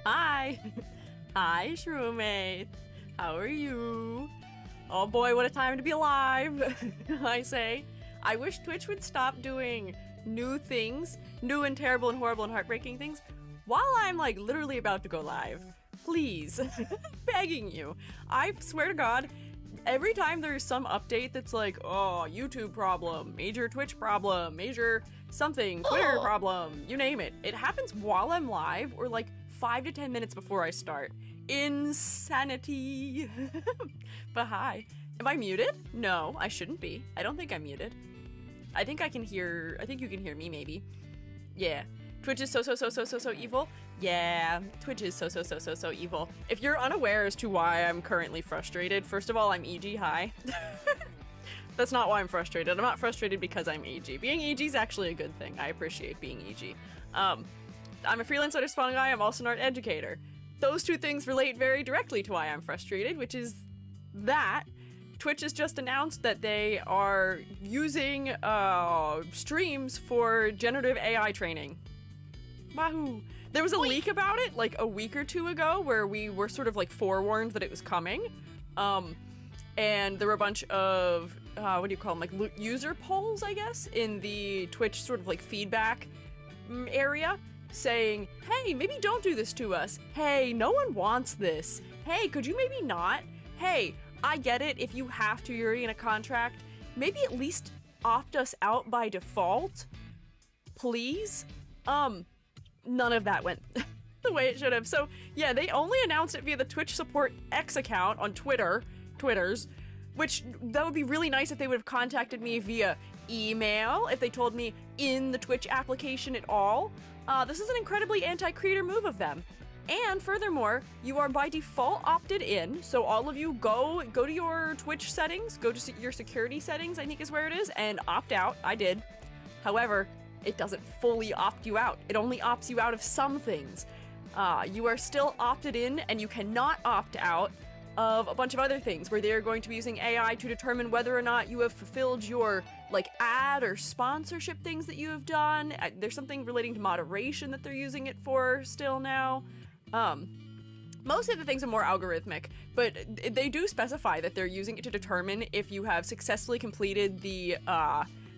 Hi! Hi, Shroommates! How are you? Oh boy, what a time to be alive! I say. I wish Twitch would stop doing new things, new and terrible and horrible and heartbreaking things, while I'm like literally about to go live. Please. Begging you. I swear to God, every time there's some update that's like, oh, YouTube problem, major Twitch problem, major something, Twitter problem, you name it. It happens while I'm live or like 5 to 10 minutes before I start. Insanity. But hi. Am I muted? No, I shouldn't be. I don't think I'm muted. I think you can hear me maybe. Yeah. Twitch is so evil. Yeah, Twitch is so evil. If you're unaware as to why I'm currently frustrated, first of all, I'm EG, hi. That's not why I'm frustrated. I'm not frustrated because I'm EG. Being EG is actually a good thing. I appreciate being EG. I'm a freelance artist, Fungi. I'm also an art educator. Those two things relate very directly to why I'm frustrated, which is that Twitch has just announced that they are using streams for generative AI training. Wahoo! There was a leak about it like a week or two ago where we were sort of like forewarned that it was coming. And there were a bunch of, what do you call them, like user polls, I guess, in the Twitch sort of like feedback area saying, hey, maybe don't do this to us. Hey, no one wants this. Hey, could you maybe not? Hey, I get it, if you have to, you're in a contract. Maybe at least opt us out by default, please? None of that went the way it should have. So yeah, they only announced it via the Twitch support X account on Twitters, which that would be really nice if they would have contacted me via email, if they told me in the Twitch application at all. This is an incredibly anti-creator move of them. And furthermore, you are by default opted in, so all of you go to your Twitch settings, go to your security settings, I think is where it is, and opt out. I did. However, it doesn't fully opt you out. It only opts you out of some things. You are still opted in, and you cannot opt out of a bunch of other things where they're going to be using AI to determine whether or not you have fulfilled your like ad or sponsorship things that you have done. There's something relating to moderation that they're using it for still now. Most of the things are more algorithmic, but they do specify that they're using it to determine if you have successfully completed the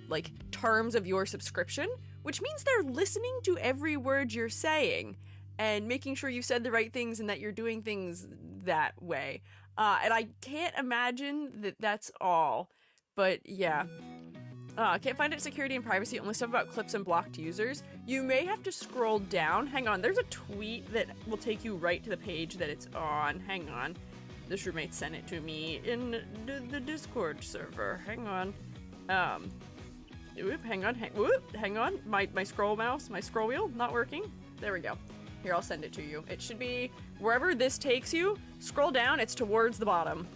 like terms of your subscription, which means they're listening to every word you're saying and making sure you said the right things and that you're doing things that way. And I can't imagine that that's all, but yeah. Can't find it security and privacy, only stuff about clips and blocked users. You may have to scroll down. Hang on, there's a tweet that will take you right to the page that it's on. Hang on. This roommate sent it to me in the Discord server. Hang on. Hang on. My scroll mouse, my scroll wheel, not working. There we go. Here, I'll send it to you. It should be wherever this takes you. Scroll down, it's towards the bottom.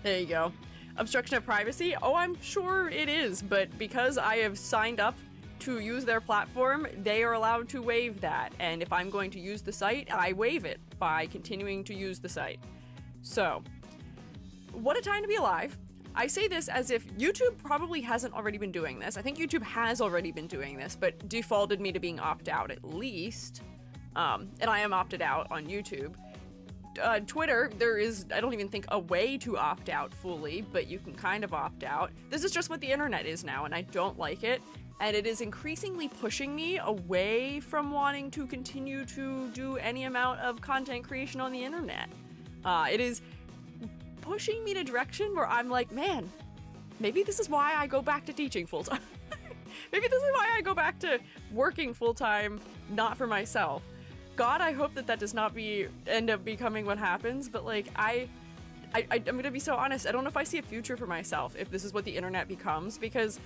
There you go. Obstruction of privacy? Oh, I'm sure it is, but because I have signed up to use their platform, they are allowed to waive that. And if I'm going to use the site, I waive it by continuing to use the site. So, what a time to be alive. I say this as if YouTube probably hasn't already been doing this. I think YouTube has already been doing this, but defaulted me to being opt-out at least. And I am opted out on YouTube. Twitter, there is, I don't even think, a way to opt out fully, but you can kind of opt out. This is just what the internet is now, and I don't like it. And it is increasingly pushing me away from wanting to continue to do any amount of content creation on the internet. It is pushing me in a direction where I'm like, man, maybe this is why I go back to teaching full-time. Maybe this is why I go back to working full-time, not for myself. God, I hope that does not end up becoming what happens, but like, I'm gonna be so honest, I don't know if I see a future for myself if this is what the internet becomes, because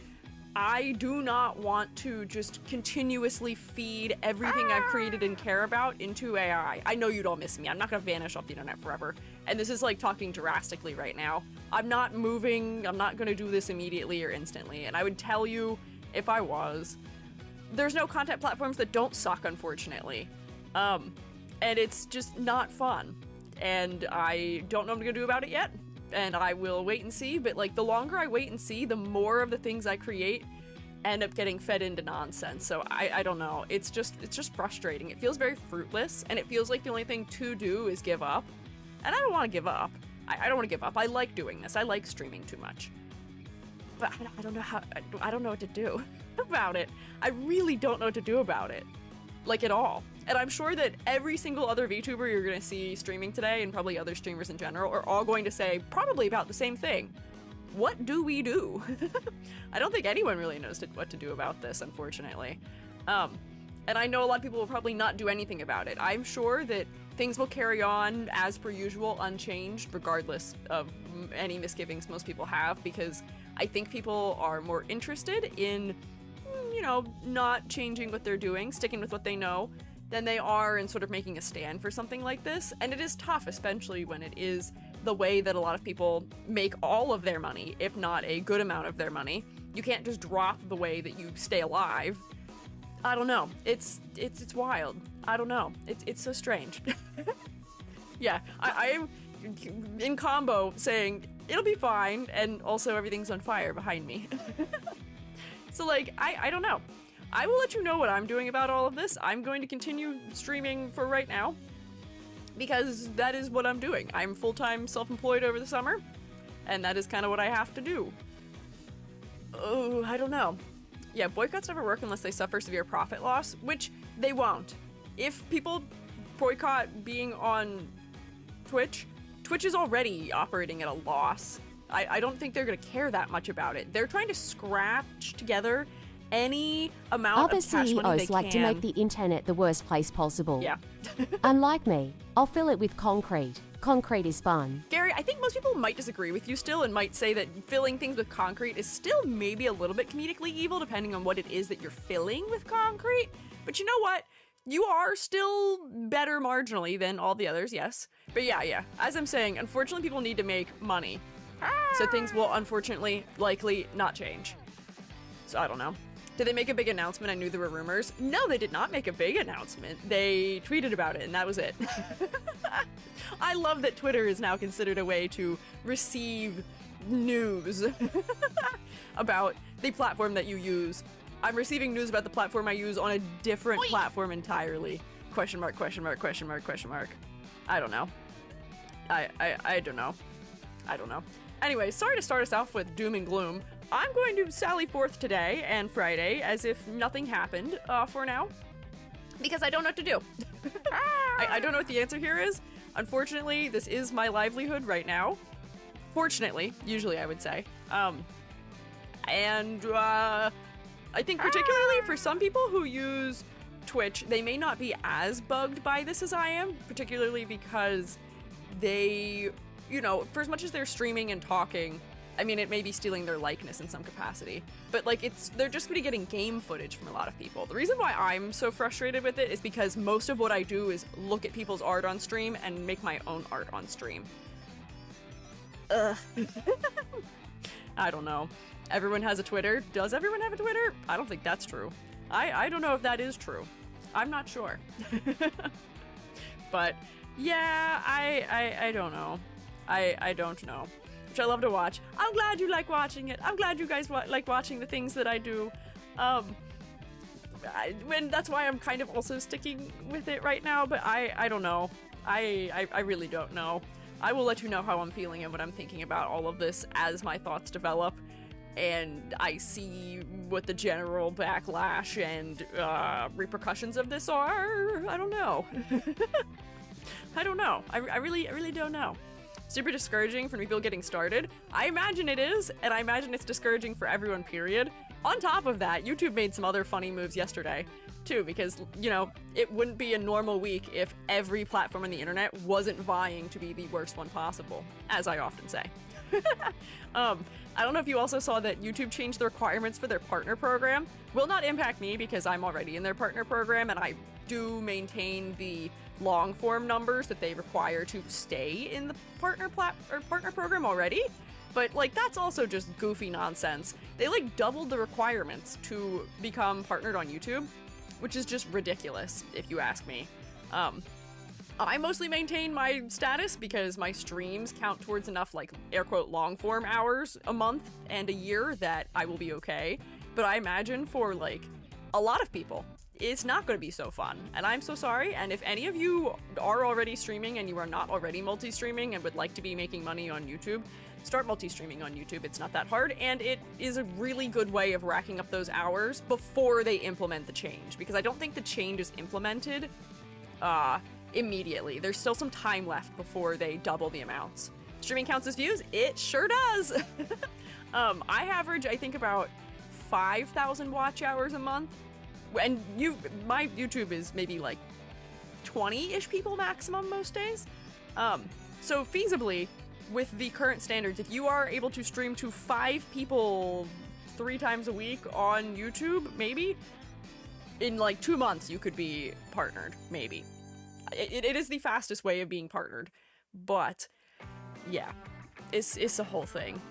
I do not want to just continuously feed everything I've created and care about into AI. I know you'd all miss me. I'm not gonna vanish off the internet forever. And this is like talking drastically right now. I'm not moving, I'm not gonna do this immediately or instantly, and I would tell you if I was. There's no content platforms that don't suck, unfortunately. And it's just not fun. And I don't know what I'm gonna do about it yet. And I will wait and see, but like the longer I wait and see, the more of the things I create end up getting fed into nonsense. So I don't know. It's just frustrating. It feels very fruitless, and it feels like the only thing to do is give up. And I don't want to give up. I don't want to give up. I like doing this. I like streaming too much. But I don't know how. I don't know what to do about it. I really don't know what to do about it. Like, at all. And I'm sure that every single other VTuber you're going to see streaming today, and probably other streamers in general, are all going to say probably about the same thing. What do we do? I don't think anyone really knows what to do about this, unfortunately. And I know a lot of people will probably not do anything about it. I'm sure that things will carry on as per usual, unchanged, regardless of any misgivings most people have, because I think people are more interested in, you know, not changing what they're doing, sticking with what they know, than they are in sort of making a stand for something like this. And it is tough, especially when it is the way that a lot of people make all of their money, if not a good amount of their money. You can't just drop the way that you stay alive. I don't know. It's wild. I don't know. It's so strange. Yeah, I am in combo saying it'll be fine, and also everything's on fire behind me. So, like, I don't know. I will let you know what I'm doing about all of this. I'm going to continue streaming for right now, because that is what I'm doing. I'm full-time self-employed over the summer, and that is kind of what I have to do. Oh, I don't know. Yeah, boycotts never work unless they suffer severe profit loss, which they won't. If people boycott being on Twitch, Twitch is already operating at a loss. I don't think they're going to care that much about it. They're trying to scratch together any amount Other of cash money they CEOs like to make the internet the worst place possible. Yeah. Unlike me, I'll fill it with concrete. Concrete is fun. Gary, I think most people might disagree with you still, and might say that filling things with concrete is still maybe a little bit comedically evil, depending on what it is that you're filling with concrete. But you know what? You are still better marginally than all the others, yes. But yeah. As I'm saying, unfortunately, people need to make money. So things will, unfortunately, likely not change. So I don't know. Did they make a big announcement? I knew there were rumors. No, they did not make a big announcement. They tweeted about it, and that was it. I love that Twitter is now considered a way to receive news about the platform that you use. I'm receiving news about the platform I use on a different platform entirely. Question mark, question mark, question mark, question mark. I don't know. I don't know. I don't know. Anyway, sorry to start us off with doom and gloom. I'm going to sally forth today and Friday as if nothing happened for now, because I don't know what to do. I don't know what the answer here is. Unfortunately, this is my livelihood right now. Fortunately, usually I would say. And I think particularly for some people who use Twitch, they may not be as bugged by this as I am, particularly because they, you know, for as much as they're streaming and talking, I mean, it may be stealing their likeness in some capacity, but like they're just gonna be getting game footage from a lot of people. The reason why I'm so frustrated with it is because most of what I do is look at people's art on stream and make my own art on stream. Ugh. I don't know. Everyone has a Twitter. Does everyone have a Twitter? I don't think that's true. I don't know if that is true. I'm not sure. But yeah, I don't know. I don't know. Which I love to watch. I'm glad you like watching it. I'm glad you guys like watching the things that I do. That's why I'm kind of also sticking with it right now, but I don't know. I really don't know. I will let you know how I'm feeling and what I'm thinking about all of this as my thoughts develop and I see what the general backlash and repercussions of this are. I don't know. I don't know. I really don't know. Super discouraging for people getting started. I imagine it is, and I imagine it's discouraging for everyone, period. On top of that, YouTube made some other funny moves yesterday, too, because, you know, it wouldn't be a normal week if every platform on the internet wasn't vying to be the worst one possible, as I often say. I don't know if you also saw that YouTube changed the requirements for their partner program. Will not impact me because I'm already in their partner program, and I do maintain the long form numbers that they require to stay in the partner program already. But like, that's also just goofy nonsense. They like doubled the requirements to become partnered on YouTube, which is just ridiculous if you ask me. I mostly maintain my status because my streams count towards enough like air quote long form hours a month and a year that I will be okay. but I imagine for like a lot of people, it's not going to be so fun, and I'm so sorry. And if any of you are already streaming and you are not already multi-streaming and would like to be making money on YouTube, start multi-streaming on YouTube. It's not that hard, and it is a really good way of racking up those hours before they implement the change, because I don't think the change is implemented immediately. There's still some time left before they double the amounts. Streaming counts as views? It sure does! I average, I think, about 5,000 watch hours a month. And my YouTube is maybe like 20-ish people maximum most days. So feasibly, with the current standards, if you are able to stream to 5 people 3 times a week on YouTube, maybe, in like 2 months you could be partnered, maybe. It is the fastest way of being partnered, but yeah, it's a whole thing.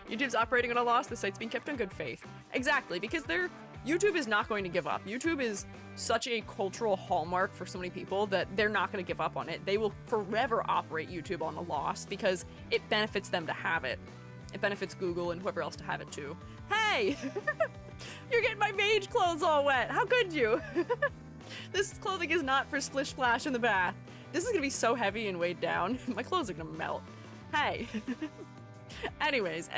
YouTube's operating on a loss, the site's being kept on good faith. Exactly, because YouTube is not going to give up. YouTube is such a cultural hallmark for so many people that they're not going to give up on it. They will forever operate YouTube on a loss because it benefits them to have it. It benefits Google and whoever else to have it too. Hey! You're getting my mage clothes all wet. How could you? This clothing is not for splish splash in the bath. This is going to be so heavy and weighed down. My clothes are going to melt. Hey! Anyways,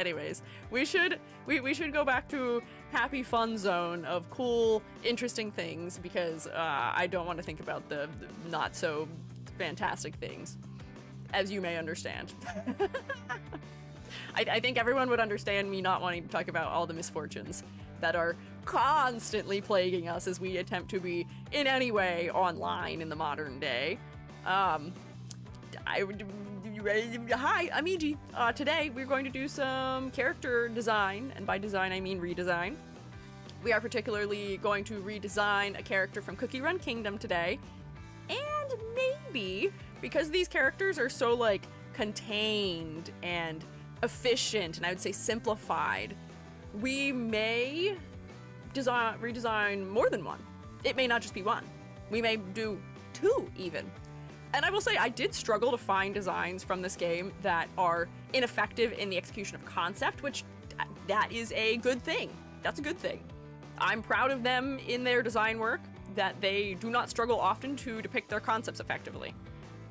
we should go back to happy fun zone of cool, interesting things, because I don't want to think about the not so fantastic things, as you may understand. I think everyone would understand me not wanting to talk about all the misfortunes that are constantly plaguing us as we attempt to be in any way online in the modern day. Hi, I'm EG. Today we're going to do some character design, and by design I mean redesign. We are particularly going to redesign a character from Cookie Run Kingdom today, and maybe, because these characters are so like contained and efficient, and I would say simplified, we may redesign more than one. It may not just be one. We may do 2 even. And I will say, I did struggle to find designs from this game that are ineffective in the execution of concept, which that is a good thing. That's a good thing. I'm proud of them in their design work, that they do not struggle often to depict their concepts effectively.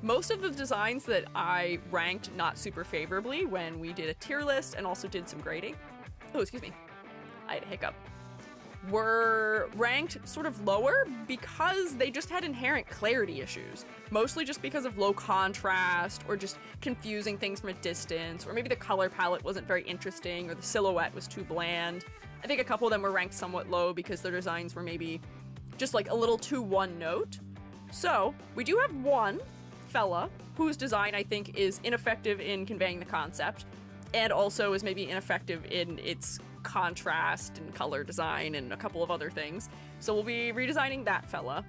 Most of the designs that I ranked not super favorably when we did a tier list and also did some grading, oh, excuse me, I had a hiccup, were ranked sort of lower because they just had inherent clarity issues. Mostly just because of low contrast, or just confusing things from a distance, or maybe the color palette wasn't very interesting, or the silhouette was too bland. I think a couple of them were ranked somewhat low because their designs were maybe just like a little too one note. So we do have one fella whose design I think is ineffective in conveying the concept, and also is maybe ineffective in its contrast and color design and a couple of other things. So we'll be redesigning that fella.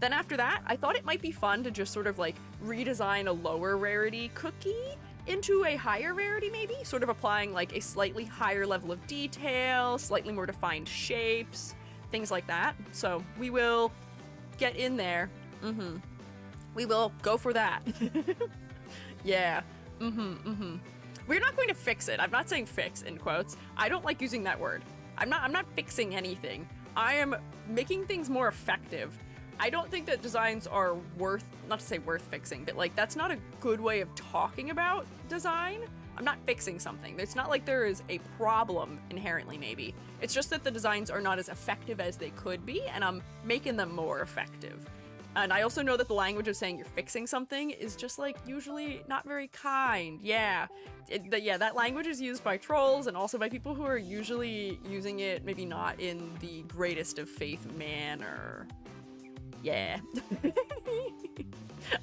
Then after that, I thought it might be fun to just sort of like redesign a lower rarity cookie into a higher rarity, maybe, sort of applying like a slightly higher level of detail, slightly more defined shapes, things like that. So we will get in there. We will go for that. Yeah. We're not going to fix it. I'm not saying fix in quotes. I don't like using that word. I'm not fixing anything. I am making things more effective. I don't think that designs are not to say worth fixing, but like that's not a good way of talking about design. I'm not fixing something. It's not like there is a problem inherently, maybe. It's just that the designs are not as effective as they could be, and I'm making them more effective. And I also know that the language of saying you're fixing something is just like usually not very kind. Yeah. That language is used by trolls and also by people who are usually using it maybe not in the greatest of faith manner. Yeah.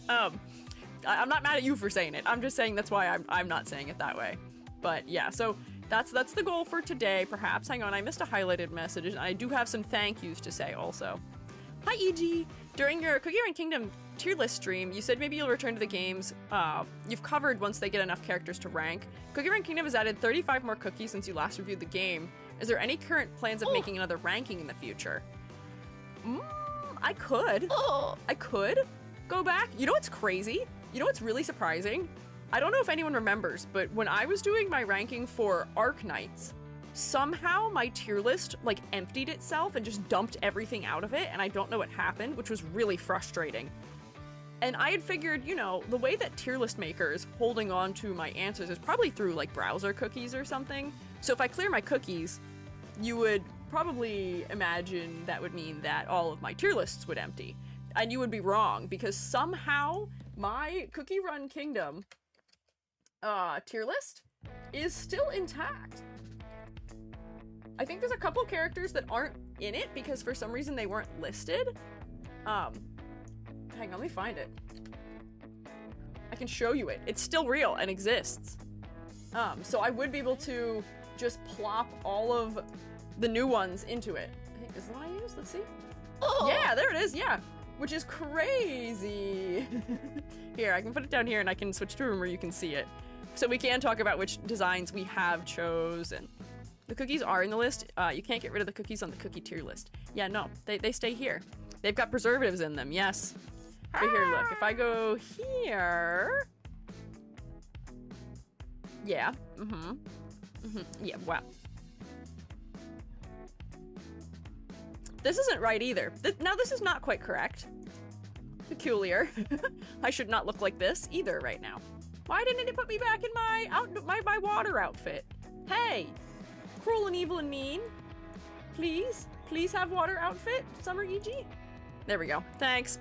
I'm not mad at you for saying it. I'm just saying that's why I'm not saying it that way. But yeah, so that's the goal for today, perhaps. Hang on, I missed a highlighted message, and I do have some thank yous to say also. Hi, EG! During your Cookie Run Kingdom tier list stream, you said maybe you'll return to the games you've covered once they get enough characters to rank. Cookie Run Kingdom has added 35 more cookies since you last reviewed the game. Is there any current plans of making another ranking in the future? I could. I could go back. You know what's crazy? You know what's really surprising? I don't know if anyone remembers, but when I was doing my ranking for Arc Knights, somehow my tier list like emptied itself and just dumped everything out of it, and I don't know what happened, which was really frustrating. And I had figured, you know, the way that tier list maker is holding on to my answers is probably through like browser cookies or something. So if I clear my cookies, you would probably imagine that would mean that all of my tier lists would empty. And you would be wrong, because somehow my Cookie Run Kingdom tier list is still intact. I think there's a couple characters that aren't in it because for some reason they weren't listed. Hang on, let me find it. I can show you it. It's still real and exists. So I would be able to just plop all of the new ones into it. I think, is that what I used? Let's see. Oh! Yeah, there it is, yeah. Which is crazy. Here, I can put it down here and I can switch to a room where you can see it. So we can talk about which designs we have chosen. The cookies are in the list. You can't get rid of the cookies on the cookie tier list. Yeah, no, they stay here. They've got preservatives in them, yes. But here, look, if I go here... Yeah, yeah, wow. This isn't right either. Now, this is not quite correct. Peculiar. I should not look like this either right now. Why didn't it put me back in my water outfit? Hey! Cruel and evil and mean. Please? Please have water outfit, Summer EG? There we go. Thanks.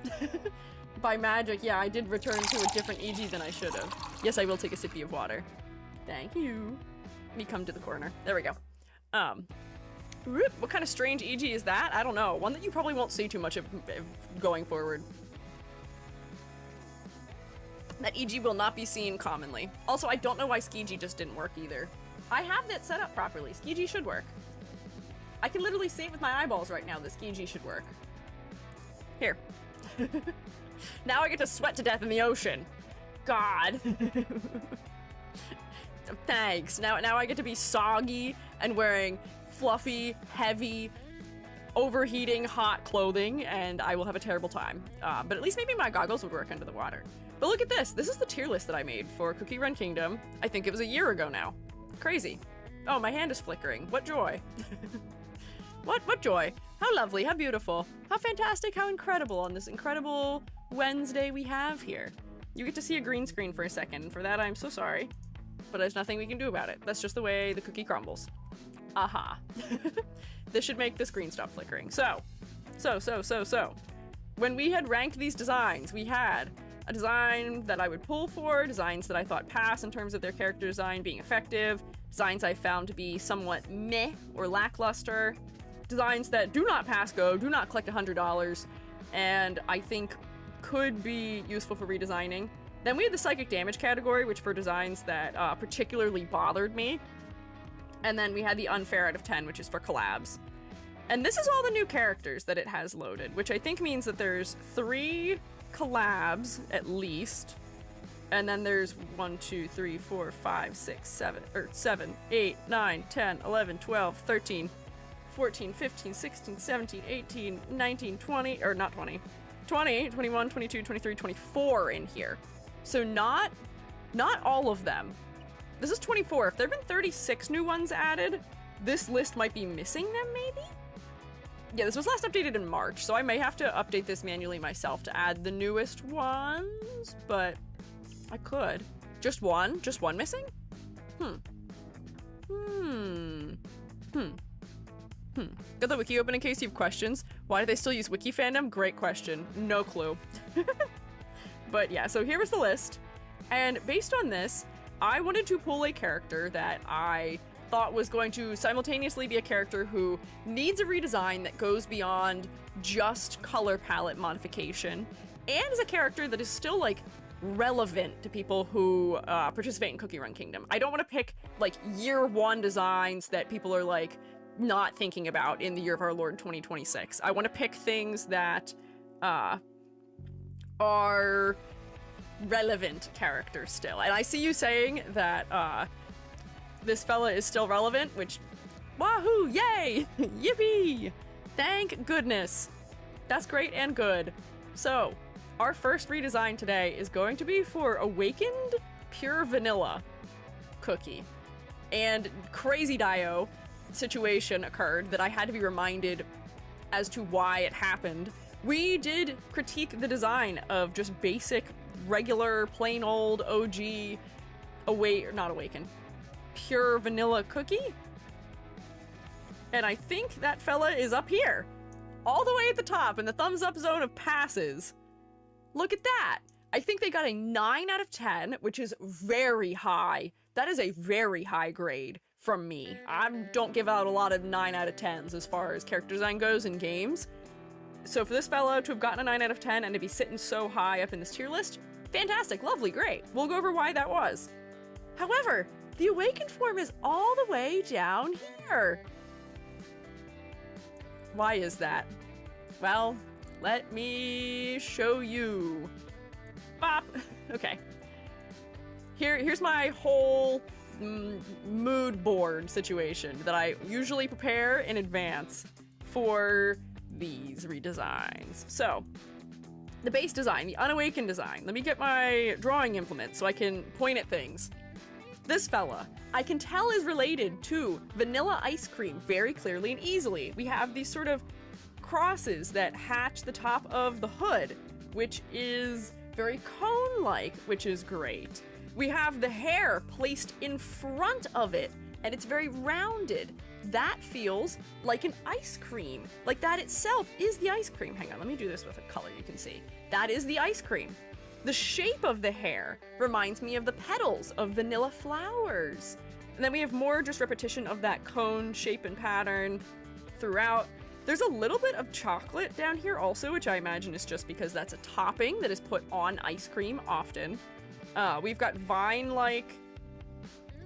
By magic, yeah, I did return to a different EG than I should have. Yes, I will take a sippy of water. Thank you. Let me come to the corner. There we go. What kind of strange EG is that? I don't know. One that you probably won't see too much of going forward. That EG will not be seen commonly. Also, I don't know why Squiiji just didn't work either. I have that set up properly. Squiiji should work. I can literally see it with my eyeballs right now that Squiiji should work. Here. Now I get to sweat to death in the ocean. God. Thanks. Now I get to be soggy and wearing fluffy, heavy, overheating, hot clothing, and I will have a terrible time. But at least maybe my goggles would work under the water. But look at this. This is the tier list that I made for Cookie Run Kingdom. I think it was a year ago now. Crazy. Oh, my hand is flickering. What joy. What joy. How lovely, how beautiful, how fantastic, how incredible on this incredible Wednesday we have here. You get to see a green screen for a second, and for that I'm so sorry. But there's nothing we can do about it. That's just the way the cookie crumbles. Aha. This should make the screen stop flickering. So. When we had ranked these designs, we had a design that I would pull for, designs that I thought pass in terms of their character design being effective, designs I found to be somewhat meh or lackluster, designs that do not pass go, do not collect $100, and I think could be useful for redesigning. Then we had the psychic damage category, which for designs that particularly bothered me. And then we had the unfair out of 10, which is for collabs. And this is all the new characters that it has loaded, which I think means that there's 3 collabs at least. And then there's 1, 2, 3, 4, 5, 6, 7, 8, 9, 10, 11, 12, 13, 14, 15, 16, 17, 18, 19, 20, or not 20, 20, 21, 22, 23, 24 in here. So not all of them. This is 24. If there have been 36 new ones added, this list might be missing them, maybe? Yeah, this was last updated in March, so I may have to update this manually myself to add the newest ones, but I could. Just one? Just one missing? Got the wiki open in case you have questions. Why do they still use wiki fandom? Great question. No clue. But yeah, so here was the list. And based on this, I wanted to pull a character that I thought was going to simultaneously be a character who needs a redesign that goes beyond just color palette modification, and is a character that is still, like, relevant to people who participate in Cookie Run Kingdom. I don't want to pick, like, year 1 designs that people are, like, not thinking about in the year of our Lord 2026. I want to pick things that are relevant characters still. And I see you saying that this fella is still relevant, which, wahoo, yay, yippee, thank goodness. That's great and good. So, our first redesign today is going to be for Awakened Pure Vanilla Cookie. And crazy Dio, situation occurred that I had to be reminded as to why it happened. We did critique the design of just basic, regular, plain old OG, not Awaken, pure vanilla cookie. And I think that fella is up here, all the way at the top in the thumbs up zone of passes. Look at that. I think they got a 9 out of 10, which is very high. That is a very high grade from me. I don't give out a lot of 9 out of 10s as far as character design goes in games. So for this fella to have gotten a 9 out of 10 and to be sitting so high up in this tier list, fantastic, lovely, great. We'll go over why that was. However, the awakened form is all the way down here. Why is that? Well, let me show you. Bop. Okay. Here's my whole mood board situation that I usually prepare in advance for these redesigns. So, the base design, the unawakened design. Let me get my drawing implement so I can point at things. This fella, I can tell is related to vanilla ice cream very clearly and easily. We have these sort of crosses that hatch the top of the hood, which is very cone-like, which is great. We have the hair placed in front of it, and it's very rounded. That feels like an ice cream. Like that itself is the ice cream. Hang on, let me do this with a color you can see. That is the ice cream. The shape of the hair reminds me of the petals of vanilla flowers. And then we have more just repetition of that cone shape and pattern throughout. There's a little bit of chocolate down here also, which I imagine is just because that's a topping that is put on ice cream often. We've got vine-like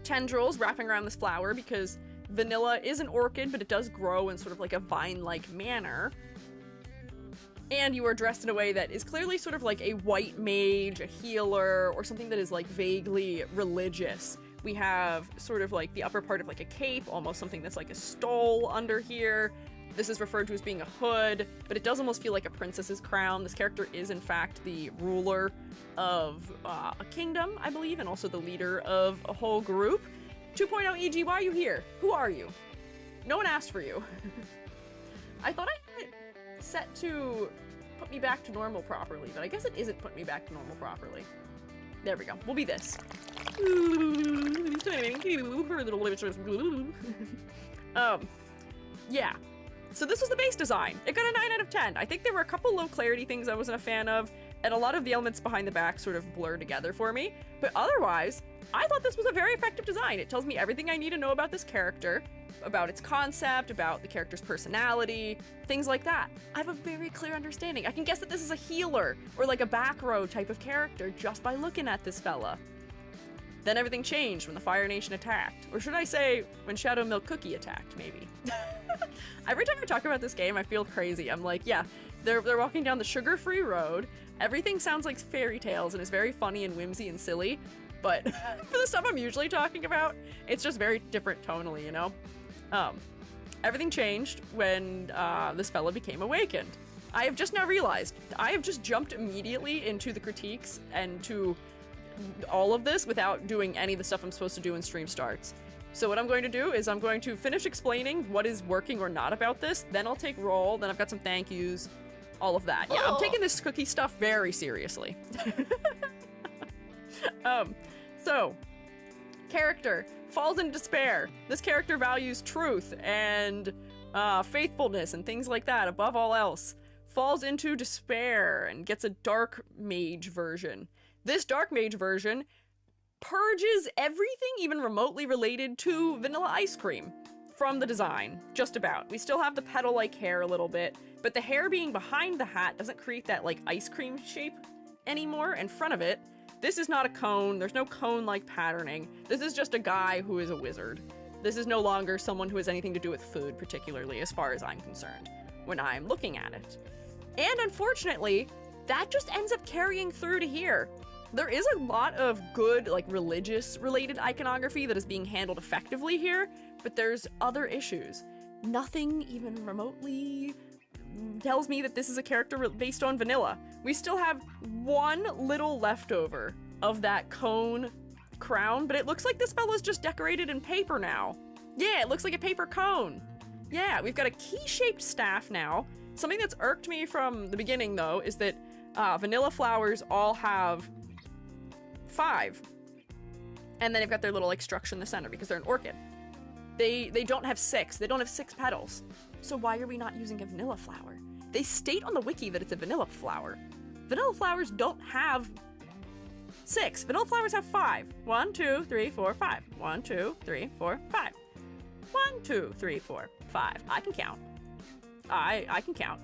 tendrils wrapping around this flower because vanilla is an orchid, but it does grow in sort of like a vine-like manner. And you are dressed in a way that is clearly sort of like a white mage, a healer, or something that is like vaguely religious. We have sort of like the upper part of like a cape, almost something that's like a stole under here. This is referred to as being a hood, but it does almost feel like a princess's crown. This character is in fact the ruler of a kingdom, I believe, and also the leader of a whole group. 2.0 EG, why are you here? Who are you? No one asked for you. I thought I had it set to put me back to normal properly, but I guess it isn't putting me back to normal properly. There we go. We'll be this. Yeah. So this was the base design. It got a 9 out of 10. I think there were a couple low clarity things I wasn't a fan of, and a lot of the elements behind the back sort of blur together for me. But otherwise, I thought this was a very effective design. It tells me everything I need to know about this character, about its concept, about the character's personality, things like that. I have a very clear understanding. I can guess that this is a healer or like a back row type of character just by looking at this fella. Then everything changed when the Fire Nation attacked. Or should I say, when Shadow Milk Cookie attacked, maybe. Every time I talk about this game, I feel crazy. I'm like, yeah, they're walking down the sugar-free road. Everything sounds like fairy tales and is very funny and whimsy and silly. But for the stuff I'm usually talking about, it's just very different tonally, you know? Everything changed when this fella became awakened. I have just now realized, I have just jumped immediately into the critiques and to all of this without doing any of the stuff I'm supposed to do when stream starts. So what I'm going to do is I'm going to finish explaining what is working or not about this, then I'll take roll, then I've got some thank yous, all of that. Yeah, I'm taking this cookie stuff very seriously. So, character falls into despair. This character values truth and faithfulness and things like that above all else. Falls into despair and gets a dark mage version. This dark mage version purges everything even remotely related to vanilla ice cream from the design, just about. We still have the petal-like hair a little bit, but the hair being behind the hat doesn't create that like ice cream shape anymore in front of it. This is not a cone, there's no cone-like patterning. This is just a guy who is a wizard. This is no longer someone who has anything to do with food, particularly as far as I'm concerned, when I'm looking at it. And unfortunately, that just ends up carrying through to here. There is a lot of good, like, religious-related iconography that is being handled effectively here, but there's other issues. Nothing even remotely tells me that this is a character based on vanilla. We still have one little leftover of that cone crown, but it looks like this fella's just decorated in paper now. Yeah, it looks like a paper cone. Yeah, we've got a key-shaped staff now. Something that's irked me from the beginning, though, is that vanilla flowers all have 5. And then they've got their little, like, structure in the center because they're an orchid. They don't have 6. They don't have 6 petals. So why are we not using a vanilla flower? They state on the wiki that it's a vanilla flower. Vanilla flowers don't have 6. Vanilla flowers have 5. 1, 2, 3, 4, 5. 1, 2, 3, 4, 5. 1, 2, 3, 4, 5. I can count. I can count.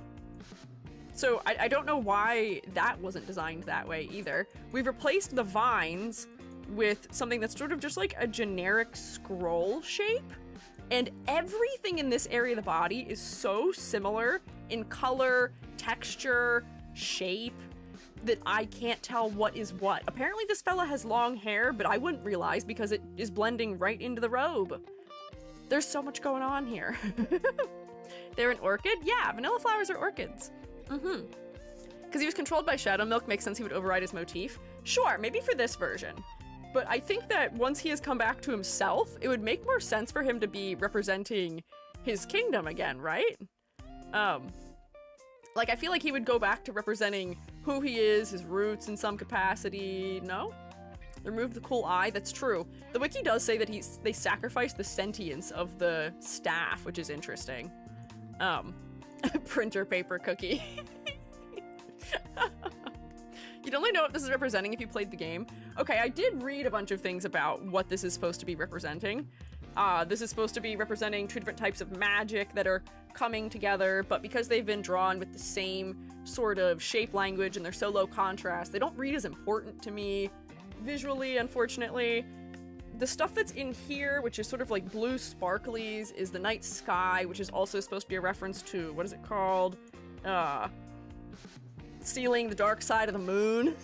So I don't know why that wasn't designed that way either. We've replaced the vines with something that's sort of just like a generic scroll shape. And everything in this area of the body is so similar in color, texture, shape, that I can't tell what is what. Apparently this fella has long hair, but I wouldn't realize because it is blending right into the robe. There's so much going on here. They're an orchid? Yeah, vanilla flowers are orchids. Because he was controlled by Shadow Milk, makes sense he would override his motif. Sure, maybe for this version. But I think that once he has come back to himself, it would make more sense for him to be representing his kingdom again, right? Like, I feel like he would go back to representing who he is, his roots in some capacity. No? Remove the cool eye, that's true. The wiki does say that they sacrificed the sentience of the staff, which is interesting. Printer paper cookie. You'd only know what this is representing if you played the game. Okay, I did read a bunch of things about what this is supposed to be representing. This is supposed to be representing 2 different types of magic that are coming together, but because they've been drawn with the same sort of shape language and they're so low contrast, they don't read as important to me visually, unfortunately. The stuff that's in here, which is sort of like blue sparklies, is the night sky, which is also supposed to be a reference to, what is it called? Sealing the dark side of the moon.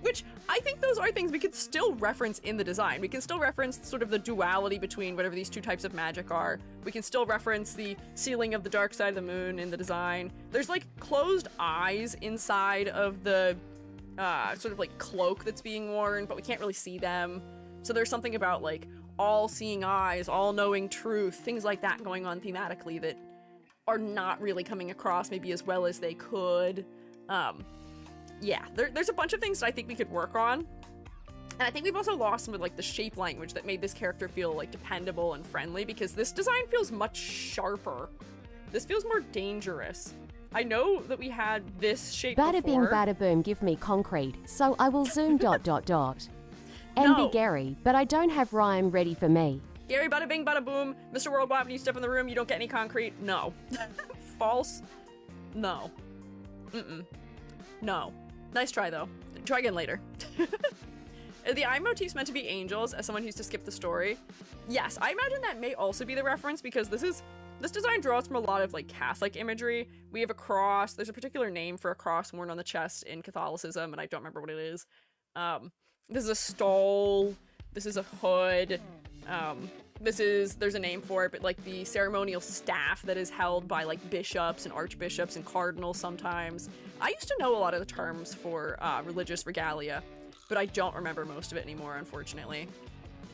Which I think those are things we could still reference in the design. We can still reference sort of the duality between whatever these 2 types of magic are. We can still reference the sealing of the dark side of the moon in the design. There's like closed eyes inside of the sort of like cloak that's being worn, but we can't really see them. So there's something about like all-seeing eyes, all-knowing truth, things like that going on thematically that are not really coming across maybe as well as they could. Yeah, there's a bunch of things that I think we could work on. And I think we've also lost some of like the shape language that made this character feel like dependable and friendly, because this design feels much sharper. This feels more dangerous. I know that we had this shape Bada bing, before. bada boom, give me concrete, so I will zoom ... And No. be Gary, but I don't have rhyme ready for me. Gary, bada bing, bada boom. Mr. Worldwide, when you step in the room, you don't get any concrete. No. False. No. No. Nice try, though. Try again later. The eye motif's meant to be angels, as someone who used to skip the story. Yes, I imagine that may also be the reference, because this design draws from a lot of like Catholic imagery. We have a cross. There's a particular name for a cross worn on the chest in Catholicism, and I don't remember what it is. This is a stole. This is a hood. There's a name for it, but like the ceremonial staff that is held by like bishops and archbishops and cardinals sometimes. I used to know a lot of the terms for religious regalia, but I don't remember most of it anymore, unfortunately.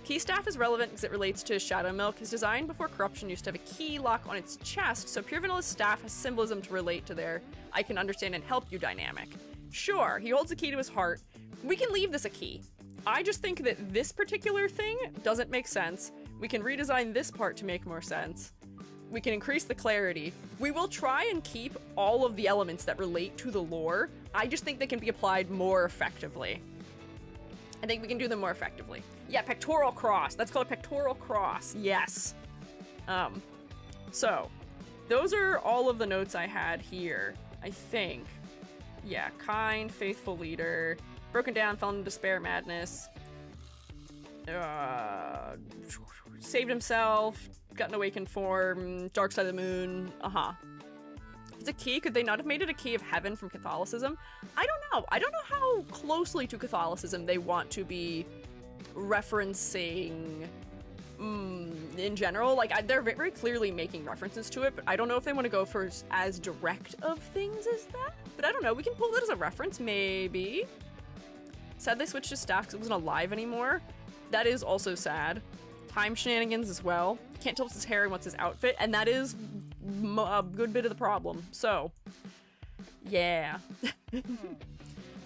Key staff is relevant because it relates to Shadow Milk. His design before corruption used to have a key lock on its chest, so Pure Vanilla's staff has symbolism to relate to their I can understand and help you dynamic. Sure, he holds a key to his heart. We can leave this a key. I just think that this particular thing doesn't make sense. We can redesign this part to make more sense. We can increase the clarity. We will try and keep all of the elements that relate to the lore. I just think they can be applied more effectively. I think we can do them more effectively. Yeah, pectoral cross. That's called a pectoral cross. Yes. So, those are all of the notes I had here, I think. Yeah, kind, faithful leader. Broken down, fell into despair, madness. Saved himself, got an awakened form, dark side of the moon. If it's a key, could they not have made it a key of heaven from Catholicism? I don't know. I don't know how closely to Catholicism they want to be referencing in general. Like, they're very clearly making references to it, but I don't know if they want to go for as direct of things as that. But I don't know. We can pull that as a reference, maybe. Sad they switched to staff because it wasn't alive anymore. That is also sad. time shenanigans as well. Can't tell what's his hair and what's his outfit, and that is a good bit of the problem. So, yeah. To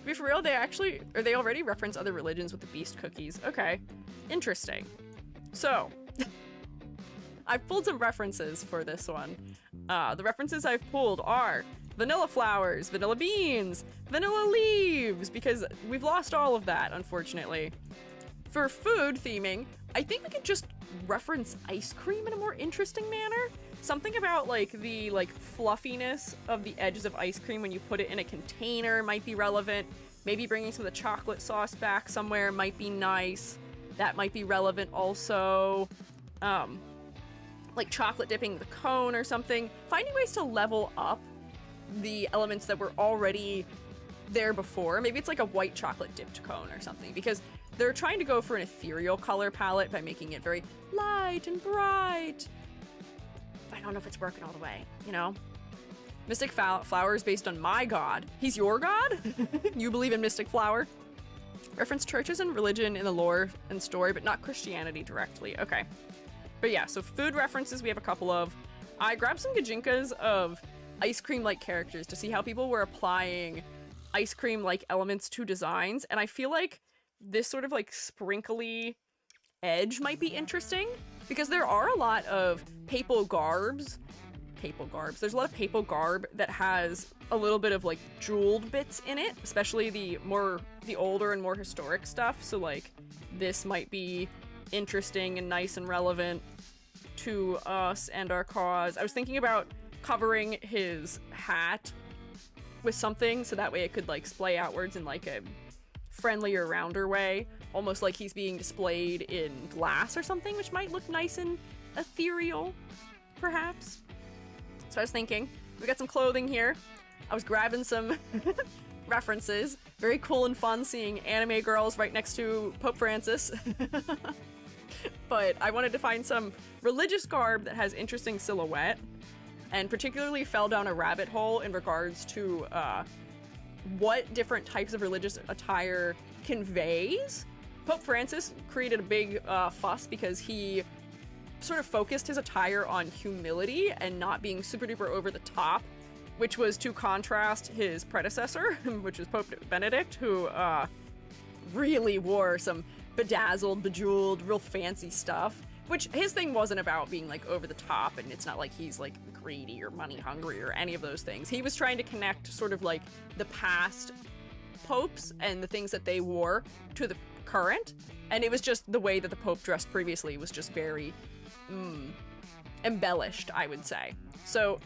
be for real, they already reference other religions with the beast cookies. Okay, interesting. So, I've pulled some references for this one. The references I've pulled are vanilla flowers, vanilla beans, vanilla leaves, because we've lost all of that, unfortunately. For food theming, I think we could just reference ice cream in a more interesting manner. Something about like the fluffiness of the edges of ice cream when you put it in a container might be relevant. Maybe bringing some of the chocolate sauce back somewhere might be nice. That might be relevant also. Like chocolate dipping the cone or something. Finding ways to level up the elements that were already there before. Maybe it's like a white chocolate dipped cone or something, because they're trying to go for an ethereal color palette by making it very light and bright. But I don't know if it's working all the way, you know? Mystic flower is based on my god. He's your god? You believe in mystic flower? Reference churches and religion in the lore and story, but not Christianity directly. Okay. But yeah, so food references we have a couple of. I grabbed some gajinkas of ice cream-like characters to see how people were applying ice cream-like elements to designs, and I feel like this sort of like sprinkly edge might be interesting, because there are a lot of papal garbs. There's a lot of papal garb that has a little bit of like jeweled bits in it, especially the older and more historic stuff. So like this might be interesting and nice and relevant to us and our cause. I was thinking about covering his hat with something so that way it could like splay outwards in like a friendlier, rounder way, almost like he's being displayed in glass or something, which might look nice and ethereal, perhaps. So I was thinking, we got some clothing here. I was grabbing some references. Very cool and fun seeing anime girls right next to Pope Francis. But I wanted to find some religious garb that has interesting silhouette, and particularly fell down a rabbit hole in regards to what different types of religious attire conveys. Pope Francis created a big fuss because he sort of focused his attire on humility and not being super duper over the top, which was to contrast his predecessor, which was Pope Benedict, who really wore some bedazzled, bejeweled, real fancy stuff, which his thing wasn't about being like over the top, and it's not like he's like greedy or money hungry or any of those things. He was trying to connect sort of like the past popes and the things that they wore to the current, and it was just the way that the Pope dressed previously was just very embellished, I would say. So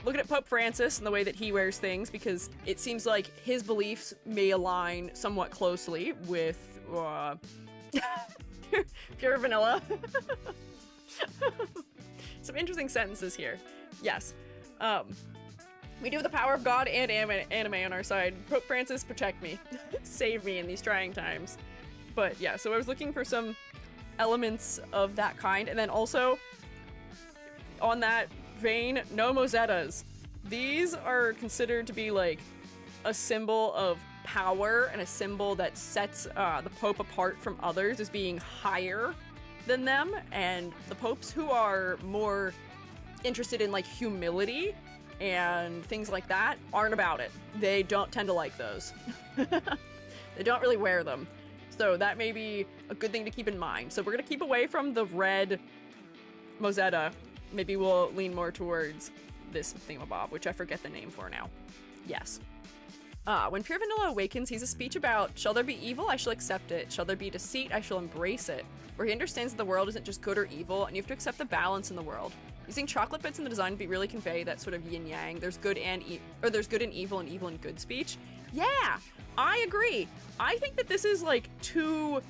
looking at Pope Francis and the way that he wears things, because it seems like his beliefs may align somewhat closely with pure vanilla. Some interesting sentences here. Yes. We do have the power of God and anime on our side. Pope Francis, protect me. Save me in these trying times. But yeah, so I was looking for some elements of that kind. And then also, on that vein, no mozettas. These are considered to be like a symbol of power and a symbol that sets the Pope apart from others as being higher than them, and the popes who are more interested in like humility and things like that aren't about it. They don't tend to like those. They don't really wear them, so that may be a good thing to keep in mind. So we're gonna keep away from the red mozetta. Maybe we'll lean more towards this thingamabob, which I forget the name for now. Yes. When Pure Vanilla awakens, he's a speech about, shall there be evil? I shall accept it. Shall there be deceit? I shall embrace it. Where he understands that the world isn't just good or evil, and you have to accept the balance in the world. Using chocolate bits in the design to really convey that sort of yin-yang. There's good and there's good and evil and good speech. Yeah, I agree. I think that this is like too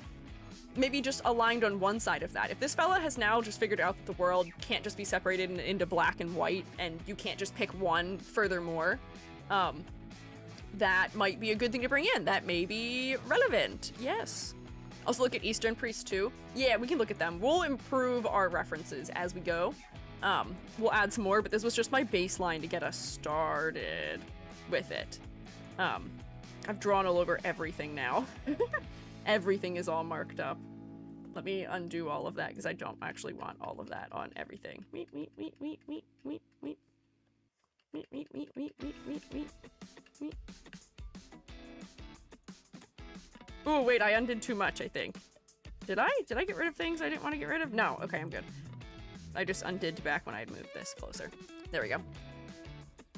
maybe just aligned on one side of that. If this fella has now just figured out that the world can't just be separated into black and white, and you can't just pick one furthermore, that might be a good thing to bring in. That may be relevant. Yes. Also look at Eastern Priests too. Yeah, we can look at them. We'll improve our references as we go. We'll add some more, but this was just my baseline to get us started with it. I've drawn all over everything now. Everything is all marked up. Let me undo all of that because I don't actually want all of that on everything. Meet. Oh, wait, I undid too much, I think. Did I get rid of things I didn't want to get rid of? No, okay, I'm good. I just undid back when I had moved this closer. There we go.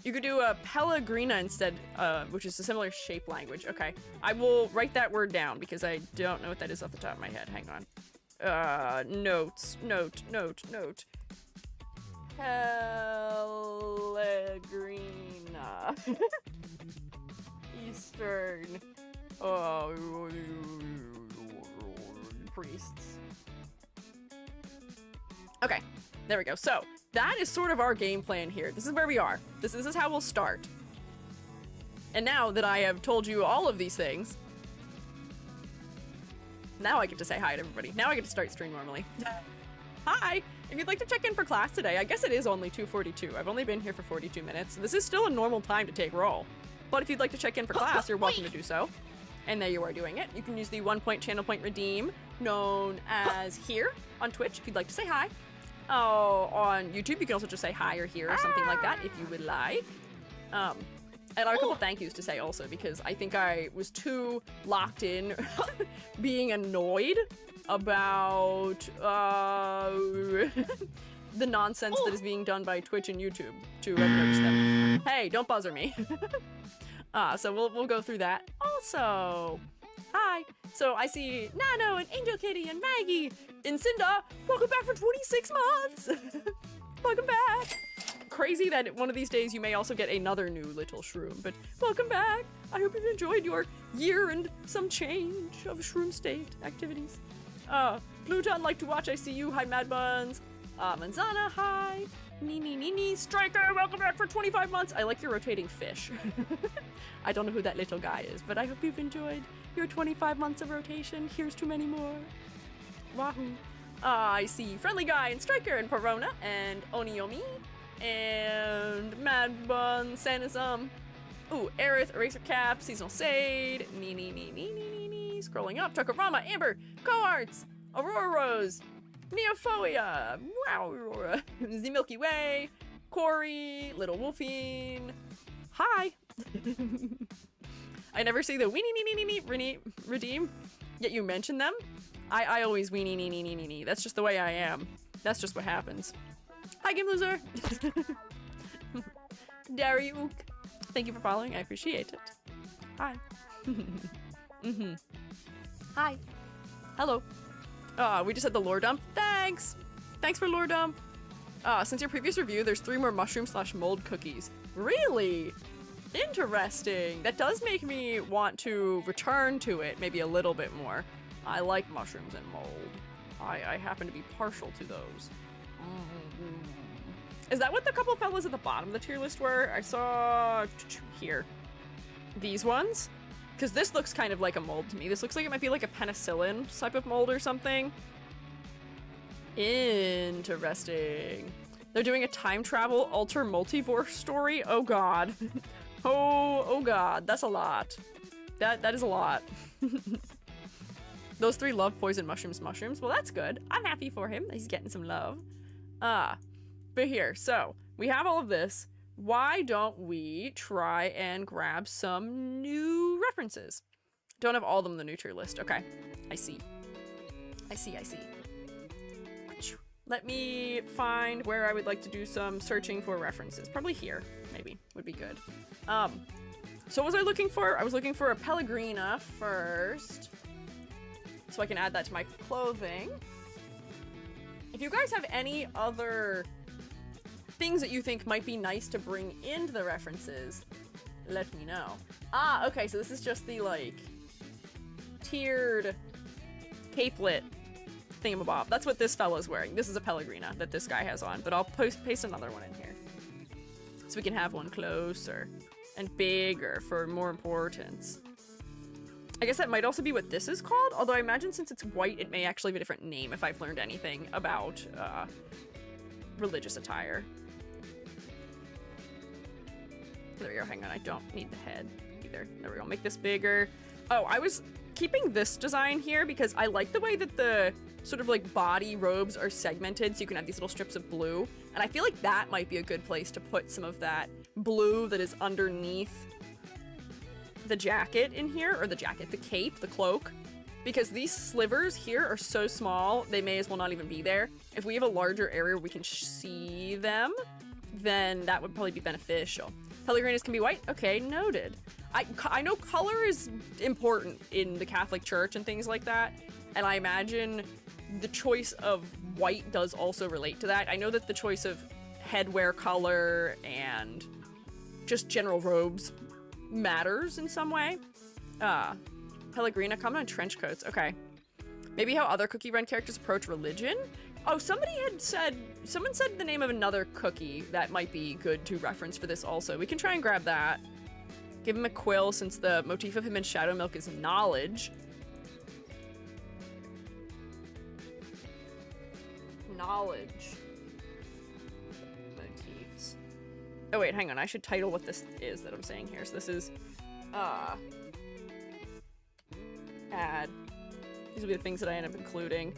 You could do a Pellegrina instead, which is a similar shape language. Okay, I will write that word down because I don't know what that is off the top of my head. Hang on. Note. Pellegrina. Eastern. Priests. Okay, there we go. So, that is sort of our game plan here. This is where we are. This is how we'll start. And now that I have told you all of these things, now I get to say hi to everybody. Now I get to start stream normally. Hi! If you'd like to check in for class today, I guess it is only 2:42. I've only been here for 42 minutes. This is still a normal time to take roll. But if you'd like to check in for class, you're welcome to do so. And there you are doing it. You can use the 1 point channel point redeem, known as here on Twitch, if you'd like to say hi. Oh, on YouTube, you can also just say hi or here or something like that if you would like. And I have a couple thank yous to say also because I think I was too locked in being annoyed about the nonsense that is being done by Twitch and YouTube to have noticed them. Hey, don't buzzer me. So we'll go through that. Also, hi. So I see Nano and Angel Kitty and Maggie and Cinda. Welcome back for 26 months. Welcome back. Crazy that one of these days you may also get another new little shroom, but welcome back. I hope you've enjoyed your year and some change of shroom state activities. Pluton, like to watch, I see you. Hi, Mad Buns. Manzana, hi. Nini, Striker, welcome back for 25 months. I like your rotating fish. I don't know who that little guy is, but I hope you've enjoyed your 25 months of rotation. Here's to many more. Wahoo. I see Friendly Guy and Striker and Perona and Oniomi and Mad Bun, Sanism. Ooh, Aerith, Eraser Cap, Seasonal Sade, Nini. Scrolling up, Chocorama, Amber, Coarts, Aurora Rose, Neophoia, wow, Aurora, The Milky Way, Corey, Little Wolfine. Hi. I never see the weenie redeem, yet you mention them. I always weenie. That's just the way I am. That's just what happens. Hi, Game Loser. Dariuk. Thank you for following. I appreciate it. Hi. Hi. Hello. We just had the lore dump. Thanks for lore dump. Since your previous review, there's 3 more mushroom/mold cookies. Really? Interesting. That does make me want to return to it maybe a little bit more. I like mushrooms and mold. I happen to be partial to those. Is that what the couple fellas at the bottom of the tier list were? I saw here. These ones? Because this looks kind of like a mold to me. This looks like it might be like a penicillin type of mold or something. Interesting. They're doing a time travel alter multiverse story? Oh god. oh god, that's a lot. That is a lot. Those 3 love poison mushrooms. Well, that's good. I'm happy for him. He's getting some love. But here, so we have all of this. Why don't we try and grab some new references? Don't have all of them on the new tier list. Okay, I see. Let me find where I would like to do some searching for references. Probably here, maybe, would be good. So what was I looking for? I was looking for a Pellegrina first, so I can add that to my clothing. If you guys have any other things that you think might be nice to bring into the references, let me know. Okay, so this is just the, like, tiered capelet thingamabob. That's what this fella's wearing. This is a Pellegrina that this guy has on, but I'll paste another one in here. So we can have one closer and bigger for more importance. I guess that might also be what this is called, although I imagine since it's white, it may actually have a different name if I've learned anything about religious attire. There we go, hang on, I don't need the head either. There we go, make this bigger. Oh, I was keeping this design here because I like the way that the sort of like body robes are segmented, so you can have these little strips of blue. And I feel like that might be a good place to put some of that blue that is underneath the jacket in here, or the cape, the cloak. Because these slivers here are so small, they may as well not even be there. If we have a larger area where we can see them, then that would probably be beneficial. Pellegrinis can be white? Okay, noted. I know color is important in the Catholic Church and things like that, and I imagine the choice of white does also relate to that. I know that the choice of headwear color and just general robes matters in some way. Pellegrina, comment on trench coats. Okay. Maybe how other Cookie Run characters approach religion? Oh, someone said the name of another cookie that might be good to reference for this also. We can try and grab that. Give him a quill since the motif of him in Shadow Milk is knowledge. Knowledge. Motifs. Oh wait, hang on. I should title what this is that I'm saying here. So this is, add. These will be the things that I end up including.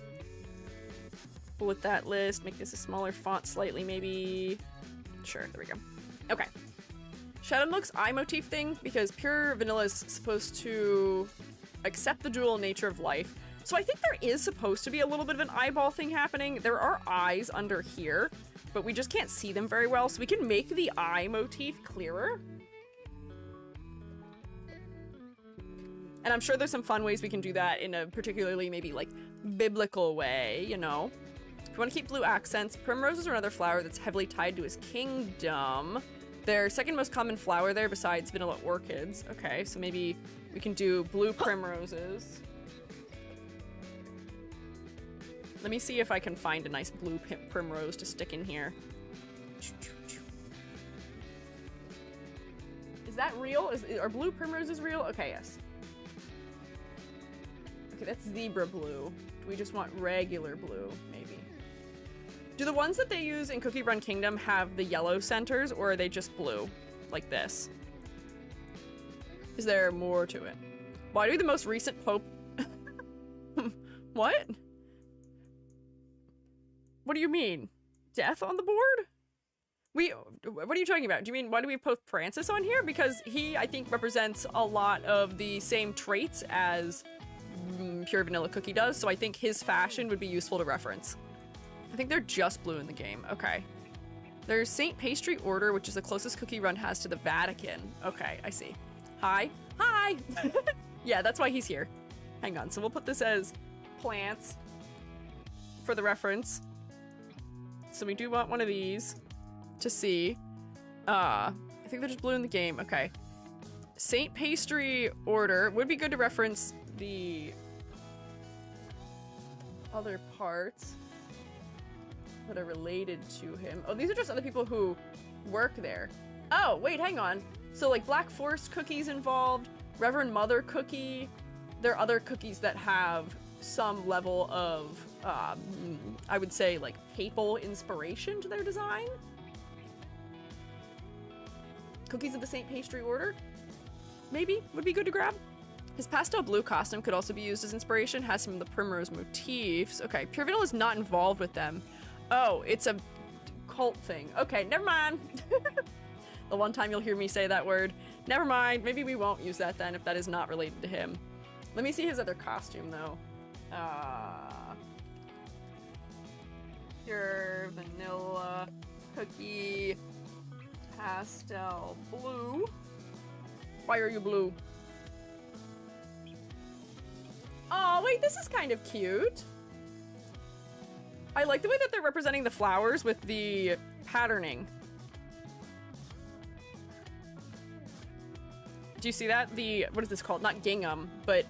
Bullet that list. Make this a smaller font slightly, maybe. Sure, there we go. Okay. Shadow Milk's eye motif thing, because pure vanilla is supposed to accept the dual nature of life. So I think there is supposed to be a little bit of an eyeball thing happening. There are eyes under here, but we just can't see them very well. So we can make the eye motif clearer. And I'm sure there's some fun ways we can do that in a particularly maybe like biblical way, you know? If you want to keep blue accents, primroses are another flower that's heavily tied to his kingdom. Their second most common flower there besides vanilla orchids. Okay, so maybe we can do blue primroses. Let me see if I can find a nice blue primrose to stick in here. Is that real? Are blue primroses real? Okay, yes. Okay, that's zebra blue. Do we just want regular blue, maybe? Do the ones that they use in Cookie Run Kingdom have the yellow centers, or are they just blue? Like this? Is there more to it? Why do the most recent Pope... What? What do you mean? Death on the board? What are you talking about? Do you mean, why do we have Pope Francis on here? Because he, I think, represents a lot of the same traits as Pure Vanilla Cookie does, so I think his fashion would be useful to reference. I think they're just blue in the game. Okay. There's St. Pastry Order, which is the closest Cookie Run has to the Vatican. Okay, I see. Hi. Hi! Yeah, that's why he's here. Hang on, so we'll put this as plants for the reference. So we do want one of these to see. I think they're just blue in the game. Okay. St. Pastry Order would be good to reference the other parts that are related to him. Oh, these are just other people who work there. Oh, wait, hang on. So like Black Forest Cookie's involved, Reverend Mother Cookie. There are other cookies that have some level of, I would say like papal inspiration to their design. Cookies of the St. Pastry Order? Maybe, would be good to grab. His pastel blue costume could also be used as inspiration, has some of the primrose motifs. Okay, Pure Vanilla is not involved with them. Oh, it's a cult thing. Okay, never mind. The one time you'll hear me say that word. Never mind, maybe we won't use that then if that is not related to him. Let me see his other costume though. Pure Vanilla Cookie pastel blue. Why are you blue? Oh, wait, this is kind of cute. I like the way that they're representing the flowers with the patterning. Do you see that? What is this called? Not gingham, but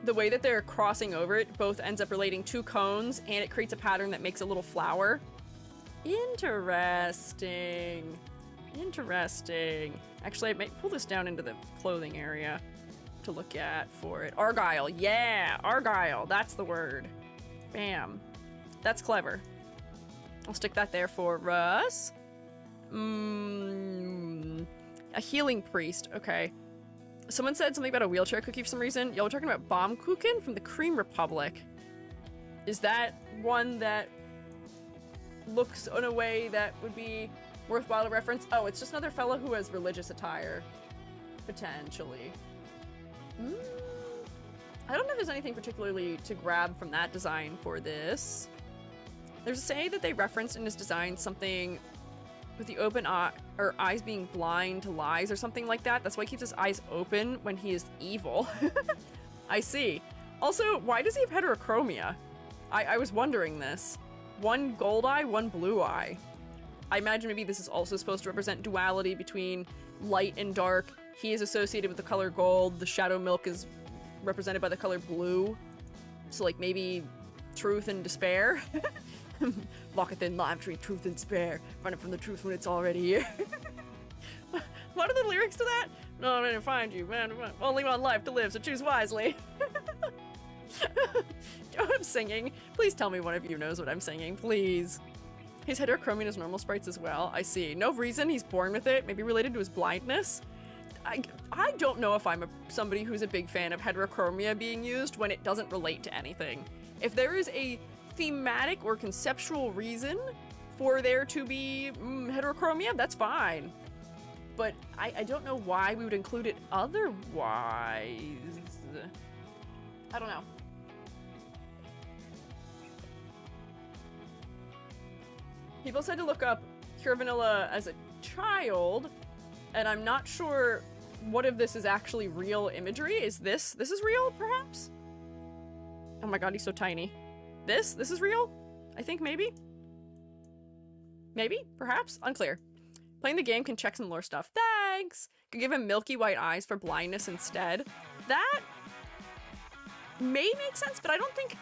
the way that they're crossing over it both ends up relating to cones, and it creates a pattern that makes a little flower. Interesting. Interesting. Actually, I might pull this down into the clothing area to look at for it. Argyle. Yeah, Argyle. That's the word. Bam. That's clever. I'll stick that there for us. A healing priest. Okay. Someone said something about a wheelchair cookie for some reason. Y'all were talking about Baumkuchen from the Cream Republic. Is that one that looks in a way that would be worthwhile to reference? Oh, it's just another fellow who has religious attire. Potentially. I don't know if there's anything particularly to grab from that design for this. There's a say that they referenced in his design something with the open eye, or eyes being blind to lies or something like that. That's why he keeps his eyes open when he is evil. I see. Also, why does he have heterochromia? I was wondering this. One gold eye, one blue eye. I imagine maybe this is also supposed to represent duality between light and dark. He is associated with the color gold. The shadow milk is represented by the color blue. So like maybe truth and despair. Locketh in lime tree, truth and despair. Running from the truth when it's already here. What are the lyrics to that? No, I'm gonna find you, man. Only one life to live, so choose wisely. I'm singing. Please tell me one of you knows what I'm singing, please. His heterochromia is normal sprites as well. I see. No reason, he's born with it. Maybe related to his blindness. I don't know if I'm somebody who's a big fan of heterochromia being used when it doesn't relate to anything. If there is a thematic or conceptual reason for there to be heterochromia, that's fine. But I don't know why we would include it otherwise. I don't know. People said to look up Pure Vanilla as a child, and I'm not sure what if this is actually real imagery. Is this is real, perhaps? Oh my god, he's so tiny. This is real? I think maybe? Maybe? Perhaps? Unclear. Playing the game can check some lore stuff. Thanks! Could give him milky white eyes for blindness instead. That may make sense, but I don't think...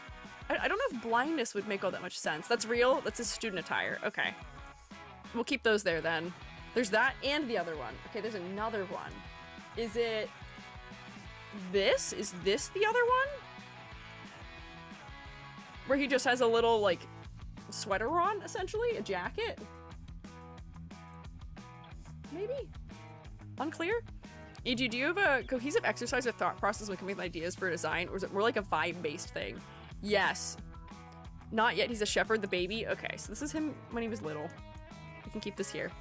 I don't know if blindness would make all that much sense. That's real? That's his student attire. Okay. We'll keep those there then. There's that and the other one. Okay, there's another one. Is it this? Is this the other one? Where he just has a little, like, sweater on, essentially? A jacket? Maybe? Unclear? E.g., do you have a cohesive exercise or thought process when coming up with ideas for a design, or is it more like a vibe-based thing? Yes. Not yet. He's a shepherd, the baby. Okay, so this is him when he was little. We can keep this here.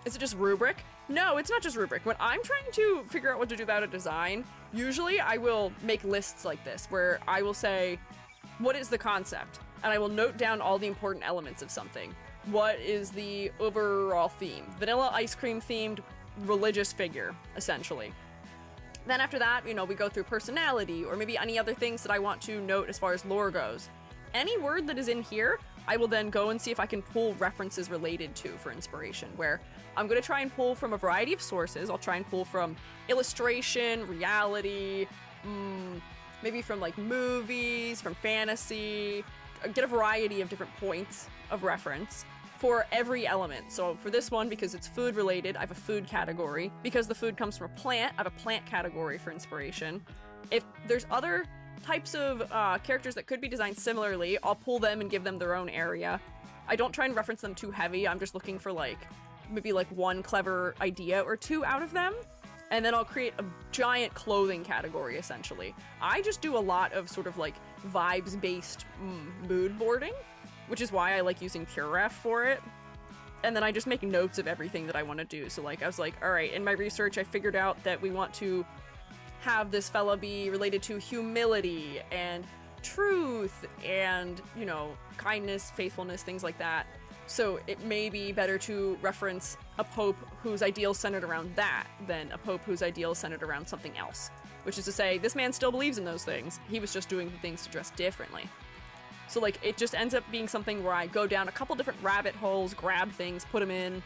Is it just rubric? No, it's not just rubric. When I'm trying to figure out what to do about a design, usually I will make lists like this, where I will say, what is the concept? And I will note down all the important elements of something. What is the overall theme? Vanilla ice cream themed religious figure, essentially. Then after that, you know, we go through personality or maybe any other things that I want to note as far as lore goes. Any word that is in here, I will then go and see if I can pull references related to for inspiration, where I'm going to try and pull from a variety of sources. I'll try and pull from illustration, reality, maybe from like movies, from fantasy, get a variety of different points of reference for every element. So for this one, because it's food related, I have a food category. Because the food comes from a plant, I have a plant category for inspiration. If there's other types of characters that could be designed similarly, I'll pull them and give them their own area. I don't try and reference them too heavy. I'm just looking for like maybe like one clever idea or two out of them. And then I'll create a giant clothing category, essentially. I just do a lot of sort of like vibes-based mood boarding, which is why I like using PureRef for it. And then I just make notes of everything that I want to do. So like I was like, all right, in my research, I figured out that we want to have this fella be related to humility and truth and, you know, kindness, faithfulness, things like that. So it may be better to reference a pope whose ideals centered around that than a pope whose ideals centered around something else. Which is to say, this man still believes in those things. He was just doing things to dress differently. So like, it just ends up being something where I go down a couple different rabbit holes, grab things, put them in.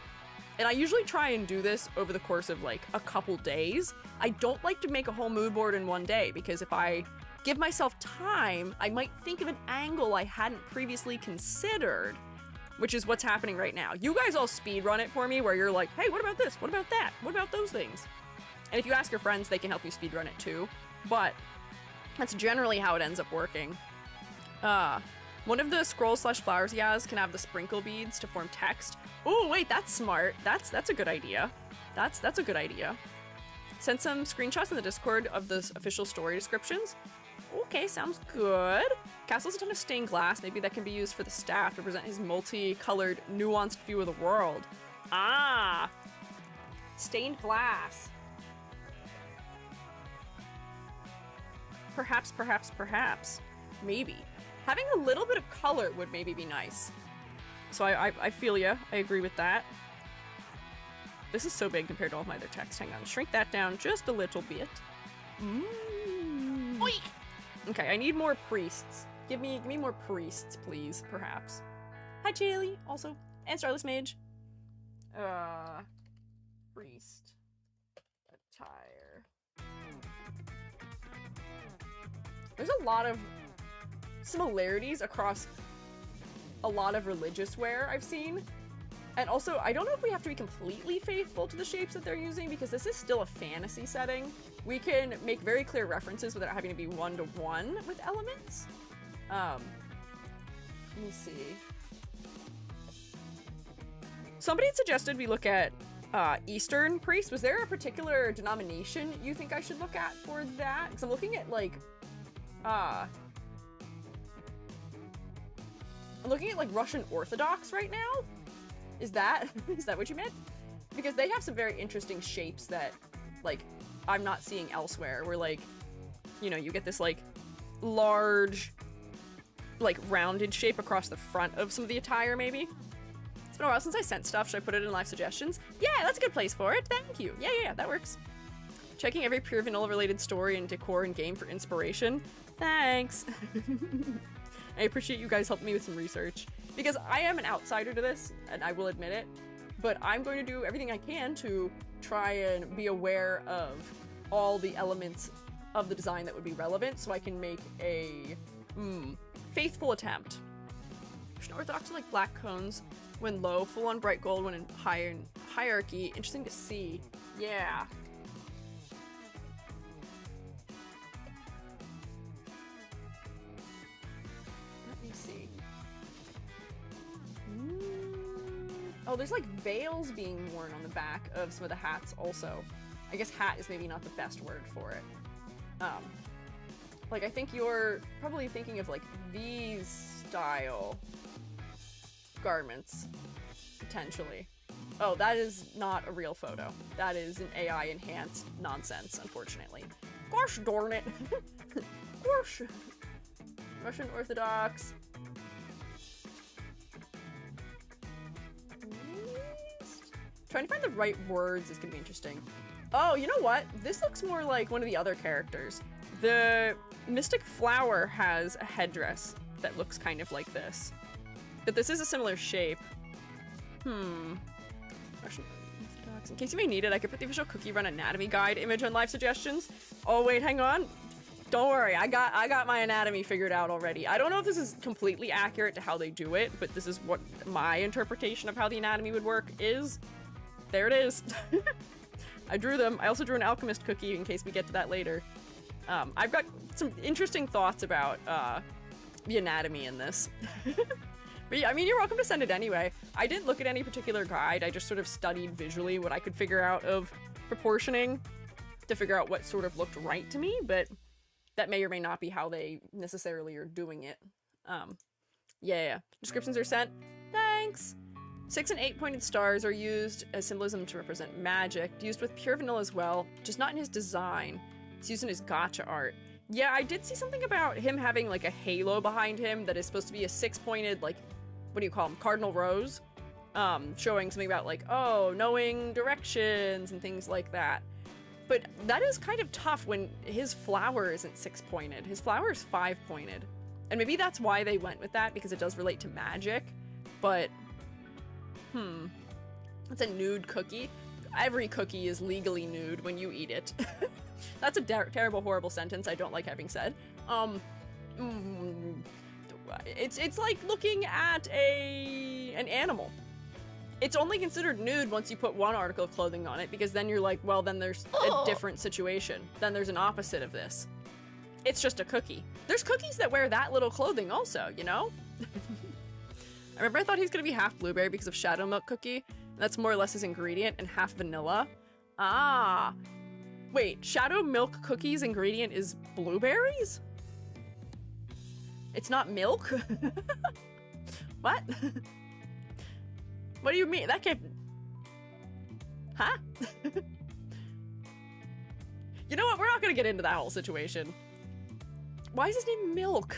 And I usually try and do this over the course of like a couple days. I don't like to make a whole mood board in one day, because if I give myself time, I might think of an angle I hadn't previously considered, which is what's happening right now. You guys all speedrun it for me, where you're like, hey, what about this? What about that? What about those things? And if you ask your friends, they can help you speedrun it too. But that's generally how it ends up working. One of the scrolls/flowers he has can have the sprinkle beads to form text. Oh, wait, that's smart. That's a good idea. That's a good idea. Send some screenshots in the Discord of the official story descriptions. Okay, sounds good. Castle's a ton of stained glass. Maybe that can be used for the staff to present his multicolored, nuanced view of the world. Ah! Stained glass. Perhaps, perhaps, perhaps. Maybe. Having a little bit of color would maybe be nice. So I feel ya. I agree with that. This is so big compared to all my other text. Hang on. Shrink that down just a little bit. Okay, I need more priests. Give me more priests, please, perhaps. Hi, Jaylee, also. And Starless Mage. Priest. Attire. There's a lot of similarities across a lot of religious wear I've seen. And also, I don't know if we have to be completely faithful to the shapes that they're using, because this is still a fantasy setting. We can make very clear references without having to be one-to-one with elements. Let me see. Somebody had suggested we look at Eastern priests. Was there a particular denomination you think I should look at for that? Because I'm looking at, like, I'm looking at, like, Russian Orthodox right now. Is that what you meant? Because they have some very interesting shapes that, like, I'm not seeing elsewhere, where, like, you know, you get this, like, large, like, rounded shape across the front of some of the attire, maybe. It's been a while since I sent stuff. Should I put it in live suggestions? Yeah, that's a good place for it. Thank you. Yeah, that works. Checking every pure vanilla related story and decor and game for inspiration. Thanks. I appreciate you guys helping me with some research, because I am an outsider to this, and I will admit it, but I'm going to do everything I can to try and be aware of all the elements of the design that would be relevant, so I can make a faithful attempt. Orthodox are like black cones when low, full on bright gold when in hierarchy. Interesting to see. Yeah. Oh, there's like veils being worn on the back of some of the hats also. I guess hat is maybe not the best word for it. Like, I think you're probably thinking of like these style garments, potentially. Oh, that is not a real photo. That is an AI enhanced nonsense, unfortunately. Gosh darn it. Gosh. Russian Orthodox. Trying to find the right words is gonna be interesting. Oh, you know what? This looks more like one of the other characters. The Mystic Flower has a headdress that looks kind of like this. But this is a similar shape. Russian Orthodox. In case you may need it, I could put the official Cookie Run anatomy guide image on live suggestions. Oh wait, hang on. Don't worry, I got my anatomy figured out already. I don't know if this is completely accurate to how they do it, but this is what my interpretation of how the anatomy would work is. There it is. I drew them. I also drew an Alchemist Cookie in case we get to that later. I've got some interesting thoughts about the anatomy in this. But yeah, I mean, you're welcome to send it anyway. I didn't look at any particular guide. I just sort of studied visually what I could figure out of proportioning to figure out what sort of looked right to me, but that may or may not be how they necessarily are doing it. Yeah. Descriptions are sent. Thanks! 6 and 8 pointed stars are used as symbolism to represent magic, used with pure vanilla as well, just not in his design. It's used in his gacha art. Yeah, I did see something about him having like a halo behind him that is supposed to be a 6-pointed, like, what do you call them, cardinal rose? Showing something about like, oh, knowing directions and things like that. But that is kind of tough when his flower isn't 6-pointed. His flower is 5-pointed. And maybe that's why they went with that, because it does relate to magic, but it's a nude cookie. Every cookie is legally nude when you eat it. That's a terrible, horrible sentence I don't like having said. It's like looking at an animal. It's only considered nude once you put one article of clothing on it, because then you're like, well, then there's a different situation. Then there's an opposite of this. It's just a cookie. There's cookies that wear that little clothing also, you know? I remember I thought he was gonna be half blueberry because of Shadow Milk Cookie. That's more or less his ingredient, and half vanilla. Ah. Wait, Shadow Milk Cookie's ingredient is blueberries? It's not milk? What? What do you mean? That can't... Huh? You know what? We're not gonna get into that whole situation. Why is his name Milk?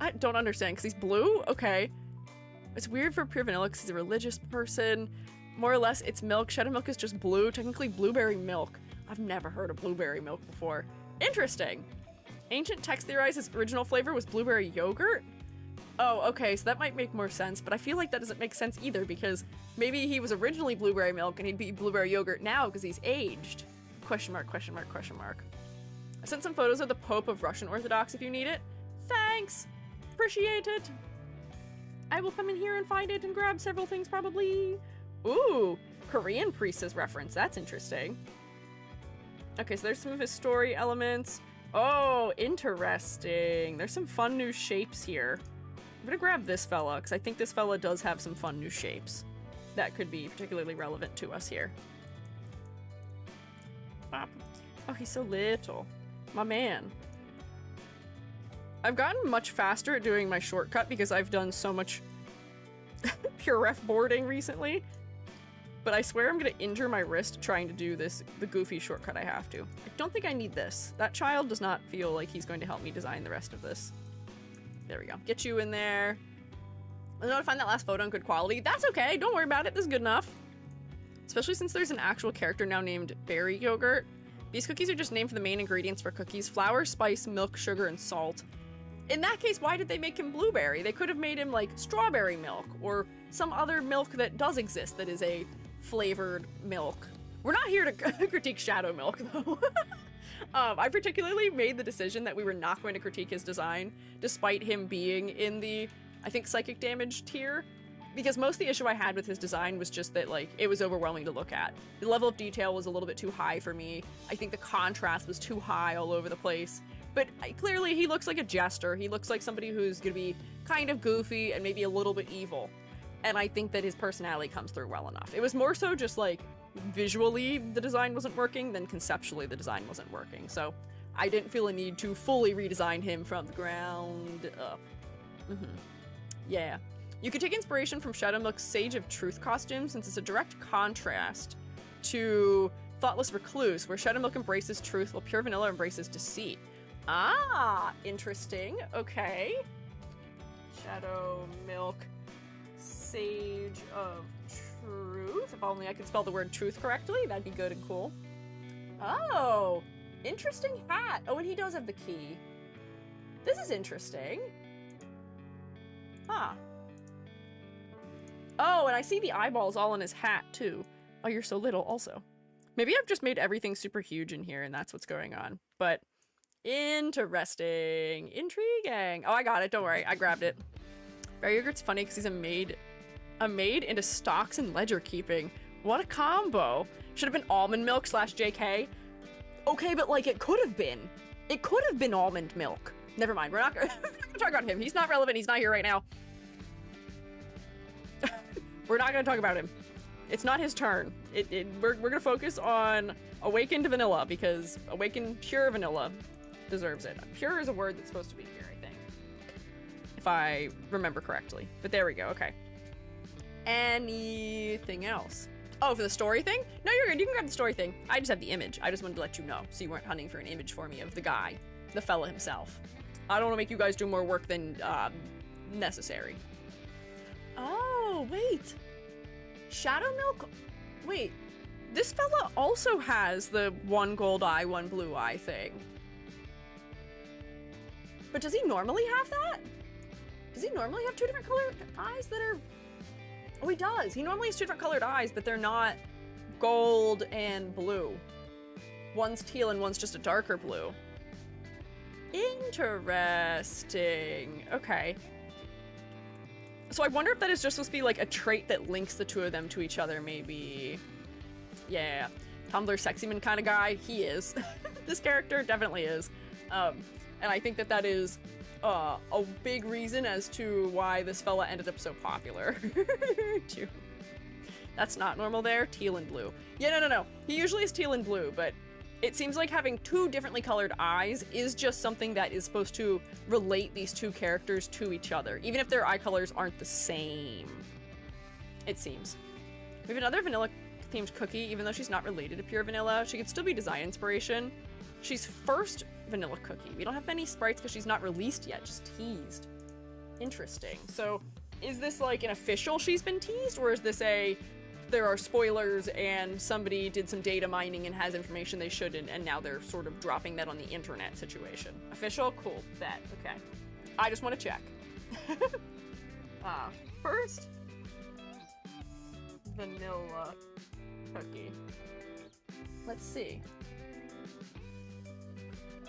I don't understand, because he's blue? Okay. It's weird for pure vanilla because he's a religious person. More or less, it's milk. Shadow milk is just blue. Technically, blueberry milk. I've never heard of blueberry milk before. Interesting. Ancient text theorized his original flavor was blueberry yogurt? Oh, okay, so that might make more sense, but I feel like that doesn't make sense either because maybe he was originally blueberry milk and he'd be blueberry yogurt now because he's aged. Question mark, question mark, question mark. I sent some photos of the Pope of Russian Orthodox if you need it. Thanks! Appreciate it. I will come in here and find it and grab several things probably. Ooh, Korean priestess reference. That's interesting. Okay, so there's some of his story elements. Oh, interesting. There's some fun new shapes here. I'm gonna grab this fella, because I think this fella does have some fun new shapes that could be particularly relevant to us here. Bop. Oh, he's so little. My man. I've gotten much faster at doing my shortcut because I've done so much pure ref boarding recently. But I swear I'm gonna injure my wrist trying to do this, the goofy shortcut I have to. I don't think I need this. That child does not feel like he's going to help me design the rest of this. There we go. Get you in there. I don't know how to find that last photo in good quality. That's okay. Don't worry about it. This is good enough. Especially since there's an actual character now named Berry Yogurt. These cookies are just named for the main ingredients for cookies: flour, spice, milk, sugar, and salt. In that case, why did they make him blueberry? They could have made him like strawberry milk or some other milk that does exist that is a flavored milk. We're not here to critique Shadow Milk though. I particularly made the decision that we were not going to critique his design despite him being in the, I think, psychic damage tier, because most of the issue I had with his design was just that like it was overwhelming to look at. The level of detail was a little bit too high for me. I think the contrast was too high all over the place. But clearly he looks like a jester. He looks like somebody who's gonna be kind of goofy and maybe a little bit evil. And I think that his personality comes through well enough. It was more so just like visually the design wasn't working than conceptually the design wasn't working. So I didn't feel a need to fully redesign him from the ground up. Yeah. You could take inspiration from Shadow Milk's Sage of Truth costume since it's a direct contrast to Thoughtless Recluse, where Shadow Milk embraces truth while Pure Vanilla embraces deceit. Ah, interesting. Okay. Shadow Milk, Sage of Truth. If only I could spell the word truth correctly, that'd be good and cool. Oh, interesting hat. Oh, and he does have the key. This is interesting. Huh. Oh, and I see the eyeballs all in his hat, too. Oh, you're so little, also. Maybe I've just made everything super huge in here, and that's what's going on. But interesting. Intriguing. Oh, I got it. Don't worry. I grabbed it. Berry Yogurt's funny because he's a maid into stocks and ledger keeping. What a combo. Should have been almond milk / JK. Okay, but like it could have been. It could have been almond milk. Never mind. We're not gonna talk about him. He's not relevant. He's not here right now. We're not gonna talk about him. It's not his turn. We're gonna focus on Awakened Vanilla because Awakened Pure Vanilla deserves it. Pure is a word that's supposed to be here, I think. If I remember correctly. But there we go, okay. Anything else? Oh, for the story thing? No, you're good. You can grab the story thing. I just have the image. I just wanted to let you know so you weren't hunting for an image for me of the guy, the fella himself. I don't want to make you guys do more work than necessary. Oh, wait. Shadow Milk? Wait. This fella also has the one gold eye, one blue eye thing. But does he normally have that? Does he normally have two different colored eyes that are... Oh, he does. He normally has two different colored eyes, but they're not gold and blue. One's teal and one's just a darker blue. Interesting. Okay. So I wonder if that is just supposed to be like a trait that links the two of them to each other, maybe. Yeah. Tumblr sexy man kind of guy. He is. This character definitely is. And I think that that is a big reason as to why this fella ended up so popular. That's not normal there. Teal and blue. Yeah, no. He usually is teal and blue, but It seems like having two differently colored eyes is just something that is supposed to relate these two characters to each other, even if their eye colors aren't the same. It seems. We have another vanilla-themed cookie, even though she's not related to pure vanilla. She could still be design inspiration. She's first vanilla cookie. We don't have many sprites because she's not released yet, just teased. Interesting. So is this like an official she's been teased, or is this a there are spoilers and somebody did some data mining and has information they shouldn't, and now they're sort of dropping that on the internet situation? Official? Cool. Bet. Okay. I just want to check. First, vanilla cookie. Let's see.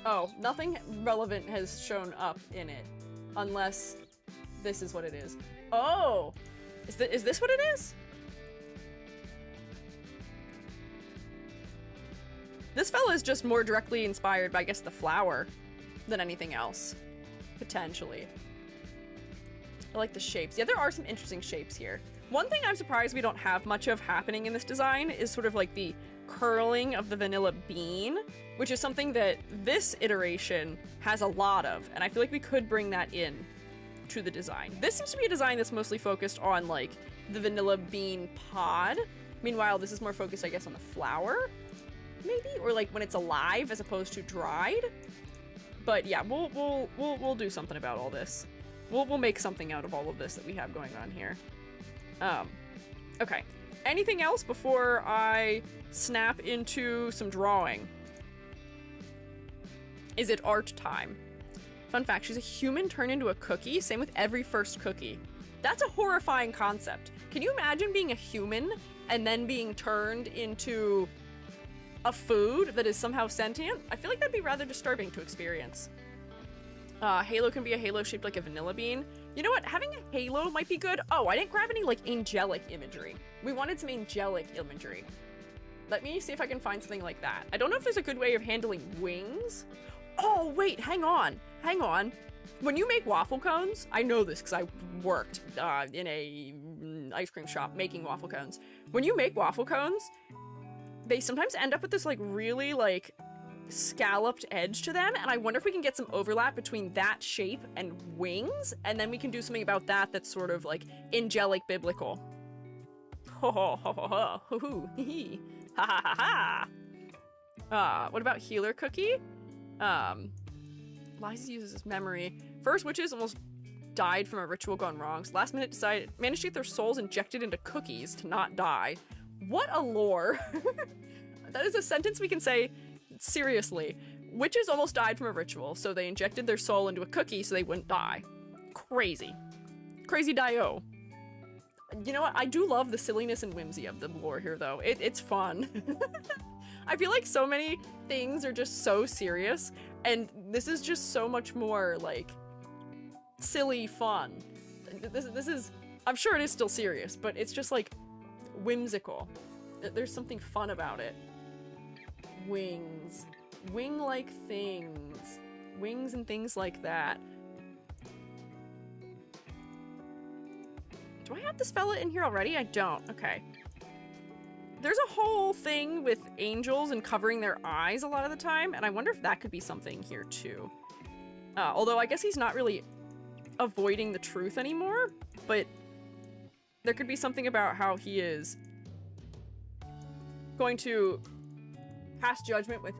Oh, nothing relevant has shown up in it, unless this is what it is. Oh! Is this what it is? This fella is just more directly inspired by, I guess, the flower than anything else. Potentially. I like the shapes. Yeah, there are some interesting shapes here. One thing I'm surprised we don't have much of happening in this design is sort of like the curling of the vanilla bean, which is something that this iteration has a lot of, and I feel like we could bring that in to the design. This seems to be a design that's mostly focused on, like, the vanilla bean pod. Meanwhile, this is more focused, I guess, on the flower. Maybe, or like when it's alive as opposed to dried. But yeah, we'll do something about all this. We'll make something out of all of this that we have going on here. Okay. Anything else before I snap into some drawing? Is it art time? Fun fact, she's a human turned into a cookie. Same with every first cookie. That's a horrifying concept. Can you imagine being a human and then being turned into a food that is somehow sentient? I feel like that'd be rather disturbing to experience. Halo can be a halo shaped like a vanilla bean. You know what? Having a halo might be good. Oh, I didn't grab any, like, angelic imagery. We wanted some angelic imagery. Let me see if I can find something like that. I don't know if there's a good way of handling wings. Oh, wait, hang on. Hang on. When you make waffle cones, I know this because I worked in a ice cream shop making waffle cones. When you make waffle cones, they sometimes end up with this, like, really, like, scalloped edge to them, and I wonder if we can get some overlap between that shape and wings, and then we can do something about that that's sort of, like, angelic biblical. Ho ho ho ho ho ho ho hee ha ha ha ha. What about healer cookie? Liza uses his memory. First witches almost died from a ritual gone wrong, so last minute managed to get their souls injected into cookies to not die. What a lore. That is a sentence we can say seriously. Witches almost died from a ritual, so they injected their soul into a cookie so they wouldn't die. Crazy. Crazy Dio. You know what? I do love the silliness and whimsy of the lore here, though. It's fun. I feel like so many things are just so serious, and this is just so much more, like, silly fun. This is... I'm sure it is still serious, but it's just, like, whimsical. There's something fun about it. Wings. Wing-like things. Wings and things like that. Do I have this fella in here already? I don't. Okay. There's a whole thing with angels and covering their eyes a lot of the time, and I wonder if that could be something here too. Although I guess he's not really avoiding the truth anymore, but there could be something about how he is going to pass judgment with,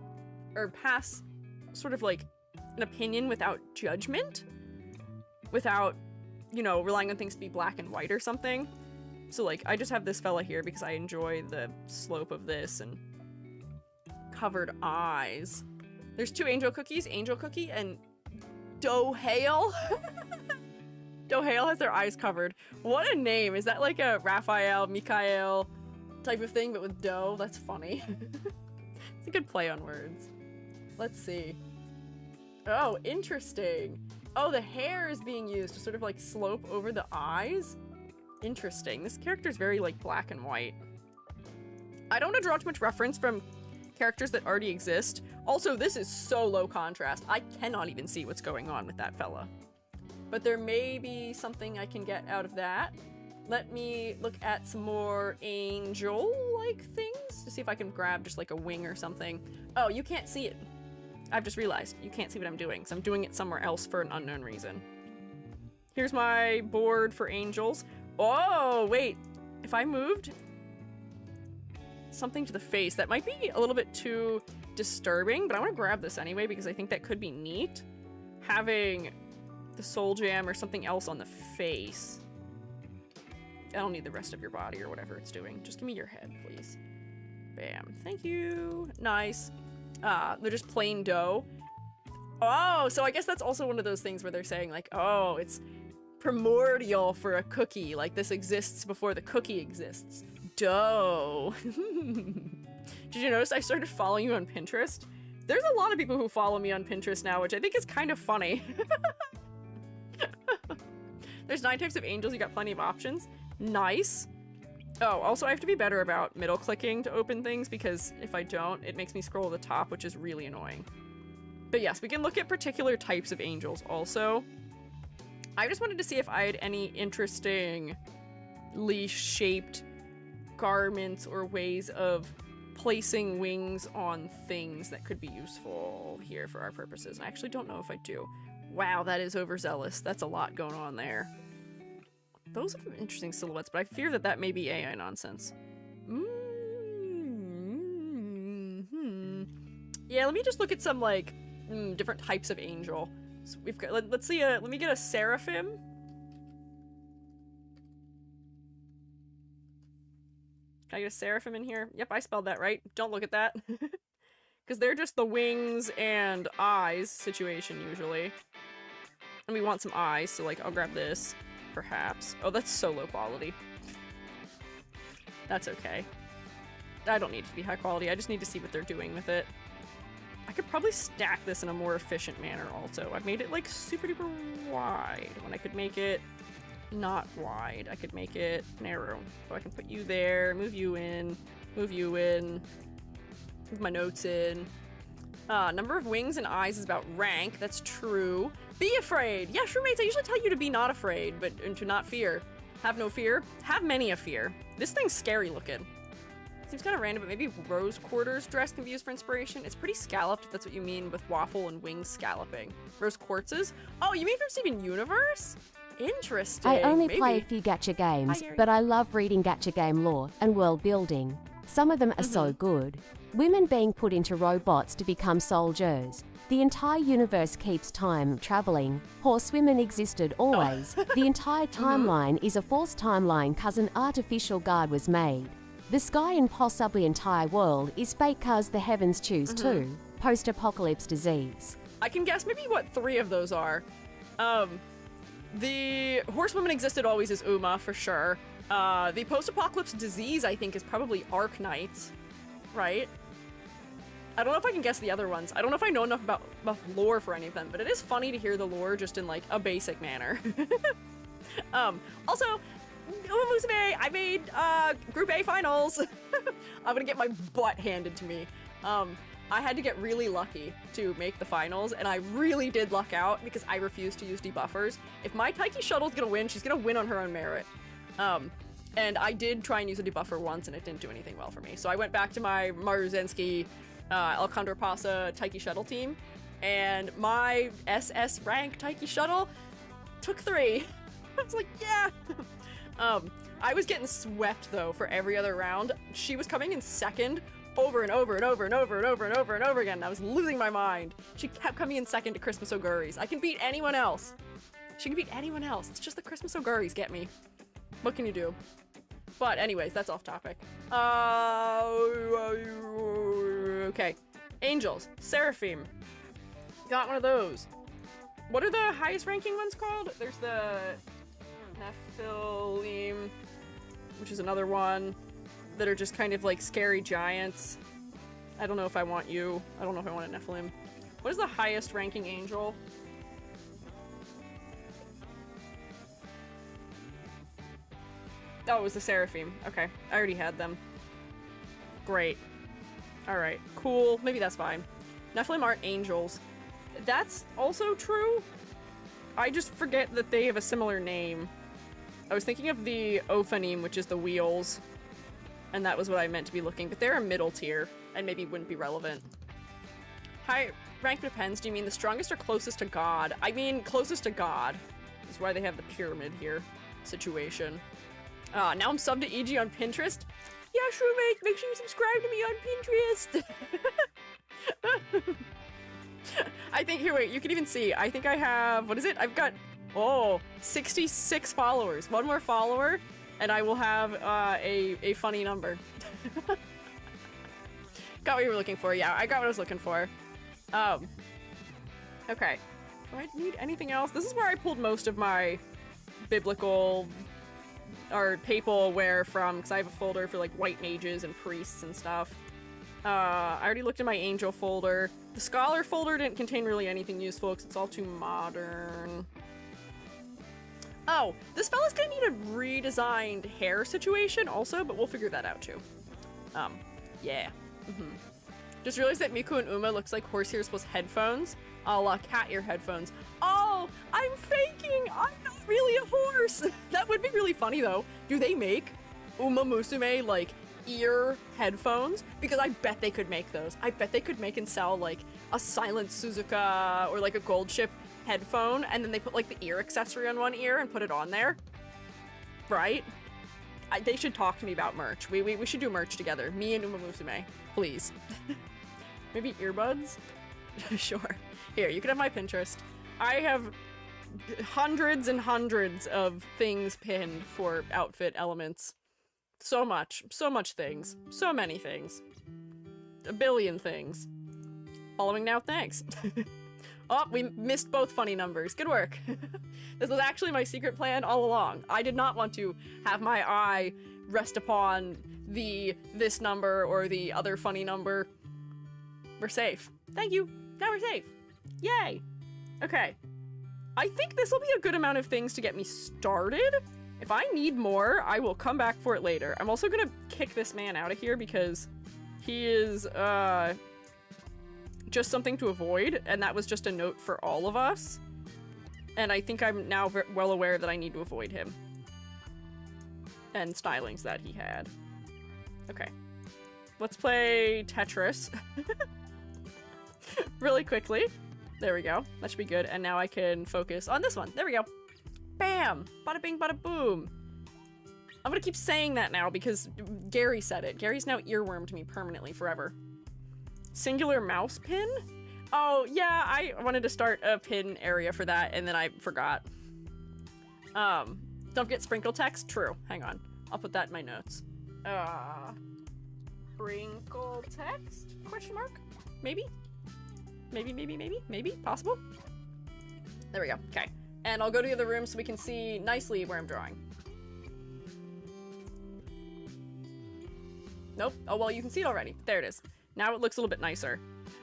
or pass sort of like an opinion without judgment, without, you know, relying on things to be black and white or something. So, like, I just have this fella here because I enjoy the slope of this and covered eyes. There's two angel cookies, Angel Cookie and Dohale. Dohale has their eyes covered. What a name. Is that like a Raphael, Mikael type of thing, but with dough? That's funny. It's a good play on words. Let's see. Oh, interesting. Oh, the hair is being used to sort of like slope over the eyes. Interesting. This character's very like black and white. I don't want to draw too much reference from characters that already exist. Also, this is so low contrast. I cannot even see what's going on with that fella. But there may be something I can get out of that. Let me look at some more angel-like things to see if I can grab just like a wing or something. Oh, you can't see it. I've just realized you can't see what I'm doing, so I'm doing it somewhere else for an unknown reason. Here's my board for angels. Oh, wait. If I moved something to the face, that might be a little bit too disturbing, but I want to grab this anyway because I think that could be neat. Having the soul gem or something else on the face. I don't need the rest of your body or whatever it's doing. Just give me your head, please. Bam. Thank you. Nice. They're just plain dough. Oh, so I guess that's also one of those things where they're saying like, oh, it's primordial for a cookie. Like this exists before the cookie exists. Dough. Did you notice I started following you on Pinterest? There's a lot of people who follow me on Pinterest now, which I think is kind of funny. There's 9 types of angels. You got plenty of options. Nice. Oh, also I have to be better about middle clicking to open things because if I don't, it makes me scroll to the top, which is really annoying. But yes, we can look at particular types of angels also. I just wanted to see if I had any interestingly shaped garments or ways of placing wings on things that could be useful here for our purposes. I actually don't know if I do. Wow, that is overzealous. That's a lot going on there. Those are interesting silhouettes, but I fear that that may be AI nonsense. Yeah, let me just look at some, like, different types of angel. So we've got, let's see, let me get a seraphim. Can I get a seraphim in here? Yep, I spelled that right. Don't look at that. Because they're just the wings and eyes situation, usually. And we want some eyes, so, like, I'll grab this. Perhaps. Oh, that's so low quality. That's okay. I don't need it to be high quality. I just need to see what they're doing with it. I could probably stack this in a more efficient manner also. I've made it like super duper wide when I could make it not wide. I could make it narrow. So I can put you there, move you in, move my notes in. Number of wings and eyes is about rank. That's true. Be afraid. Yeah, sure, mates. I usually tell you to be not afraid, but and to not fear. Have no fear. Have many a fear. This thing's scary looking. Seems kind of random, but maybe rose quarters dress can be used for inspiration. It's pretty scalloped, if that's what you mean with waffle and wings scalloping. Rose quartzes? Oh, you mean from Steven Universe? Interesting. I only play a few gacha games, but I love reading gacha game lore and world building. Some of them are so good. Women being put into robots to become soldiers. The entire universe keeps time traveling. Horsewomen existed always. The entire timeline is a false timeline cause an artificial god was made. The sky and possibly entire world is fake cause the heavens choose to. Post-apocalypse disease. I can guess maybe what 3 of those are. The horsewoman existed always is Uma, for sure. The post-apocalypse disease, I think, is probably Arknights, right? I don't know if I can guess the other ones. I don't know if I know enough about lore for any of them, but it is funny to hear the lore just in, like, a basic manner. Also, Uma Musume, I made, Group A finals. I'm gonna get my butt handed to me. I had to get really lucky to make the finals, and I really did luck out because I refused to use debuffers. If my Taiki Shuttle's gonna win, she's gonna win on her own merit. And I did try and use a debuffer once, and it didn't do anything well for me. So I went back to my Maruzensky, Alcandro Pasa Taiki Shuttle team, and my SS rank Taiki Shuttle took 3. I was like, yeah! I was getting swept, though, for every other round. She was coming in second over and over and over and over and over and over and over again, and I was losing my mind. She kept coming in second to Christmas Oguris. I can beat anyone else. She can beat anyone else. It's just the Christmas Oguris get me. What can you do? But anyways, that's off topic. Okay. Angels. Seraphim. Got one of those. What are the highest ranking ones called? There's the Nephilim, which is another one that are just kind of like scary giants. I don't know if I want you. I don't know if I want a Nephilim. What is the highest ranking angel? Oh, it was the Seraphim. Okay, I already had them. Great. Alright, cool. Maybe that's fine. Nephilim aren't angels. That's also true. I just forget that they have a similar name. I was thinking of the ophonym, which is the wheels, and that was what I meant to be looking, but they're a middle tier, and maybe wouldn't be relevant. High rank depends. Do you mean the strongest or closest to God? I mean closest to God. That's why they have the pyramid here situation. Now I'm subbed to EG on Pinterest. Yeah, sure, mate. Make sure you subscribe to me on Pinterest. I think, here, wait, you can even see. I think I have, what is it? I've got, 66 followers. One more follower, and I will have a funny number. Got what you were looking for. Yeah, I got what I was looking for. Okay. Do I need anything else? This is where I pulled most of my biblical or papal wear from, because I have a folder for like white mages and priests and stuff. I already looked at my angel folder. The scholar folder didn't contain really anything useful because it's all too modern. Oh, this fella's gonna need a redesigned hair situation also, but we'll figure that out too. Yeah. Just realized that Miku and Uma looks like horsehair plus headphones, a la cat ear headphones. Oh, I'm faking! I'm not really a horse! That would be really funny though. Do they make Uma Musume, like, ear headphones? Because I bet they could make those. I bet they could make and sell, like, a silent Suzuka or, like, a gold ship headphone, and then they put, like, the ear accessory on one ear and put it on there. Right? They should talk to me about merch. We should do merch together. Me and Uma Musume. Please. Maybe earbuds? Sure. Here, you can have my Pinterest. I have hundreds and hundreds of things pinned for outfit elements. So much things. So many things. A billion things. Following now, thanks. Oh, we missed both funny numbers. Good work. This was actually my secret plan all along. I did not want to have my eye rest upon this number or the other funny number. We're safe. Thank you. Now we're safe. Yay. Okay. I think this will be a good amount of things to get me started. If I need more, I will come back for it later. I'm also gonna kick this man out of here because he is, just something to avoid, and that was just a note for all of us. And I think I'm now well aware that I need to avoid him. And stylings that he had. Okay. Let's play Tetris. Really quickly. There we go. That should be good. And now I can focus on this one. There we go. Bam! Bada bing, bada boom. I'm gonna keep saying that now because Gary said it. Gary's now earwormed me permanently forever. Singular mouse pin? Oh, yeah, I wanted to start a pin area for that, and then I forgot. Don't forget sprinkle text? True. Hang on. I'll put that in my notes. Sprinkle text? Question mark? Maybe? Maybe? Possible? There we go. Okay. And I'll go to the other room so we can see nicely where I'm drawing. Nope. Oh, well, you can see it already. There it is. Now it looks a little bit nicer.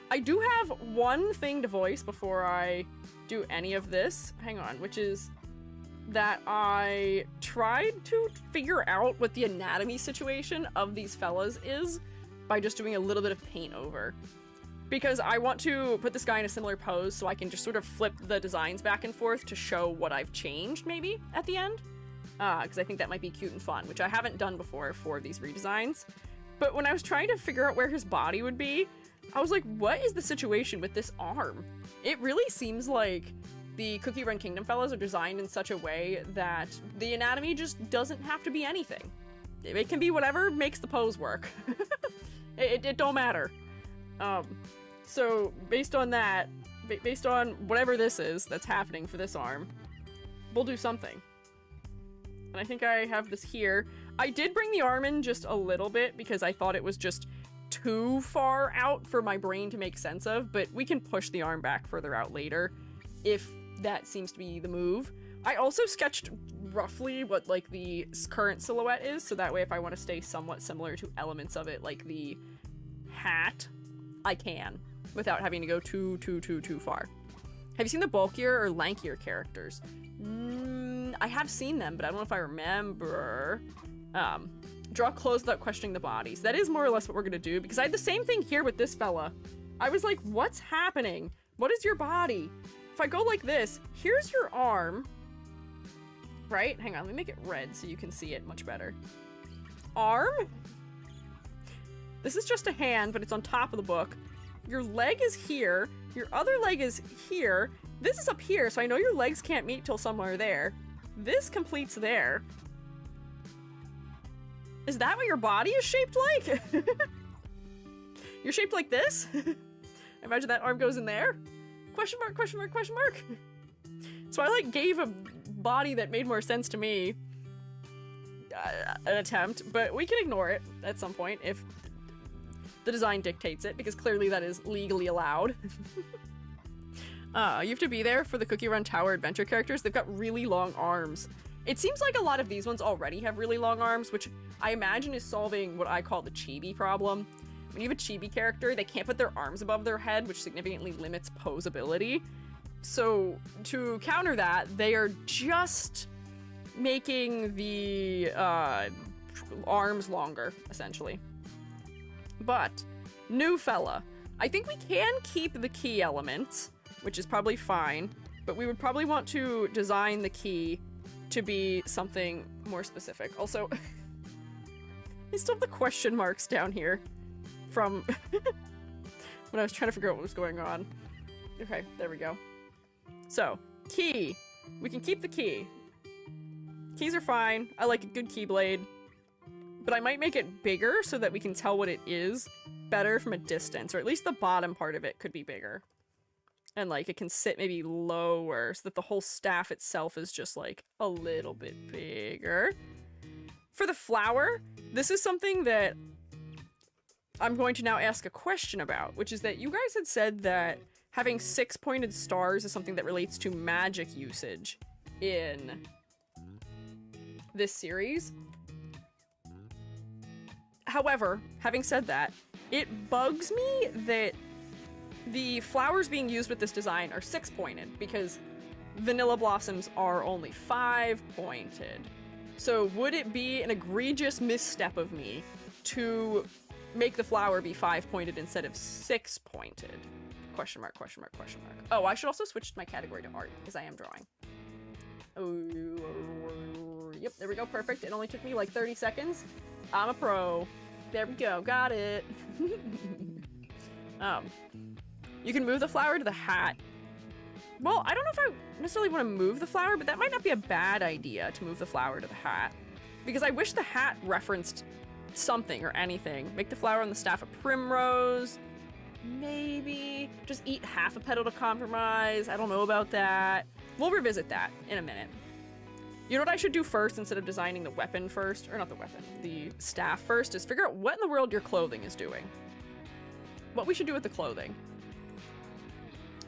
I do have one thing to voice before I do any of this. Hang on, which is that I tried to figure out what the anatomy situation of these fellas is by just doing a little bit of paint over. Because I want to put this guy in a similar pose so I can just sort of flip the designs back and forth to show what I've changed, maybe, at the end. Because I think that might be cute and fun, which I haven't done before for these redesigns. But when I was trying to figure out where his body would be, I was like, what is the situation with this arm? It really seems like the Cookie Run Kingdom fellows are designed in such a way that the anatomy just doesn't have to be anything. It can be whatever makes the pose work. It don't matter. So based on that, based on whatever this is that's happening for this arm, we'll do something. And I think I have this here. I did bring the arm in just a little bit because I thought it was just too far out for my brain to make sense of, but we can push the arm back further out later if that seems to be the move. I also sketched roughly what like the current silhouette is, so that way if I want to stay somewhat similar to elements of it, like the hat, I can, without having to go too far. Have you seen the bulkier or lankier characters? I have seen them, but I don't know if I remember. Draw clothes without questioning the bodies. That is more or less what we're gonna do, because I had the same thing here with this fella. I was like, what's happening? What is your body? If I go like this, here's your arm. Right? Hang on, let me make it red so you can see it much better. Arm? This is just a hand, but it's on top of the book. Your leg is here. Your other leg is here. This is up here, so I know your legs can't meet till somewhere there. This completes there. Is that what your body is shaped like? You're shaped like this? Imagine that arm goes in there. Question mark, question mark, question mark. So I like gave a body that made more sense to me an attempt, but we can ignore it at some point if the design dictates it, because clearly that is legally allowed. You have to be there for the Cookie Run Tower adventure characters. They've got really long arms. It seems like a lot of these ones already have really long arms, which I imagine is solving what I call the chibi problem. When you have a chibi character, they can't put their arms above their head, which significantly limits posability. So to counter that, they are just making the arms longer, essentially. But, new fella. I think we can keep the key element, which is probably fine, but we would probably want to design the key to be something more specific. Also, I still have the question marks down here from when I was trying to figure out what was going on. Okay, there we go. So, key. We can keep the key. Keys are fine. I like a good keyblade. But I might make it bigger so that we can tell what it is better from a distance, or at least the bottom part of it could be bigger. And like it can sit maybe lower so that the whole staff itself is just like a little bit bigger. For the flower, this is something that I'm going to now ask a question about, which is that you guys had said that having 6 pointed stars is something that relates to magic usage in this series. However, having said that, it bugs me that the flowers being used with this design are 6 pointed because vanilla blossoms are only 5 pointed. So would it be an egregious misstep of me to make the flower be 5 pointed instead of 6 pointed? Question mark, question mark, question mark. Oh, I should also switch my category to art because I am drawing. Oh, yep, there we go, perfect. It only took me like 30 seconds. I'm a pro. There we go, got it. You can move the flower to the hat. Well, I don't know if I necessarily want to move the flower, but that might not be a bad idea to move the flower to the hat. Because I wish the hat referenced something or anything. Make the flower on the staff a primrose. Maybe. Just eat half a petal to compromise. I don't know about that. We'll revisit that in a minute. You know what I should do first instead of designing the weapon first? Or not the weapon, the staff first, is figure out what in the world your clothing is doing. What we should do with the clothing.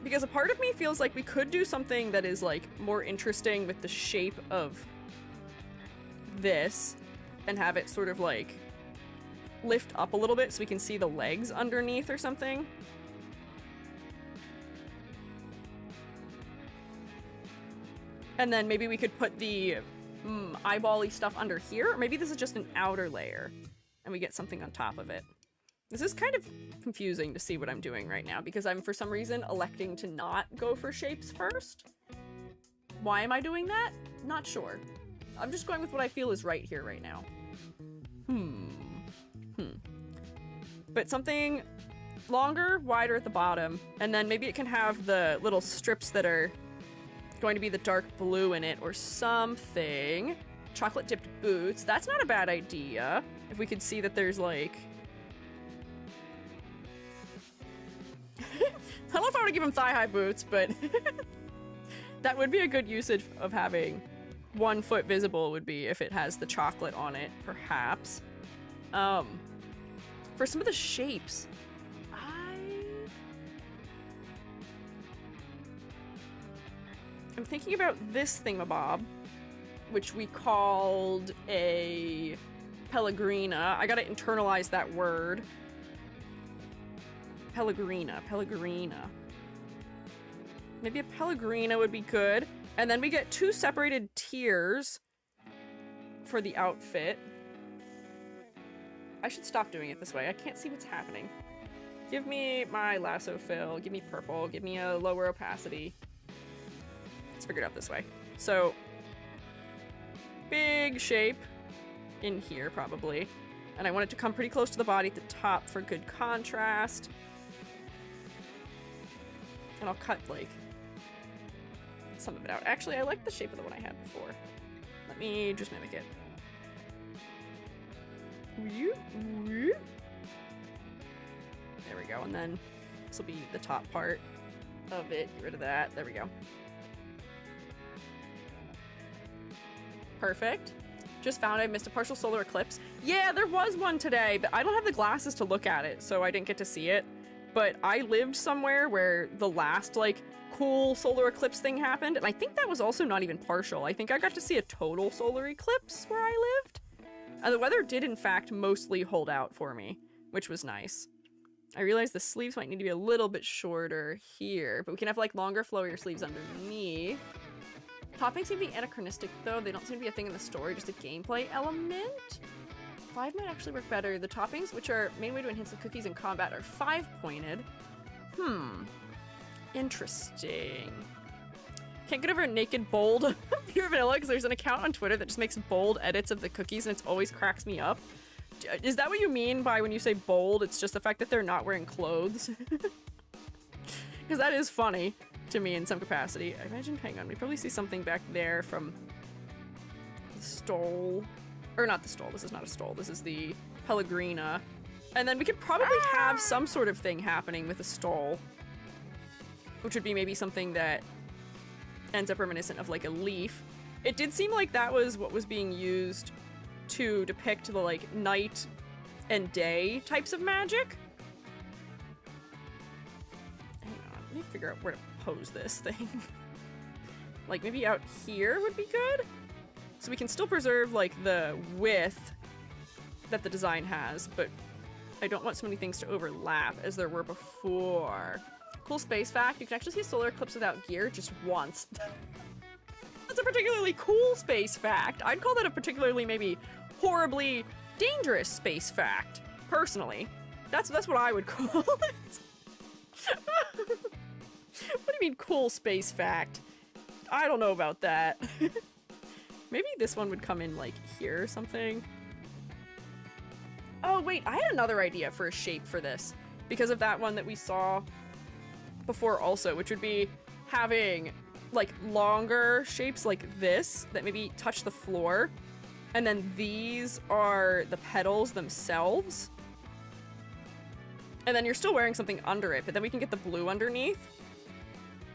Because a part of me feels like we could do something that is like more interesting with the shape of this and have it sort of like lift up a little bit so we can see the legs underneath or something. And then maybe we could put the eyeball-y stuff under here, or maybe this is just an outer layer and we get something on top of it. This is kind of confusing to see what I'm doing right now because I'm for some reason electing to not go for shapes first. Why am I doing that? Not sure. I'm just going with what I feel is right here right now. But something longer, wider at the bottom, and then maybe it can have the little strips that are going to be the dark blue in it or something. Chocolate dipped boots. That's not a bad idea. If we could see that there's like... I don't know if I want to give him thigh-high boots, but that would be a good usage of having 1 foot visible would be if it has the chocolate on it, perhaps. For some of the shapes, I'm thinking about this thingamabob, which we called a Pellegrina. I gotta internalize that word. Pellegrina. Maybe a Pellegrina would be good. And then we get 2 separated tiers for the outfit. I should stop doing it this way. I can't see what's happening. Give me my lasso fill. Give me purple. Give me a lower opacity. Let's figure it out this way. So big shape in here, probably. And I want it to come pretty close to the body at the top for good contrast. And I'll cut, like, some of it out. Actually, I like the shape of the one I had before. Let me just mimic it. There we go, and then this will be the top part of it. Get rid of that. There we go. Perfect. Just found I missed a partial solar eclipse. Yeah, there was one today, but I don't have the glasses to look at it, so I didn't get to see it. But I lived somewhere where the last, like, cool solar eclipse thing happened, and I think that was also not even partial. I think I got to see a total solar eclipse where I lived. And the weather did, in fact, mostly hold out for me, which was nice. I realized the sleeves might need to be a little bit shorter here, but we can have, like, longer, flowier sleeves underneath. Toppings seem to be anachronistic, though. They don't seem to be a thing in the story, just a gameplay element. 5 might actually work better. The toppings, which are main way to enhance the cookies in combat, are 5-pointed. Interesting. Can't get over a naked bold pure vanilla because there's an account on Twitter that just makes bold edits of the cookies and it always cracks me up. Is that what you mean by when you say bold? It's just the fact that they're not wearing clothes? Because that is funny to me in some capacity. I imagine, hang on, we probably see something back there from the stole. Or not the stole, this is not a stole, this is the Pellegrina. And then we could probably have some sort of thing happening with a stole. Which would be maybe something that ends up reminiscent of like a leaf. It did seem like that was what was being used to depict the like night and day types of magic. Hang on, let me figure out where to pose this thing. Like maybe out here would be good. So we can still preserve like the width that the design has, but I don't want so many things to overlap as there were before. Cool space fact, you can actually see a solar eclipse without gear just once. That's a particularly cool space fact. I'd call that a particularly maybe horribly dangerous space fact, personally. That's what I would call it. What do you mean cool space fact? I don't know about that. Maybe this one would come in like here or something. Oh wait, I had another idea for a shape for this because of that one that we saw before also, which would be having like longer shapes like this that maybe touch the floor, and then these are the petals themselves, and then you're still wearing something under it, but then we can get the blue underneath.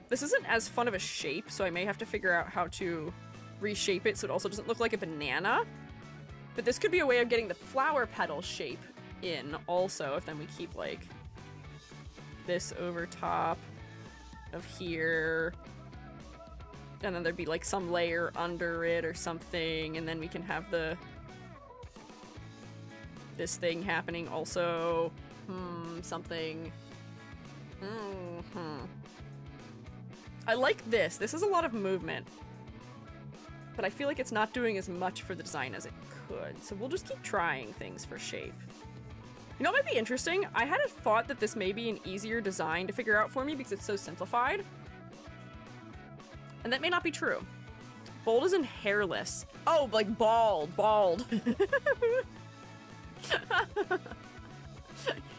This isn't as fun of a shape, so I may have to figure out how to reshape it so it also doesn't look like a banana, but this could be a way of getting the flower petal shape in also, if then we keep like this over top of here, and then there'd be like some layer under it or something, and then we can have this thing happening also. Something. I like this. This is a lot of movement, but I feel like it's not doing as much for the design as it could, so we'll just keep trying things for shape. You know what might be interesting? I had a thought that this may be an easier design to figure out for me because it's so simplified. And that may not be true. Bold as in hairless. Oh, like bald.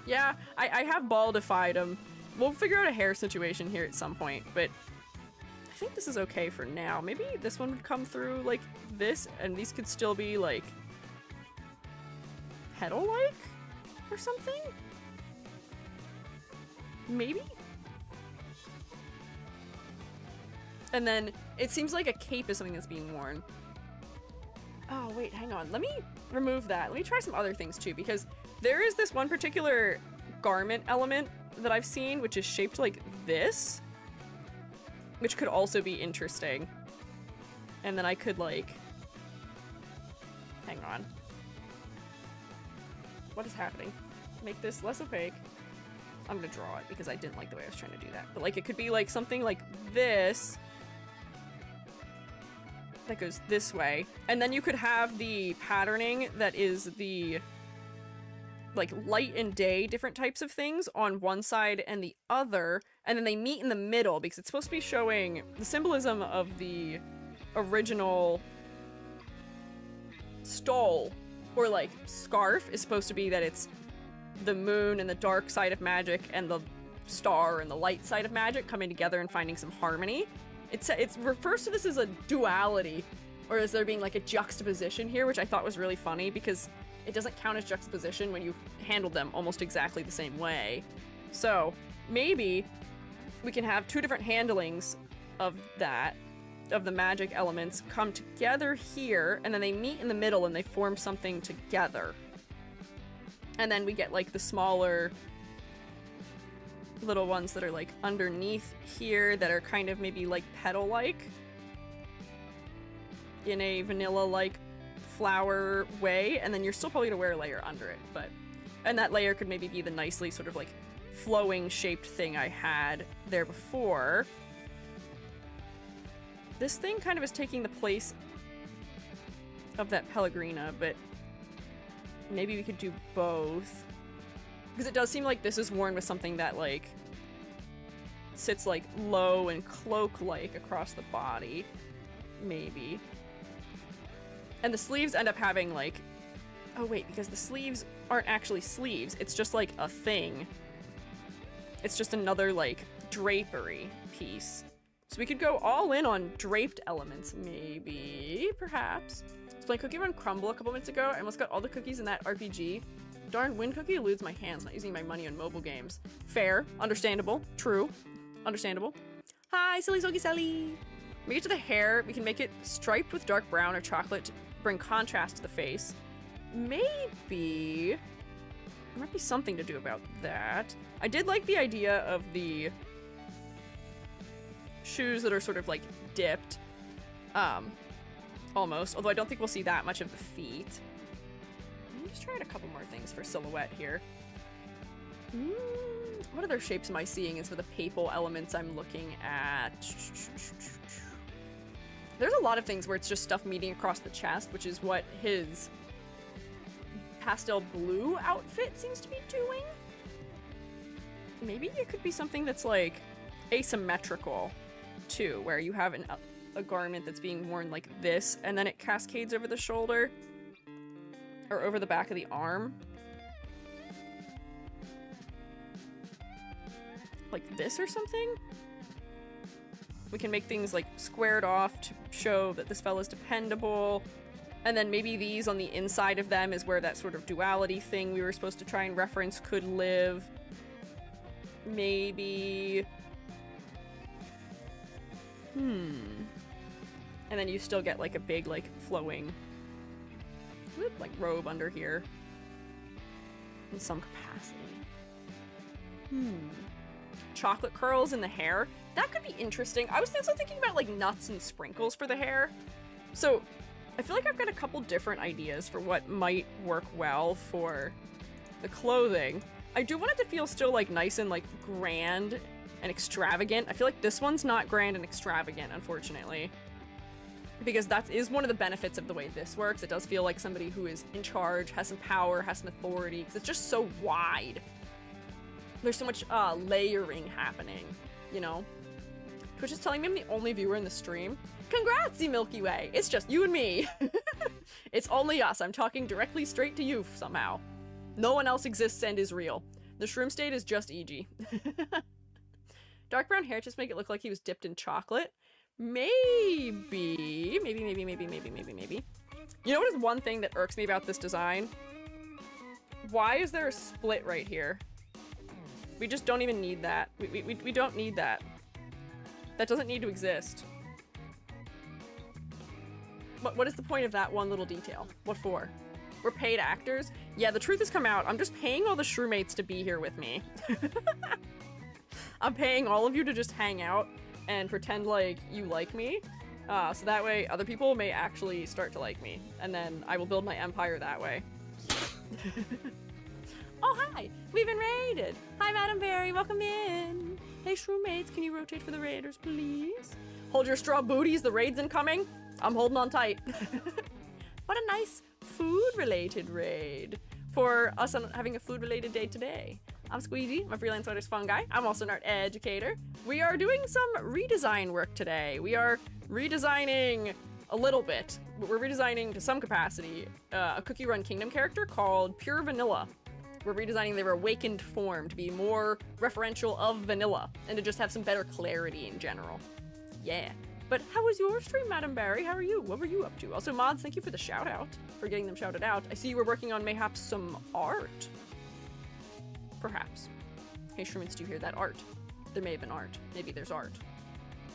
Yeah, I have baldified him. We'll figure out a hair situation here at some point, but I think this is okay for now. Maybe this one would come through like this, and these could still be like petal-like? Or something? Maybe? And then it seems like a cape is something that's being worn. Oh, wait, hang on. Let me remove that. Let me try some other things too, because there is this one particular garment element that I've seen, which is shaped like this, which could also be interesting. And then I could like, hang on. What is happening? Make this less opaque. I'm gonna draw it because I didn't like the way I was trying to do that. But like it could be like something like this that goes this way. And then you could have the patterning that is the like light and day different types of things on one side and the other. And then they meet in the middle because it's supposed to be showing the symbolism of the original stole or like scarf is supposed to be that it's the moon and the dark side of magic and the star and the light side of magic coming together and finding some harmony. It refers to this as a duality, or as there being like a juxtaposition here, which I thought was really funny because it doesn't count as juxtaposition when you handled them almost exactly the same way. So maybe we can have two different handlings of the magic elements come together here, and then they meet in the middle and they form something together. And then we get like the smaller little ones that are like underneath here that are kind of maybe like petal-like in a vanilla-like flower way, and then you're still probably gonna wear a layer under it, and that layer could maybe be the nicely sort of like flowing shaped thing I had there before. This thing kind of is taking the place of that Pellegrina, but maybe we could do both. Because it does seem like this is worn with something that, like, sits, like, low and cloak-like across the body. Maybe. And the sleeves end up having, like... Oh, wait, because the sleeves aren't actually sleeves. It's just, like, a thing. It's just another, like, drapery piece. So we could go all in on draped elements, maybe, perhaps. I was playing Cookie Run Crumble a couple minutes ago. I almost got all the cookies in that RPG. Darn, Wind Cookie eludes my hands, not using my money on mobile games. Fair. Understandable. True. Understandable. Hi, Silly Soaky Sally! When we get to the hair, we can make it striped with dark brown or chocolate to bring contrast to the face. Maybe... There might be something to do about that. I did like the idea of the shoes that are sort of like dipped. Almost. Although I don't think we'll see that much of the feet. Let me just try out a couple more things for silhouette here. What other shapes am I seeing as for the papal elements I'm looking at? There's a lot of things where it's just stuff meeting across the chest, which is what his pastel blue outfit seems to be doing. Maybe it could be something that's like asymmetrical too, where you have a garment that's being worn like this and then it cascades over the shoulder or over the back of the arm. Like this or something? We can make things like squared off to show that this fella's dependable. And then maybe these on the inside of them is where that sort of duality thing we were supposed to try and reference could live. Maybe... And then you still get like a big like flowing like robe under here. In some capacity. Chocolate curls in the hair. That could be interesting. I was also thinking about like nuts and sprinkles for the hair. So I feel like I've got a couple different ideas for what might work well for the clothing. I do want it to feel still like nice and like grand and extravagant. I feel like this one's not grand and extravagant, unfortunately. Because that is one of the benefits of the way this works. It does feel like somebody who is in charge, has some power, has some authority, because it's just so wide. There's so much layering happening, you know? Twitch is telling me I'm the only viewer in the stream. Congrats, the Milky Way! It's just you and me! It's only us. I'm talking directly straight to you somehow. No one else exists and is real. The shroom state is just EG. Dark brown hair just make it look like he was dipped in chocolate. Maybe. Maybe. You know what is one thing that irks me about this design? Why is there a split right here? We just don't even need that. We don't need that. That doesn't need to exist. What is the point of that one little detail? What for? We're paid actors? Yeah, the truth has come out. I'm just paying all the shrewmates to be here with me. I'm paying all of you to just hang out and pretend like you like me. So that way other people may actually start to like me. And then I will build my empire that way. Oh, hi! We've been raided! Hi, Madam Berry, welcome in! Hey, shrewmates, can you rotate for the raiders, please? Hold your straw booties, the raid's incoming! I'm holding on tight. What a nice food-related raid for us on having a food-related day today. I'm Squiiji, I'm a freelance artist Fungi. I'm also an art educator. We are doing some redesign work today. We are redesigning a little bit. We're redesigning to some capacity a Cookie Run Kingdom character called Pure Vanilla. We're redesigning their awakened form to be more referential of vanilla and to just have some better clarity in general. Yeah. But how was your stream, Madam Barry? How are you? What were you up to? Also, mods, thank you for the shout out, for getting them shouted out. I see you were working on mayhaps some art. Perhaps. Hey, Shermans, do you hear that? Art. There may have been art. Maybe there's art.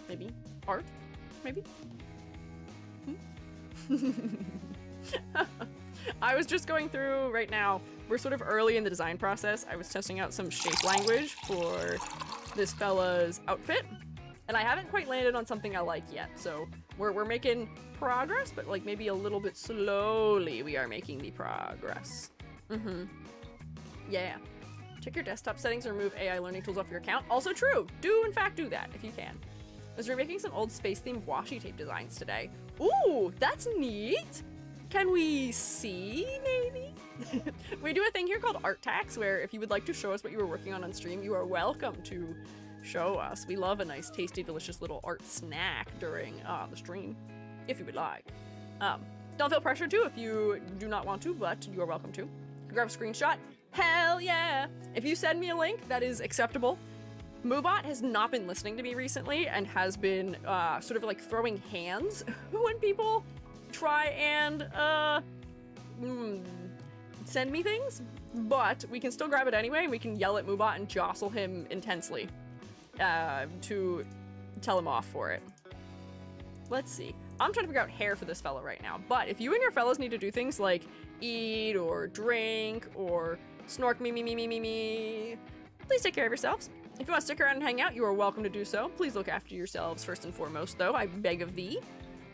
Maybe. Art? Maybe? I was just going through right now. We're sort of early in the design process. I was testing out some shape language for this fella's outfit, and I haven't quite landed on something I like yet. So we're making progress, but like maybe a little bit slowly we are making the progress. Yeah. Check your desktop settings and remove AI learning tools off your account. Also true. Do in fact do that if you can. I was remaking some old space-themed washi tape designs today. Ooh, that's neat. Can we see, maybe? We do a thing here called Art Tax, where if you would like to show us what you were working on stream, you are welcome to show us. We love a nice, tasty, delicious little art snack during the stream, if you would like. Don't feel pressure to if you do not want to, but you are welcome to. Grab a screenshot. Hell yeah! If you send me a link, that is acceptable. Moobot has not been listening to me recently and has been sort of like throwing hands when people try and send me things, but we can still grab it anyway, and we can yell at Moobot and jostle him intensely to tell him off for it. Let's see. I'm trying to figure out hair for this fella right now, but if you and your fellows need to do things like eat or drink or snork me, please take care of yourselves. If you want to stick around and hang out, you are welcome to do so. Please look after yourselves first and foremost, though, I beg of thee.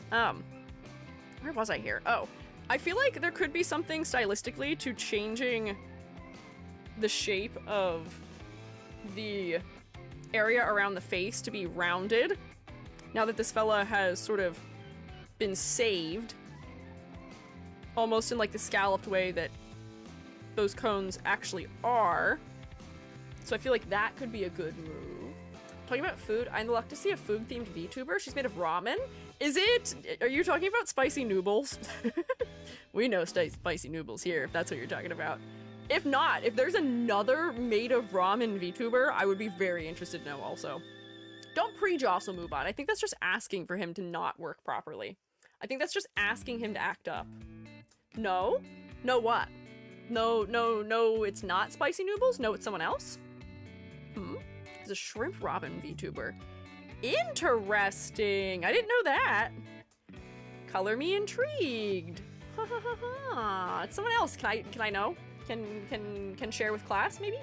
Where was I here? Oh, I feel like there could be something stylistically to changing the shape of the area around the face to be rounded. Now that this fella has sort of been saved, almost in like the scalloped way that those cones actually are. So I feel like that could be a good move. Talking about food, I'm lucky to see a food-themed VTuber. She's made of ramen. Are you talking about spicy noodles? We know spicy noodles here, if that's what you're talking about. If not, if there's another made of ramen VTuber, I would be very interested to know also. Don't pre-jostle Moobot. I think that's just asking for him to not work properly. I think that's just asking him to act up. No? No what? No, it's not spicy noodles? No, it's someone else? It's a shrimp ramen VTuber. Interesting. I didn't know that. Color me intrigued. It's someone else. Can I know? Can share with class maybe?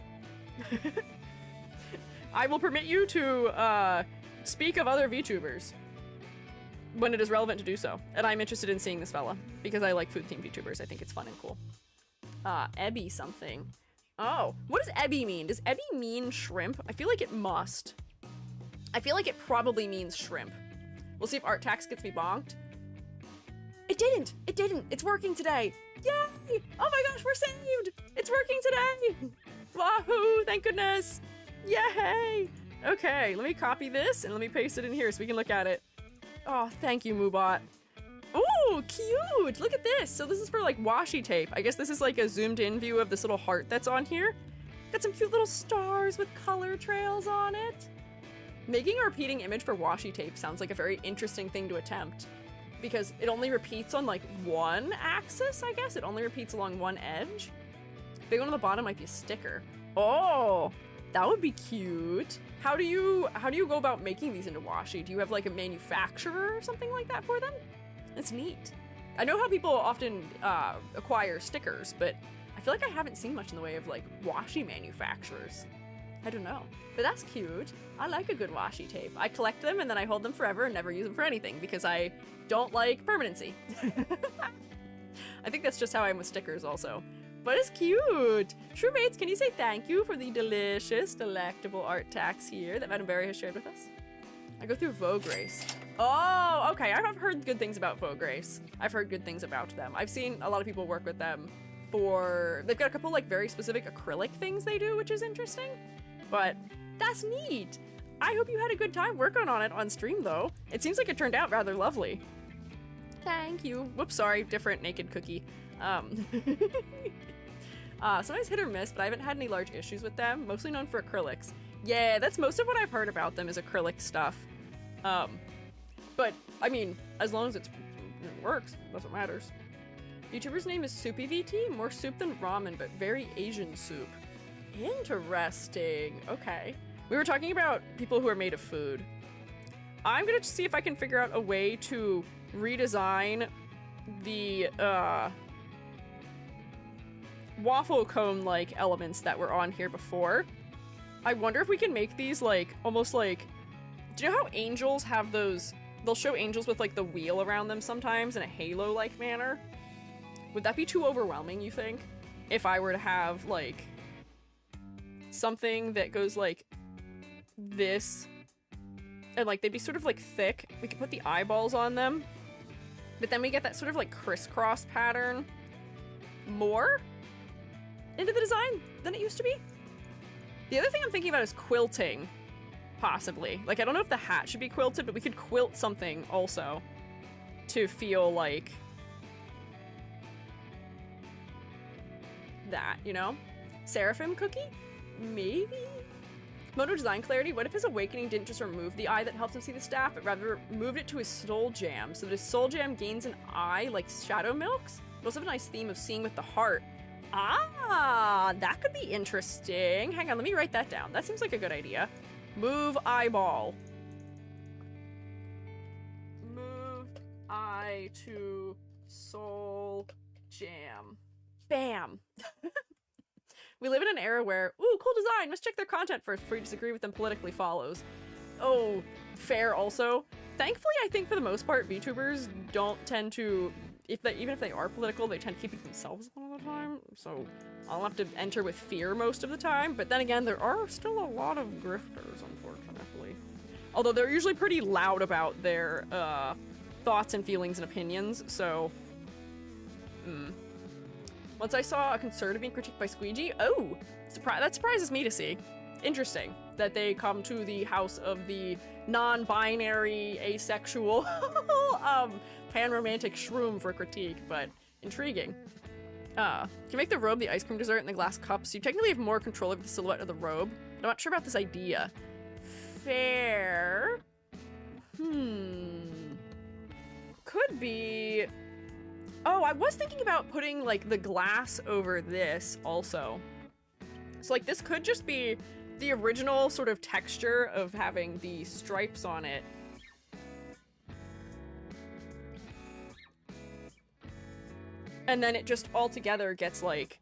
I will permit you to speak of other VTubers when it is relevant to do so. And I'm interested in seeing this fella because I like food-themed VTubers. I think it's fun and cool. Ebby something. Oh, what does Ebby mean? Does Ebby mean shrimp? I feel like it must. I feel like it probably means shrimp. We'll see if Art Tax gets me bonked. It didn't! It didn't! It's working today! Yay! Oh my gosh, we're saved! It's working today! Wahoo! Thank goodness! Yay! Okay, let me copy this and let me paste it in here so we can look at it. Oh, thank you, Moobot. Ooh, cute! Look at this! So this is for like washi tape. I guess this is like a zoomed in view of this little heart that's on here. Got some cute little stars with color trails on it. Making a repeating image for washi tape sounds like a very interesting thing to attempt because it only repeats on like one axis, I guess. It only repeats along one edge. Big one on the bottom might be a sticker. Oh, that would be cute. How do you go about making these into washi? Do you have like a manufacturer or something like that for them? That's neat. I know how people often acquire stickers, but I feel like I haven't seen much in the way of like washi manufacturers. I don't know, but that's cute. I like a good washi tape. I collect them and then I hold them forever and never use them for anything because I don't like permanency. I think that's just how I am with stickers also. But it's cute. Shroommates, can you say thank you for the delicious, delectable art tax here that Madame Berry has shared with us? I go through Vogue Race. Oh, okay. I've heard good things about Vogue Race. I've heard good things about them. I've seen a lot of people work with them they've got a couple like very specific acrylic things they do, which is interesting. But that's neat. I hope you had a good time working on it on stream though. It seems like it turned out rather lovely. Thank you. Whoops, sorry, different naked cookie. Sometimes hit or miss, but I haven't had any large issues with them. Mostly known for acrylics. Yeah, that's most of what I've heard about them is acrylic stuff. But, I mean, as long as it works, that's what matters. YouTuber's name is SoupyVT, more soup than ramen, but very Asian soup. Interesting. Okay. We were talking about people who are made of food. I'm gonna see if I can figure out a way to redesign the, waffle cone-like elements that were on here before. I wonder if we can make these, like, almost like... Do you know how angels have those... They'll show angels with, like, the wheel around them sometimes in a halo-like manner? Would that be too overwhelming, you think? If I were to have, like, something that goes, like, this, and, like, they'd be sort of, like, thick. We could put the eyeballs on them, but then we get that sort of, like, crisscross pattern more into the design than it used to be. The other thing I'm thinking about is quilting, possibly. Like, I don't know if the hat should be quilted, but we could quilt something also to feel like that, you know? Seraphim cookie? Maybe? Moto design clarity. What if his awakening didn't just remove the eye that helps him see the staff, but rather moved it to his soul jam, so that his soul jam gains an eye like Shadow Milk's? We also have a nice theme of seeing with the heart. Ah, that could be interesting. Hang on, let me write that down. That seems like a good idea. Move eyeball. Move eye to soul jam. Bam. We live in an era where, ooh, cool design, must check their content first before you disagree with them politically follows. Oh, fair also. Thankfully, I think for the most part, VTubers don't tend to, even if they are political, they tend to keep it themselves a lot of the time, so I'll have to enter with fear most of the time, but then again, there are still a lot of grifters, unfortunately. Although they're usually pretty loud about their thoughts and feelings and opinions, so... Once I saw a conservative being critiqued by Squiiji, oh, that surprises me to see. Interesting that they come to the house of the non-binary, asexual, pan-romantic shroom for critique, but intriguing. You can make the robe the ice cream dessert in the glass cup, so you technically have more control over the silhouette of the robe. But I'm not sure about this idea. Fair. Could be... Oh, I was thinking about putting, like, the glass over this also. So, like, this could just be the original sort of texture of having the stripes on it. And then it just all together gets, like...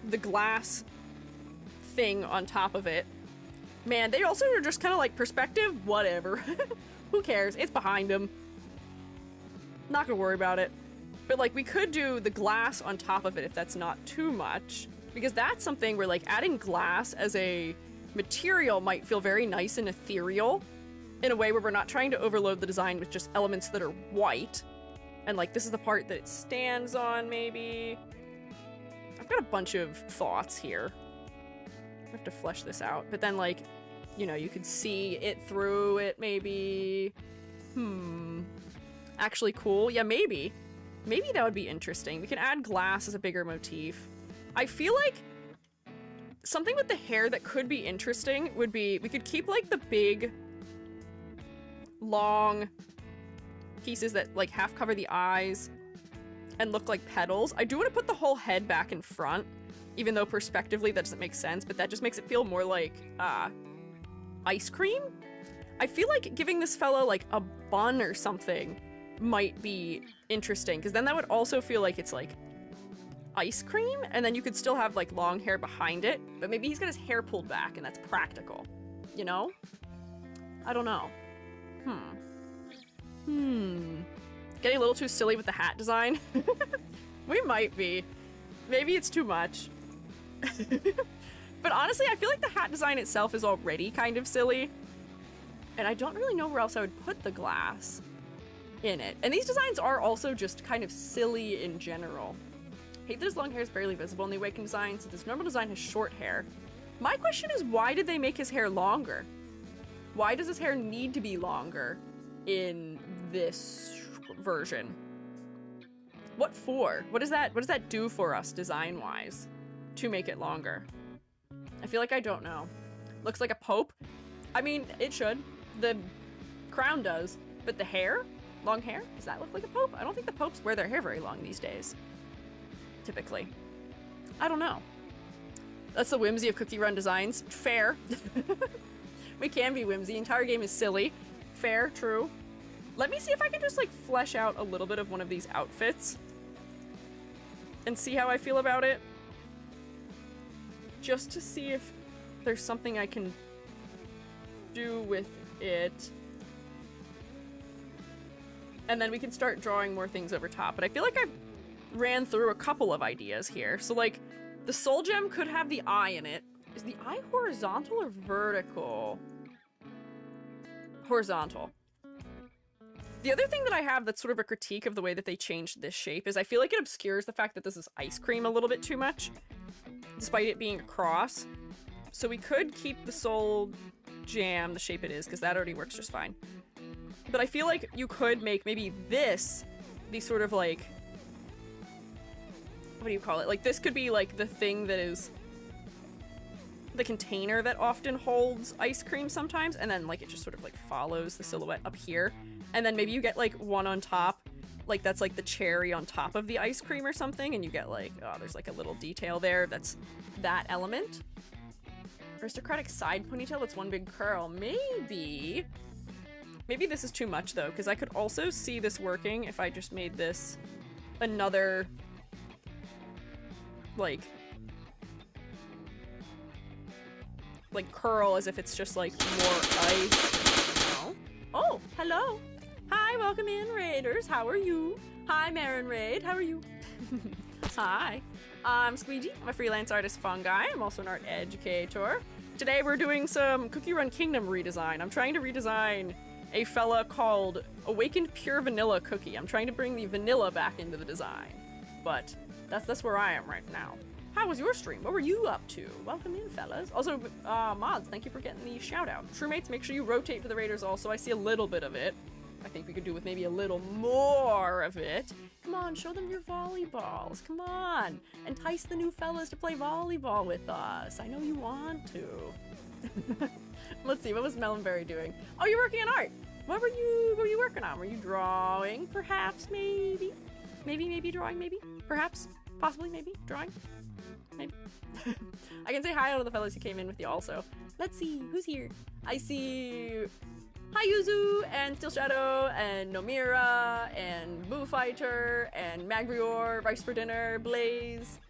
the glass thing on top of it. Man, they also are just kind of like perspective, whatever. Who cares? It's behind them. Not gonna worry about it. But like we could do the glass on top of it if that's not too much. Because that's something where like adding glass as a material might feel very nice and ethereal in a way where we're not trying to overload the design with just elements that are white. And like this is the part that it stands on maybe. I've got a bunch of thoughts here. I have to flesh this out, but then like, you know, you could see it through it maybe. Actually cool. Yeah, maybe that would be interesting. We can add glass as a bigger motif. I feel like something with the hair that could be interesting would be, we could keep like the big long pieces that like half cover the eyes and look like petals. I do want to put the whole head back in front, even though perspectively that doesn't make sense, but that just makes it feel more like, ice cream? I feel like giving this fellow, like, a bun or something might be interesting, because then that would also feel like it's, like, ice cream, and then you could still have, like, long hair behind it, but maybe he's got his hair pulled back, and that's practical. You know? I don't know. Getting a little too silly with the hat design? We might be. Maybe it's too much. But honestly, I feel like the hat design itself is already kind of silly. And I don't really know where else I would put the glass in it. And these designs are also just kind of silly in general. Hate that his long hair is barely visible in the Awakened design, since his normal design has short hair. My question is, why did they make his hair longer? Why does his hair need to be longer in this version? What for? What does that do for us design-wise to make it longer? I feel like I don't know. Looks like a pope. I mean, it should. The crown does, but the hair? Long hair? Does that look like a pope? I don't think the popes wear their hair very long these days. Typically. I don't know. That's the whimsy of Cookie Run designs. Fair. We can be whimsy. The entire game is silly. Fair, true. Let me see if I can just like flesh out a little bit of one of these outfits and see how I feel about it. Just to see if there's something I can do with it. And then we can start drawing more things over top. But I feel like I ran through a couple of ideas here. So like the soul gem could have the eye in it. Is the eye horizontal or vertical? Horizontal. The other thing that I have that's sort of a critique of the way that they changed this shape is I feel like it obscures the fact that this is ice cream a little bit too much, despite it being a cross. So we could keep the soul jam the shape it is, because that already works just fine. But I feel like you could make maybe this the sort of like, what do you call it? Like this could be like the thing that is the container that often holds ice cream sometimes, and then like it just sort of like follows the silhouette up here. And then maybe you get like one on top, like that's like the cherry on top of the ice cream or something, and you get like, oh, there's like a little detail there that's that element. Aristocratic side ponytail that's one big curl. Maybe this is too much though, because I could also see this working if I just made this another like curl, as if it's just like more ice. Oh, hello. Hi, welcome in, Raiders. How are you? Hi, Marin Raid. How are you? Hi. I'm Squiiji. I'm a freelance artist, Fungi. I'm also an art educator. Today we're doing some Cookie Run Kingdom redesign. I'm trying to redesign a fella called Awakened Pure Vanilla Cookie. I'm trying to bring the vanilla back into the design. But that's where I am right now. How was your stream? What were you up to? Welcome in, fellas. Also, mods, thank you for getting the shout out. Shroommates, make sure you rotate to the Raiders also. I see a little bit of it. I think we could do with maybe a little more of it. Come on, show them your volleyballs. Come on. Entice the new fellas to play volleyball with us. I know you want to. Let's see, what was Melonberry doing? Oh, you're working on art. What were you working on? Were you drawing, perhaps, maybe? Maybe drawing, maybe? Perhaps? Possibly, maybe? Drawing? Maybe. I can say hi to the fellas who came in with you also. Let's see, who's here? I see Hayuzu and Steel Shadow and Nomira and Boo Fighter and Magrior, Rice for Dinner, Blaze,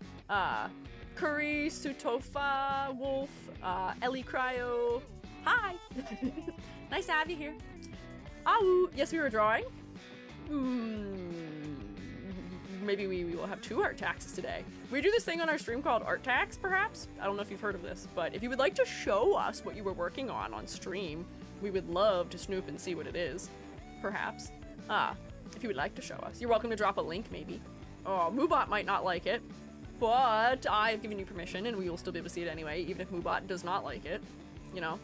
Curry, Sutofa, Wolf, Ellie Cryo. Hi! Nice to have you here. Ow! Yes, we were drawing. Maybe we will have 2 art taxes today. We do this thing on our stream called Art Tax, perhaps? I don't know if you've heard of this, but if you would like to show us what you were working on stream, we would love to snoop and see what it is, perhaps. If you would like to show us. You're welcome to drop a link, maybe. Oh, Moobot might not like it, but I have given you permission, and we will still be able to see it anyway, even if Moobot does not like it. You know,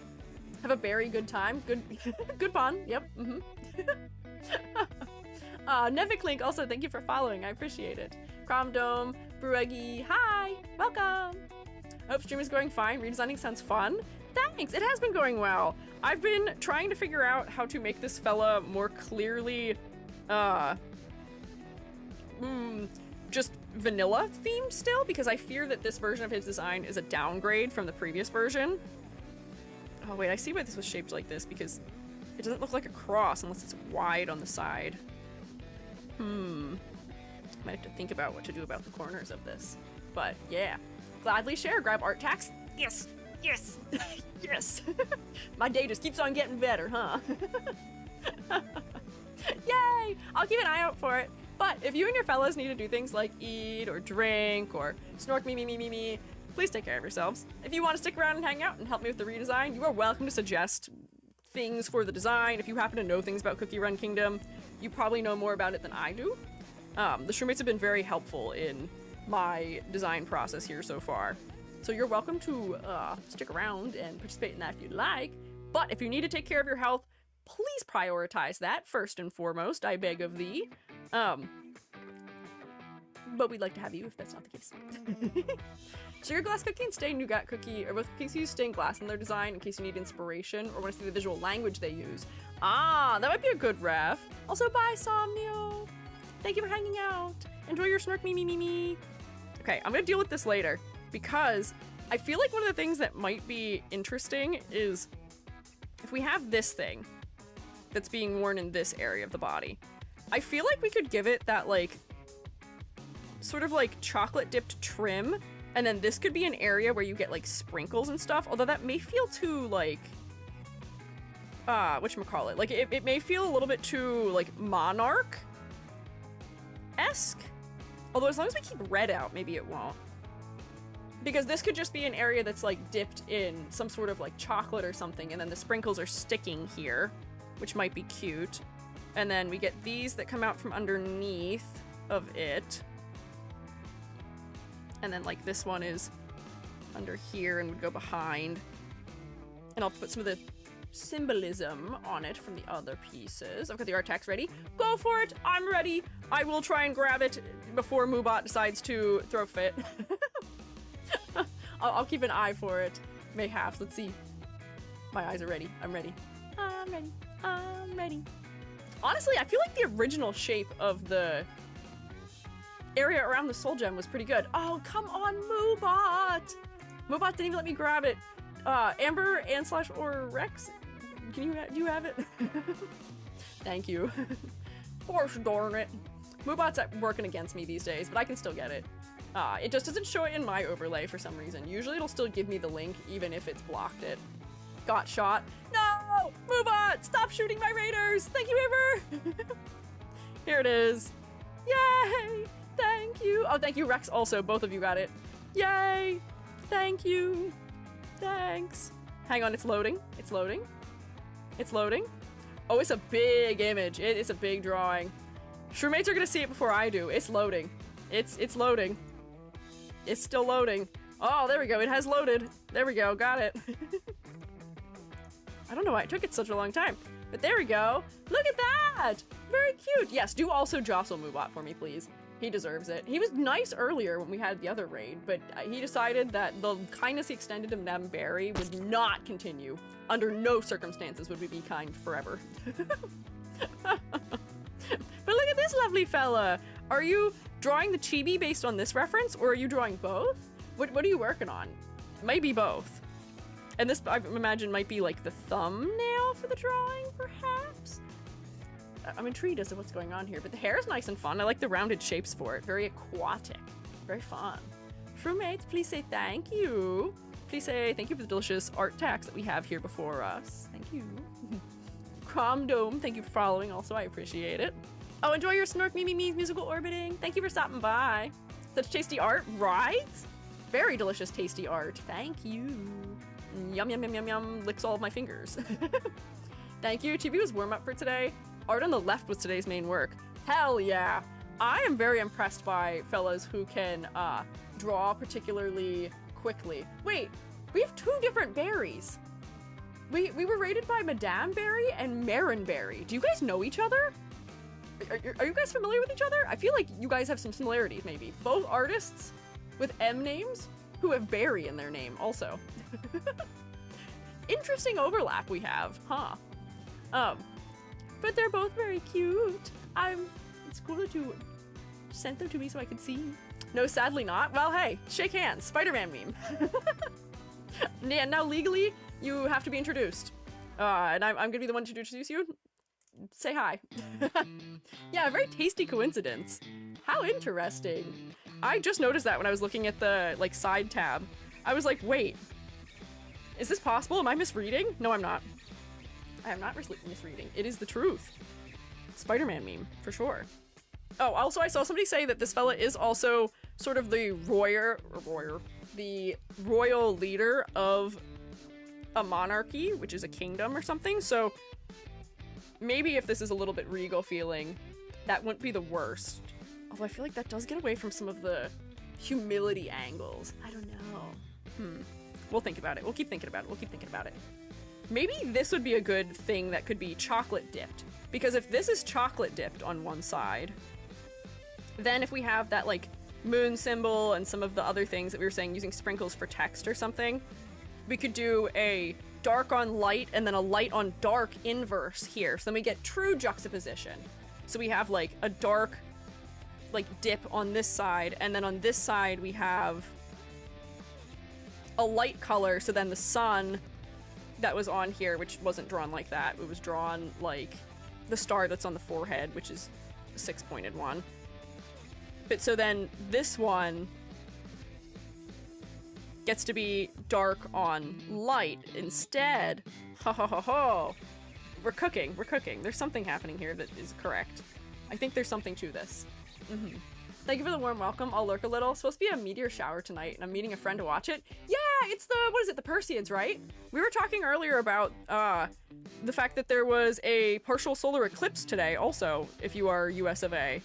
have a very good time. Good, good pun. Yep. Neviklink, also thank you for following. I appreciate it. Cromdome, Bruegi, hi, welcome. Hope stream is going fine. Redesigning sounds fun. Thanks, it has been going well. I've been trying to figure out how to make this fella more clearly, just vanilla themed still, because I fear that this version of his design is a downgrade from the previous version. Oh wait, I see why this was shaped like this, because it doesn't look like a cross unless it's wide on the side. Might have to think about what to do about the corners of this. But yeah, gladly share, grab art tax. Yes, yes, yes. My day just keeps on getting better, huh? Yay! I'll keep an eye out for it. But if you and your fellas need to do things like eat or drink or snork me, please take care of yourselves. If you want to stick around and hang out and help me with the redesign, you are welcome to suggest things for the design. If you happen to know things about Cookie Run Kingdom, you probably know more about it than I do. The Shroommates have been very helpful in my design process here so far. So you're welcome to stick around and participate in that if you'd like. But if you need to take care of your health, please prioritize that first and foremost, I beg of thee. But we'd like to have you if that's not the case. Sugar glass cookie and stained nougat cookie are both cookies use stained glass in their design in case you need inspiration or want to see the visual language they use. Ah, that might be a good ref. Also, bye, Somnio. Thank you for hanging out. Enjoy your snark me. Okay, I'm gonna deal with this later because I feel like one of the things that might be interesting is if we have this thing that's being worn in this area of the body, I feel like we could give it that like sort of like chocolate dipped trim, and then this could be an area where you get like sprinkles and stuff, although that may feel too like whatchamacallit, like it may feel a little bit too like monarch-esque, although as long as we keep red out, maybe it won't, because this could just be an area that's like dipped in some sort of like chocolate or something, and then the sprinkles are sticking here, which might be cute. And then we get these that come out from underneath of it. And then like this one is under here and would go behind. And I'll put some of the symbolism on it from the other pieces. I've got the art text ready. Go for it! I'm ready! I will try and grab it before Moobot decides to throw a fit. I'll keep an eye for it. Mayhaps. Let's see. My eyes are ready. I'm ready. I'm ready. I'm ready. Honestly, I feel like the original shape of the area around the soul gem was pretty good. Oh, come on, Moobot! Moobot didn't even let me grab it. Amber, Anslash, or Rex? Do you have it? Thank you. Gosh darn it. Moobot's working against me these days, but I can still get it. It just doesn't show it in my overlay for some reason. Usually it'll still give me the link, even if it's blocked it. Got shot. No! Moobot! Stop shooting my raiders! Thank you, Amber! Here it is. Yay! Thank you! Oh, thank you, Rex, also. Both of you got it. Yay! Thank you! Thanks. Hang on, it's loading. It's loading. It's loading. Oh, it's a big image. It is a big drawing. Shroommates are gonna see it before I do. It's loading. It's loading. It's still loading. Oh, there we go. It has loaded. There we go. Got it. I don't know why it took it such a long time, but there we go. Look at that! Very cute. Yes, do also jostle Moobot for me, please. He deserves it. He was nice earlier when we had the other raid, but he decided that the kindness he extended to Madame Barry would not continue. Under no circumstances would we be kind forever. But look at this lovely fella. Are you drawing the chibi based on this reference, or are you drawing both? What are you working on? Maybe both. And this, I imagine, might be like the thumbnail for the drawing, perhaps? I'm intrigued as to what's going on here, but the hair is nice and fun. I like the rounded shapes for it. Very aquatic. Very fun. Shroommates, please say thank you. Please say thank you for the delicious art tags that we have here before us. Thank you. Crom Dome, thank you for following also. I appreciate it. Oh, enjoy your Snork Mimi Me's musical orbiting. Thank you for stopping by. Such tasty art, right? Very delicious, tasty art. Thank you. Yum, yum, yum, yum, yum. Licks all of my fingers. Thank you. TV was warm up for today. Art on the left was today's main work. Hell yeah. I am very impressed by fellas who can draw particularly quickly. Wait, we have two different berries. We were rated by Madame Berry and Marin Berry. Do you guys know each other? Are you guys familiar with each other? I feel like you guys have some similarities, maybe. Both artists with M names who have Berry in their name also. Interesting overlap we have, huh? But they're both very cute. It's cool that you sent them to me so I could see. No, sadly not. Well, hey, shake hands. Spider-Man meme. Yeah, now legally, you have to be introduced. And I'm gonna be the one to introduce you. Say hi. Yeah, a very tasty coincidence. How interesting. I just noticed that when I was looking at the, like, side tab. I was like, wait. Is this possible? Am I misreading? No, I'm not. I am not misreading. It is the truth. Spider-Man meme, for sure. Oh, also I saw somebody say that this fella is also sort of the the royal leader of a monarchy, which is a kingdom or something, so maybe if this is a little bit regal feeling, that wouldn't be the worst. Although I feel like that does get away from some of the humility angles. I don't know. We'll think about it. We'll keep thinking about it. We'll keep thinking about it. Maybe this would be a good thing that could be chocolate dipped. Because if this is chocolate dipped on one side, then if we have that like moon symbol and some of the other things that we were saying using sprinkles for text or something, we could do a dark on light and then a light on dark inverse here. So then we get true juxtaposition. So we have like a dark like dip on this side, and then on this side we have a light color, so then the sun that was on here, which wasn't drawn like that, it was drawn like the star that's on the forehead, which is a 6-pointed one. But so then this one gets to be dark on light instead. Ho ho ho ho. We're cooking. There's something happening here that is correct. I think there's something to this. Thank you for the warm welcome. I'll lurk a little. It's supposed to be a meteor shower tonight, and I'm meeting a friend to watch it. Yeah, it's the, what is it, the Perseids, right? We were talking earlier about the fact that there was a partial solar eclipse today also, if you are US of A.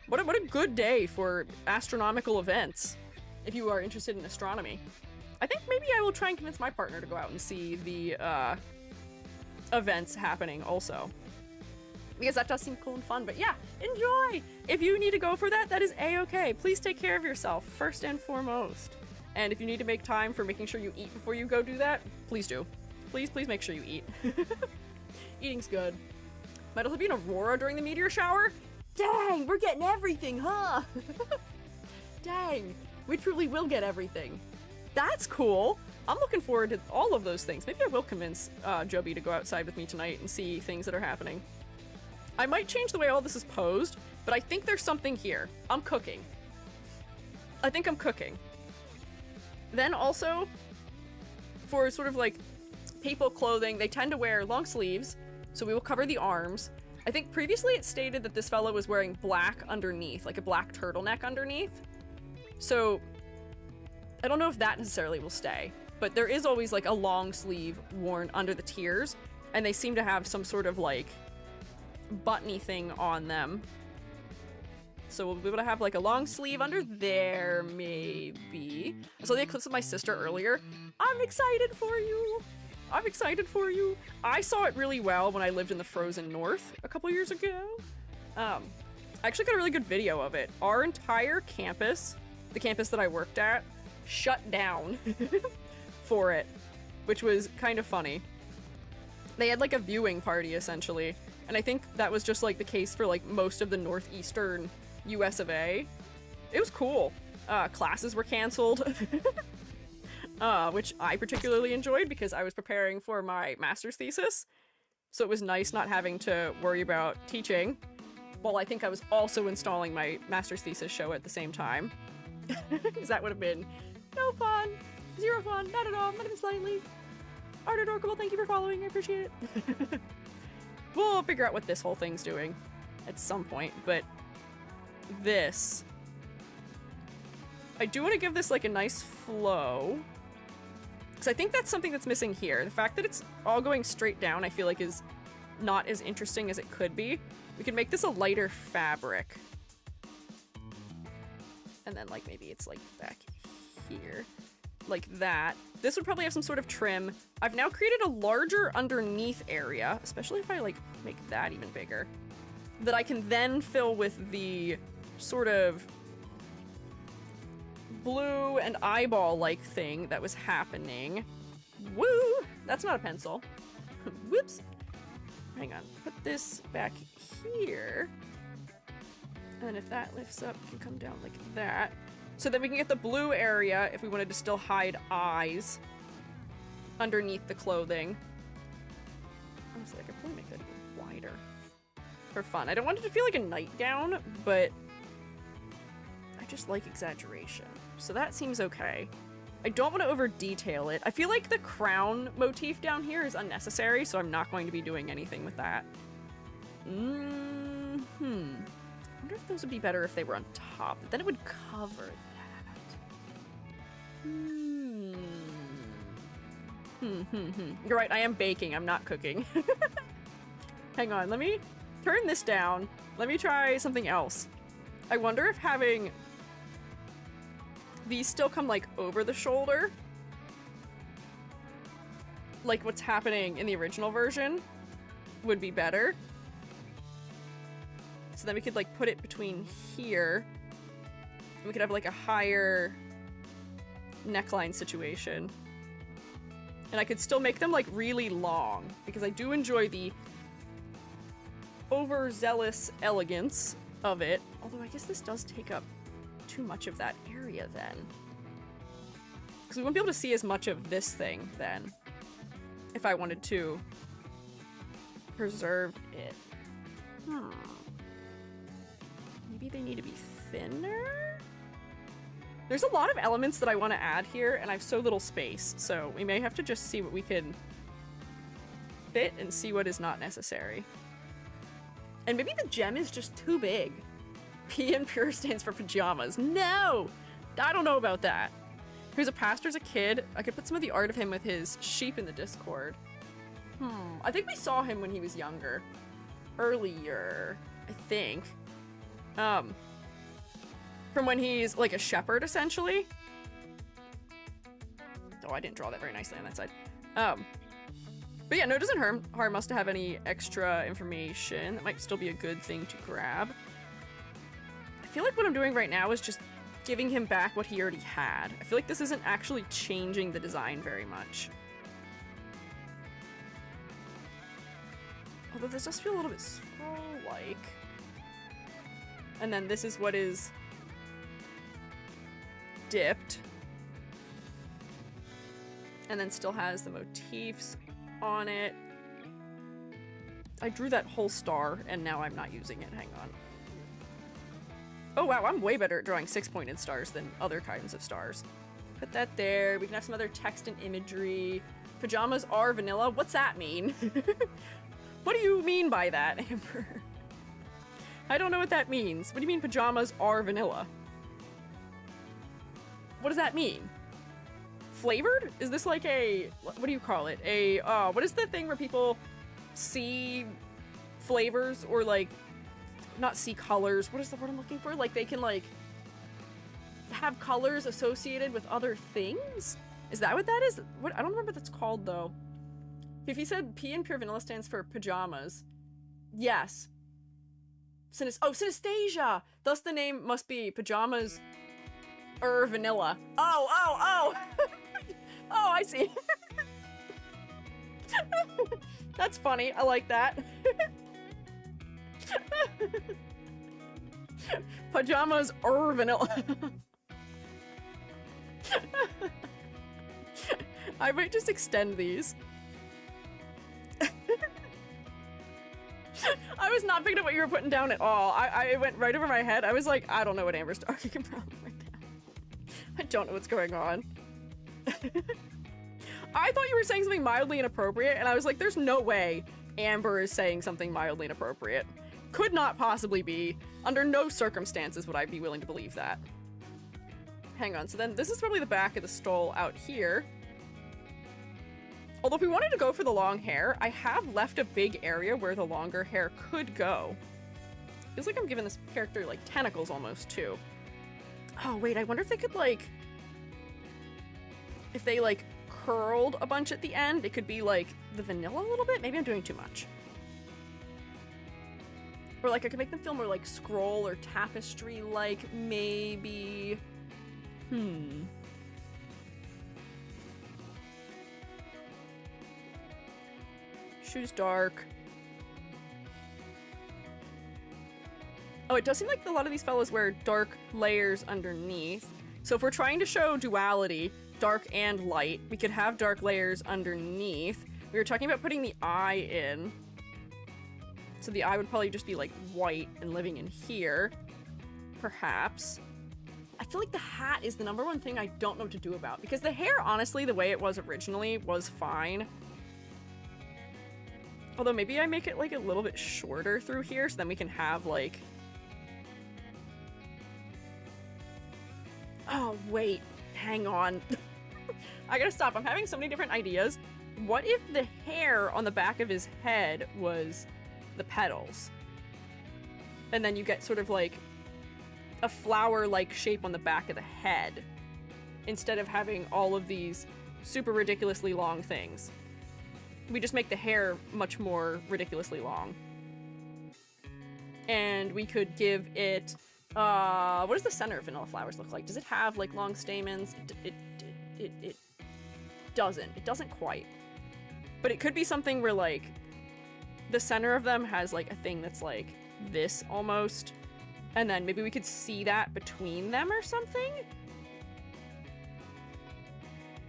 What a good day for astronomical events, if you are interested in astronomy. I think maybe I will try and convince my partner to go out and see the events happening also. Because that does seem cool and fun, but yeah, enjoy! If you need to go for that, that is a-okay. Please take care of yourself, first and foremost. And if you need to make time for making sure you eat before you go do that, please do. Please make sure you eat. Eating's good. Might also be an aurora during the meteor shower? Dang, we're getting everything, huh? Dang, we truly will get everything. That's cool. I'm looking forward to all of those things. Maybe I will convince Joby to go outside with me tonight and see things that are happening. I might change the way all this is posed, but I think there's something here. I'm cooking. I think I'm cooking. Then also, for sort of like people clothing, they tend to wear long sleeves, so we will cover the arms. I think previously it stated that this fellow was wearing black underneath, like a black turtleneck underneath. So I don't know if that necessarily will stay, but there is always like a long sleeve worn under the tiers, and they seem to have some sort of like buttony thing on them. So we'll be able to have like a long sleeve under there, maybe. I saw the eclipse with my sister earlier. I'm excited for you. I'm excited for you. I saw it really well when I lived in the frozen north a couple years ago. I actually got a really good video of it. Our entire campus, the campus that I worked at, shut down for it, which was kind of funny. They had like a viewing party essentially, and I think that was just like the case for like most of the northeastern US of A. It was cool. Classes were canceled, which I particularly enjoyed because I was preparing for my master's thesis. So it was nice not having to worry about teaching, while I think I was also installing my master's thesis show at the same time. Because that would have been no fun. Zero fun. Not at all. Not even slightly. Art Adorkable, thank you for following. I appreciate it. We'll figure out what this whole thing's doing at some point, but this, I do want to give this like a nice flow, because I think that's something that's missing here. The fact that it's all going straight down I feel like is not as interesting as it could be. We could make this a lighter fabric, and then like maybe it's like back here like that. This would probably have some sort of trim. I've now created a larger underneath area, especially if I like make that even bigger, that I can then fill with the sort of blue and eyeball-like thing that was happening. Woo! That's not a pencil. Whoops. Hang on. Put this back here. And then if that lifts up, it can come down like that. So then we can get the blue area if we wanted to still hide eyes underneath the clothing. Honestly, I could probably make that even wider for fun. I don't want it to feel like a nightgown, but I just like exaggeration. So that seems okay. I don't want to over detail it. I feel like the crown motif down here is unnecessary, so I'm not going to be doing anything with that. I wonder if those would be better if they were on top. Then it would cover that. You're right, I am baking. I'm not cooking. Hang on, let me turn this down. Let me try something else. I wonder if having these still come like over the shoulder like what's happening in the original version would be better. So then we could like put it between here. And we could have like a higher neckline situation. And I could still make them like really long because I do enjoy the overzealous elegance of it. Although I guess this does take up too much of that area then. Because we won't be able to see as much of this thing then. If I wanted to preserve it. Maybe they need to be thinner? There's a lot of elements that I want to add here, and I have so little space, so we may have to just see what we can fit and see what is not necessary. And maybe the gem is just too big. P in pure stands for pajamas. No! I don't know about that. He was a pastor as a kid. I could put some of the art of him with his sheep in the Discord. I think we saw him when he was younger. Earlier, I think. From when he's like a shepherd, essentially. Oh, I didn't draw that very nicely on that side. But yeah, no, it doesn't harm us to have any extra information. That might still be a good thing to grab. I feel like what I'm doing right now is just giving him back what he already had. I feel like this isn't actually changing the design very much. Although this does feel a little bit scroll-like. And then this is what is dipped. And then still has the motifs on it. I drew that whole star and now I'm not using it. Hang on. Oh wow, I'm way better at drawing 6-pointed stars than other kinds of stars. Put that there. We can have some other text and imagery. Pajamas are vanilla. What's that mean? What do you mean by that, Amber? I don't know what that means. What do you mean pajamas are vanilla? What does that mean? Flavored? Is this like a, what do you call it? A, what is the thing where people see flavors or like, not see colors, what is the word I'm looking for? Like they can like have colors associated with other things? Is that what that is? What, I don't remember what that's called though. If you said P in pure vanilla stands for pajamas, yes. Synesthesia! Thus the name must be pajamas vanilla. Oh! Oh, I see. That's funny. I like that. Pajamas vanilla. I might just extend these. I was not picking up what you were putting down at all. I went right over my head. I was like, I don't know what Amber's talking about right now. I don't know what's going on. I thought you were saying something mildly inappropriate, and I was like, there's no way Amber is saying something mildly inappropriate. Could not possibly be. Under no circumstances would I be willing to believe that. Hang on, so then this is probably the back of the stole out here. Although if we wanted to go for the long hair, I have left a big area where the longer hair could go. Feels like I'm giving this character like tentacles almost too. Oh wait, I wonder if they could like, if they like curled a bunch at the end, it could be like the vanilla a little bit. Maybe I'm doing too much. Or like I could make them feel more like scroll or tapestry like maybe. Shoes dark. Oh, it does seem like a lot of these fellas wear dark layers underneath. So if we're trying to show duality, dark and light, we could have dark layers underneath. We were talking about putting the eye in. So the eye would probably just be like white and living in here. Perhaps. I feel like the hat is the number one thing I don't know what to do about. Because the hair, honestly, the way it was originally was fine. Although maybe I make it like a little bit shorter through here so then we can have like... Oh, wait. Hang on. I gotta stop. I'm having so many different ideas. What if the hair on the back of his head was the petals? And then you get sort of like a flower-like shape on the back of the head instead of having all of these super ridiculously long things. we just make the hair much more ridiculously long. And we could give it, what does the center of vanilla flowers look like? Does it have like long stamens? It doesn't. It doesn't quite. But it could be something where like the center of them has like a thing that's like this almost. And then maybe we could see that between them or something?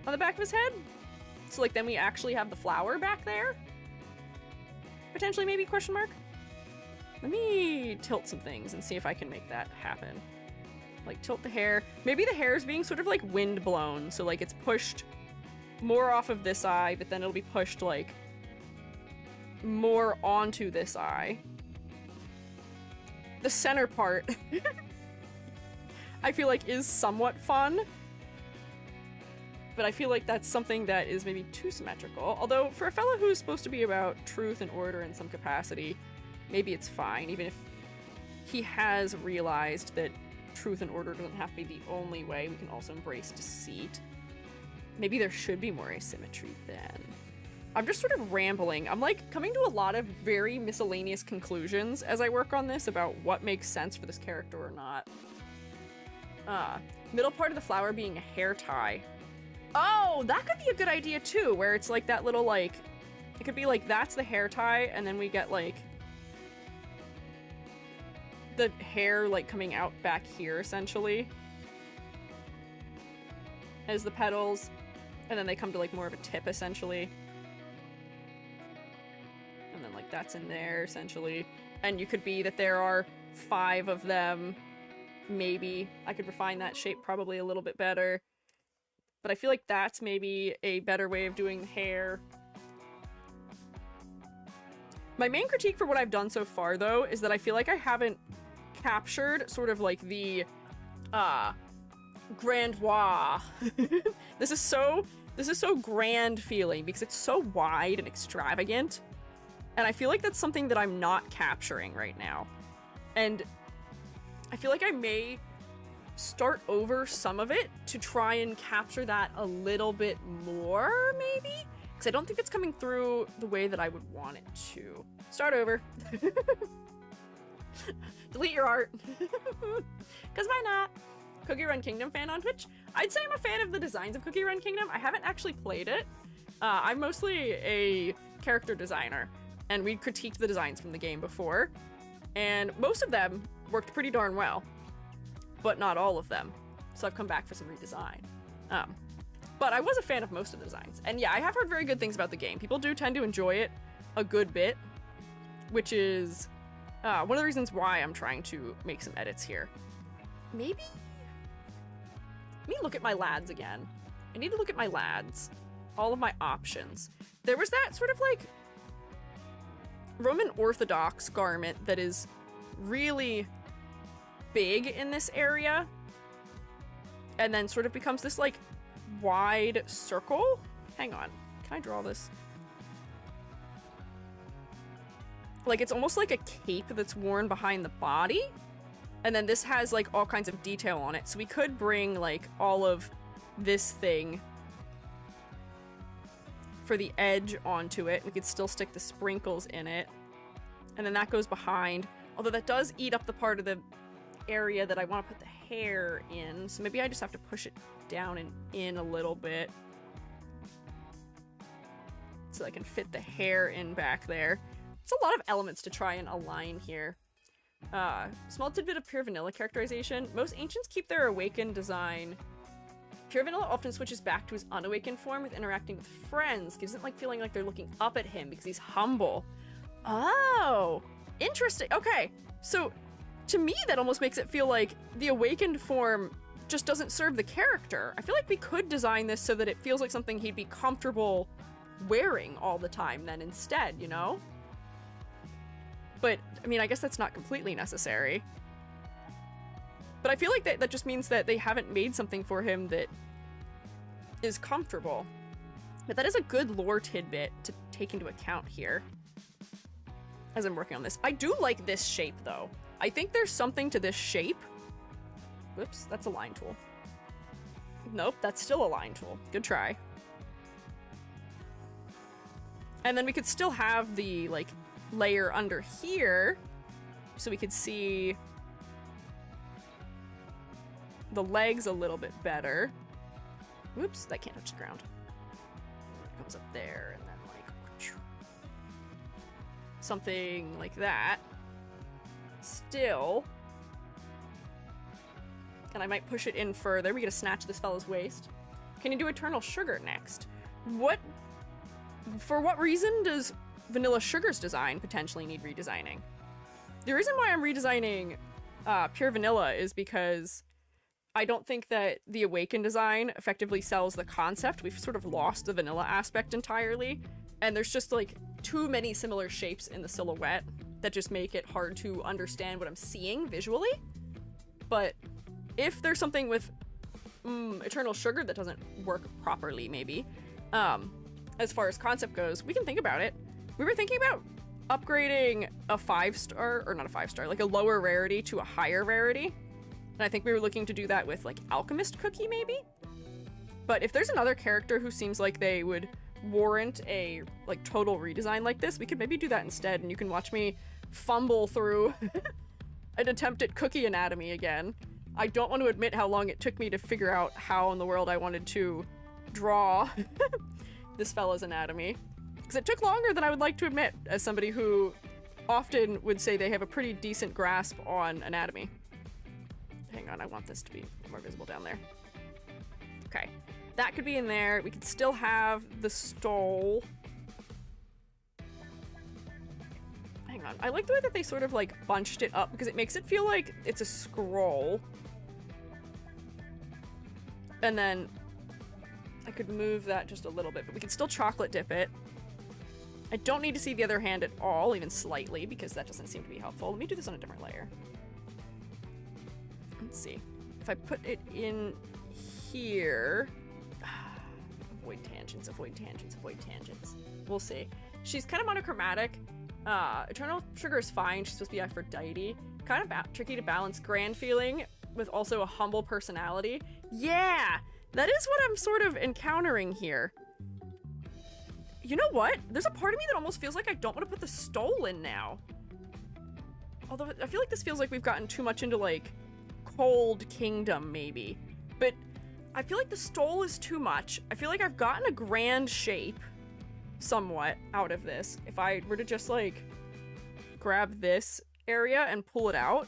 On the back of his head? So like then we actually have the flower back there? Potentially maybe, question mark? Let me tilt some things and see if I can make that happen. Like tilt the hair. Maybe the hair is being sort of like wind blown. So like it's pushed more off of this eye, but then it'll be pushed like more onto this eye. The center part I feel like is somewhat fun, but I feel like that's something that is maybe too symmetrical. Although for a fellow who's supposed to be about truth and order in some capacity, maybe it's fine, even if he has realized that truth and order doesn't have to be the only way. We can also embrace deceit. Maybe there should be more asymmetry then. I'm just sort of rambling. I'm like coming to a lot of very miscellaneous conclusions as I work on this about what makes sense for this character or not. Middle part of the flower being a hair tie. Oh, that could be a good idea too, where it's like that little like, it could be like that's the hair tie and then we get like the hair like coming out back here essentially as the petals, and then they come to like more of a tip essentially. And then like that's in there essentially. And you could be that there are 5 of them. Maybe I could refine that shape probably a little bit better. But I feel like that's maybe a better way of doing the hair. My main critique for what I've done so far though is that I feel like I haven't captured sort of like the grandois. This is so grand feeling because it's so wide and extravagant. And I feel like that's something that I'm not capturing right now. And I feel like I may start over some of it to try and capture that a little bit more, maybe? Because I don't think it's coming through the way that I would want it to. Start over. Delete your art. Because why not? Cookie Run Kingdom fan on Twitch? I'd say I'm a fan of the designs of Cookie Run Kingdom. I haven't actually played it. I'm mostly a character designer, and we critiqued the designs from the game before, and most of them worked pretty darn well, but not all of them. So I've come back for some redesign. But I was a fan of most of the designs. And yeah, I have heard very good things about the game. People do tend to enjoy it a good bit, which is one of the reasons why I'm trying to make some edits here. Maybe? Let me look at my lads again. I need to look at my lads. All of my options. There was that sort of like Roman Orthodox garment that is really big in this area and then sort of becomes this like wide circle. Hang on, can I draw this? Like it's almost like a cape that's worn behind the body, and then this has like all kinds of detail on it. So we could bring like all of this thing for the edge onto it. We could still stick the sprinkles in it, and then that goes behind, although that does eat up the part of the area that I want to put the hair in, so maybe I just have to push it down and in a little bit so I can fit the hair in back there. It's a lot of elements to try and align here. Small tidbit of pure vanilla characterization. Most ancients keep their awakened design. Pure vanilla often switches back to his unawakened form with interacting with friends. Gives it like feeling like they're looking up at him because he's humble. Oh, interesting. Okay, so to me that almost makes it feel like the awakened form just doesn't serve the character. I feel like we could design this so that it feels like something he'd be comfortable wearing all the time then instead, you know? But, I mean, I guess that's not completely necessary. But I feel like that just means that they haven't made something for him that is comfortable. But that is a good lore tidbit to take into account here as I'm working on this. I do like this shape, though. I think there's something to this shape. Whoops, that's a line tool. Nope, that's still a line tool. Good try. And then we could still have the, like, layer under here, so we could see the legs a little bit better. Whoops, that can't touch the ground. It comes up there, and then, like, something like that. Still. And I might push it in further. We gotta snatch this fellow's waist. Can you do Eternal Sugar next? For what reason does Vanilla Sugar's design potentially need redesigning? The reason why I'm redesigning Pure Vanilla is because I don't think that the Awaken design effectively sells the concept. We've sort of lost the vanilla aspect entirely, and there's just like too many similar shapes in the silhouette that just make it hard to understand what I'm seeing visually. But if there's something with Eternal Sugar that doesn't work properly, maybe, as far as concept goes, we can think about it. We were thinking about upgrading a 5-star, or not a 5-star, like a lower rarity to a higher rarity. And I think we were looking to do that with, like, Alchemist Cookie, maybe? But if there's another character who seems like they would warrant a, like, total redesign like this, we could maybe do that instead, and you can watch me fumble through an attempt at cookie anatomy again. I don't want to admit how long it took me to figure out how in the world I wanted to draw this fella's anatomy. Because it took longer than I would like to admit, as somebody who often would say they have a pretty decent grasp on anatomy. Hang on, I want this to be more visible down there. Okay, that could be in there. We could still have the stole. Hang on, I like the way that they sort of like bunched it up because it makes it feel like it's a scroll. And then I could move that just a little bit, but we can still chocolate dip it. I don't need to see the other hand at all, even slightly, because that doesn't seem to be helpful. Let me do this on a different layer. Let's see. If I put it in here... avoid tangents, avoid tangents, avoid tangents. We'll see. She's kind of monochromatic. Eternal Sugar is fine. She's supposed to be Aphrodite. Kind of tricky to balance grand feeling with also a humble personality. Yeah! That is what I'm sort of encountering here. You know what? There's a part of me that almost feels like I don't want to put the stole in now. Although I feel like this feels like we've gotten too much into, like, Cold Kingdom, maybe. But I feel like the stole is too much. I feel like I've gotten a grand shape, somewhat, out of this. If I were to just, like, grab this area and pull it out.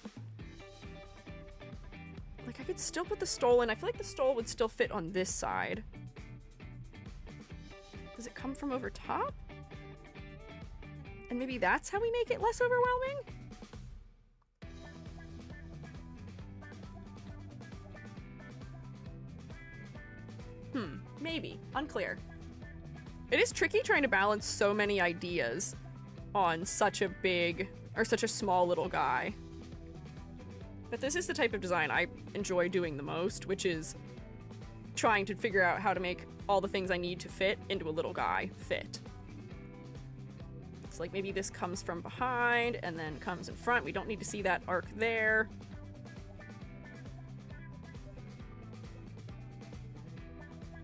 Like, I could still put the stole in. I feel like the stole would still fit on this side. Does it come from over top? And maybe that's how we make it less overwhelming? Maybe. Unclear. It is tricky trying to balance so many ideas on such a big, or such a small little guy. But this is the type of design I enjoy doing the most, which is trying to figure out how to make all the things I need to fit into a little guy fit. It's like maybe this comes from behind and then comes in front. We don't need to see that arc there.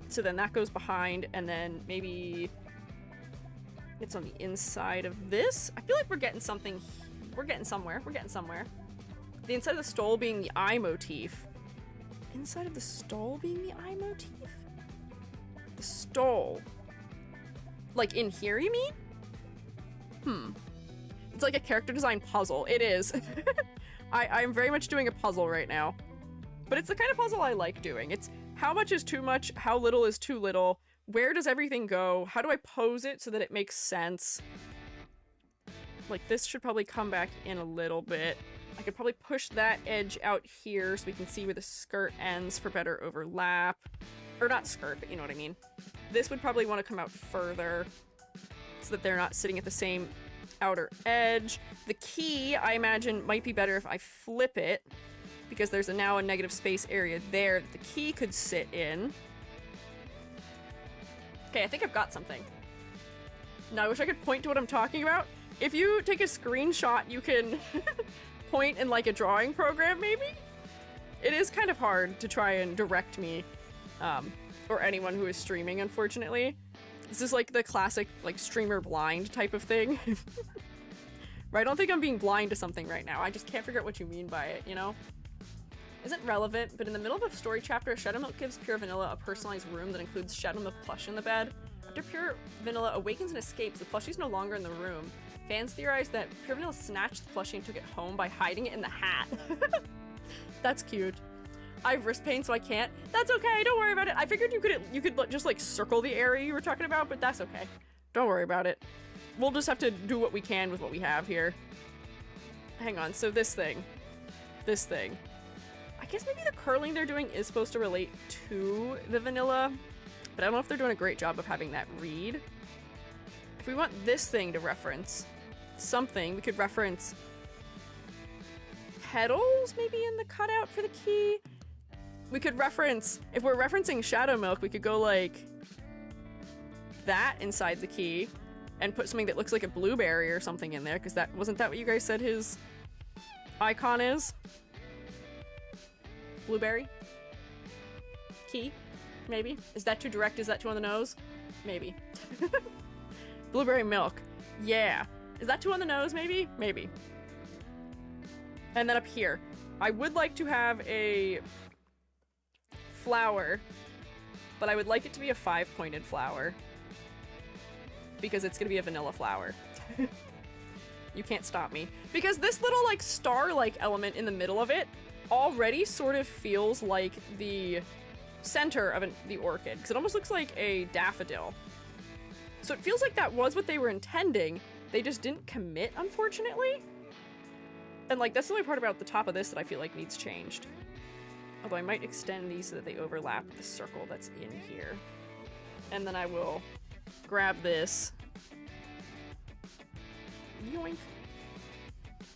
So then that goes behind, and then maybe it's on the inside of this. I feel like we're getting something. We're getting somewhere. We're getting somewhere. The inside of the stole being the eye motif. Inside of the stole being the eye motif? The stole. Like in here, you mean? It's like a character design puzzle. It is. I'm very much doing a puzzle right now. But it's the kind of puzzle I like doing. It's how much is too much, how little is too little, where does everything go, how do I pose it so that it makes sense? Like, this should probably come back in a little bit. I could probably push that edge out here so we can see where the skirt ends for better overlap. Or not skirt, but you know what I mean. This would probably want to come out further so that they're not sitting at the same outer edge. The key, I imagine, might be better if I flip it, because there's now a negative space area there that the key could sit in. Okay, I think I've got something. Now, I wish I could point to what I'm talking about. If you take a screenshot, you can point in like a drawing program, maybe? It is kind of hard to try and direct me, or anyone who is streaming, unfortunately. This is like the classic, like, streamer blind type of thing. Right? I don't think I'm being blind to something right now. I just can't figure out what you mean by it, you know? Isn't relevant, but in the middle of a story chapter, Shadow Milk gives Pure Vanilla a personalized room that includes Shadow Milk plush in the bed. After Pure Vanilla awakens and escapes, the plushie's no longer in the room. Fans theorize that Pure Vanilla snatched the plushie and took it home by hiding it in the hat. That's cute. I have wrist pain, so I can't. That's okay, don't worry about it. I figured you could just like circle the area you were talking about, but that's okay. Don't worry about it. We'll just have to do what we can with what we have here. Hang on, so this thing. I guess maybe the curling they're doing is supposed to relate to the vanilla, but I don't know if they're doing a great job of having that read. If we want this thing to reference something, we could reference petals maybe in the cutout for the key. We could reference, if we're referencing Shadow Milk, we could go like that inside the key and put something that looks like a blueberry or something in there, because wasn't that what you guys said his icon is? Blueberry? Key? Maybe? Is that too direct? Is that too on the nose? Maybe. Blueberry milk. Yeah. Is that too on the nose, maybe? Maybe. And then up here, I would like to have a flower, but I would like it to be a 5-pointed flower because it's gonna be a vanilla flower. You can't stop me. Because this little like star-like element in the middle of it already sort of feels like the center of the orchid, because it almost looks like a daffodil. So it feels like that was what they were intending. They just didn't commit, unfortunately. And like that's the only part about the top of this that I feel like needs changed. Although I might extend these so that they overlap the circle that's in here. And then I will grab this, yoink,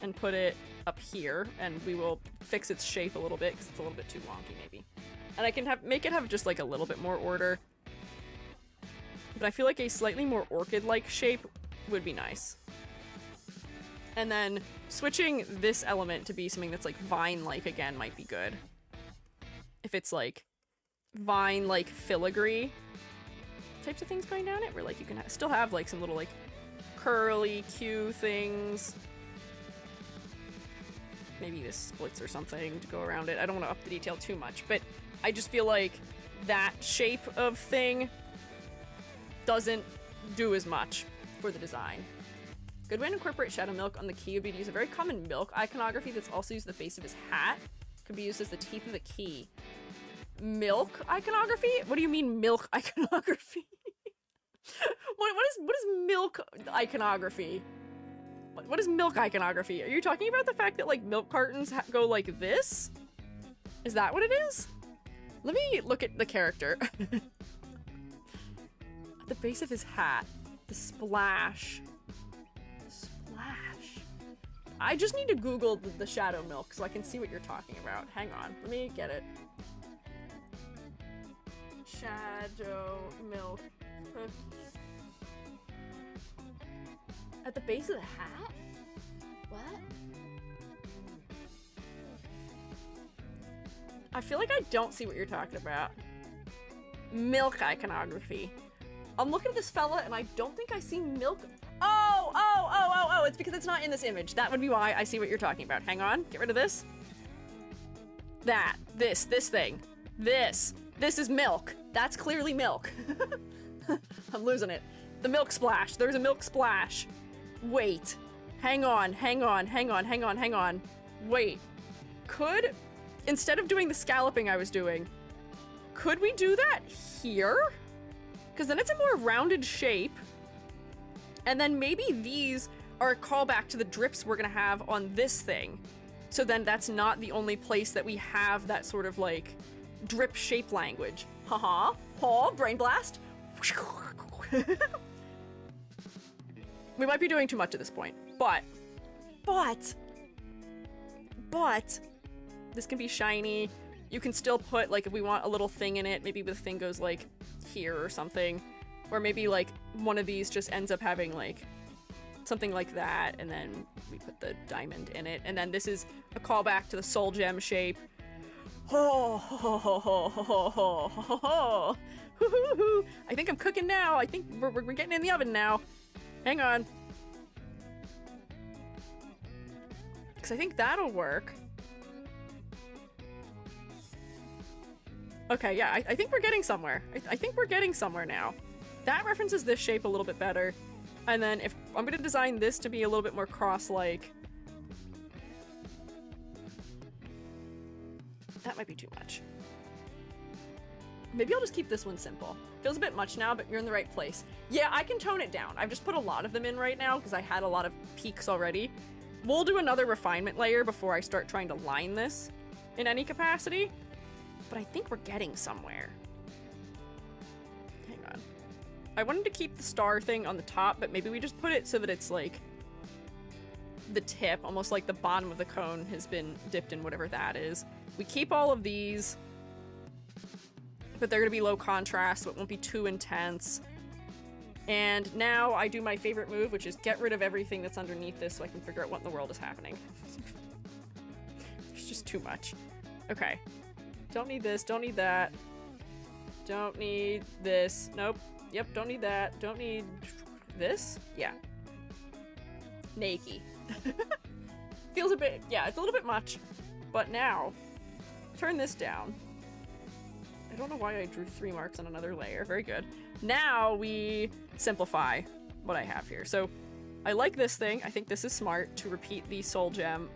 and put it up here, and we will fix its shape a little bit because it's a little bit too wonky maybe. And I can make it have just like a little bit more order. But I feel like a slightly more orchid-like shape would be nice. And then switching this element to be something that's like vine-like again might be good. If it's like vine-like filigree types of things going down it, where like you can still have like some little like curly Q things. Maybe this splits or something to go around it. I don't want to up the detail too much, but I just feel like that shape of thing doesn't do as much for the design. Good way to incorporate Shadow Milk on the key would be to use a very common milk iconography that's also used at the base of his hat. Could be used as the teeth of the key. Milk iconography? What do you mean milk iconography? what is milk iconography? What is milk iconography? Are you talking about the fact that like milk cartons go like this? Is that what it is? Let me look at the character. At the base of his hat, the splash. I just need to Google the Shadow Milk so I can see what you're talking about. Hang on, let me get it. Shadow Milk cookies. At the base of the hat? What? I feel like I don't see what you're talking about. Milk iconography. I'm looking at this fella and I don't think I see milk. Oh, it's because it's not in this image. That would be why I see what you're talking about. Hang on, get rid of this. This thing. This is milk. That's clearly milk. I'm losing it. The milk splash. There's a milk splash. Wait. Hang on. Wait. Instead of doing the scalloping I was doing, could we do that here? Because then it's a more rounded shape. And then maybe these are a callback to the drips we're gonna have on this thing. So then that's not the only place that we have that sort of like drip shape language. Haha. Paul, brain blast. We might be doing too much at this point, but this can be shiny. You can still put like, if we want a little thing in it, maybe the thing goes like here or something. Or maybe like one of these just ends up having like something like that, and then we put the diamond in it, and then this is a callback to the soul gem shape. I think I'm cooking now. I think we're getting in the oven now. Hang on. Because I think that'll work. Okay, yeah, I think we're getting somewhere. I think we're getting somewhere now. That references this shape a little bit better. And then if I'm going to design this to be a little bit more cross-like. That might be too much. Maybe I'll just keep this one simple. Feels a bit much now, but you're in the right place. Yeah, I can tone it down. I've just put a lot of them in right now because I had a lot of peaks already. We'll do another refinement layer before I start trying to line this in any capacity. But I think we're getting somewhere. Hang on. I wanted to keep the star thing on the top, but maybe we just put it so that it's like the tip, almost like the bottom of the cone has been dipped in whatever that is. We keep all of these, but they're gonna be low contrast, so it won't be too intense. And now I do my favorite move, which is get rid of everything that's underneath this so I can figure out what in the world is happening. There's just too much. Okay. Don't need this, don't need that. Don't need this. Nope. Yep, don't need that. Don't need this? Yeah. Nakey. Feels a bit, yeah, it's a little bit much. But now, turn this down. I don't know why I drew 3 marks on another layer. Very good. Now we simplify what I have here. So I like this thing. I think this is smart to repeat the soul jam.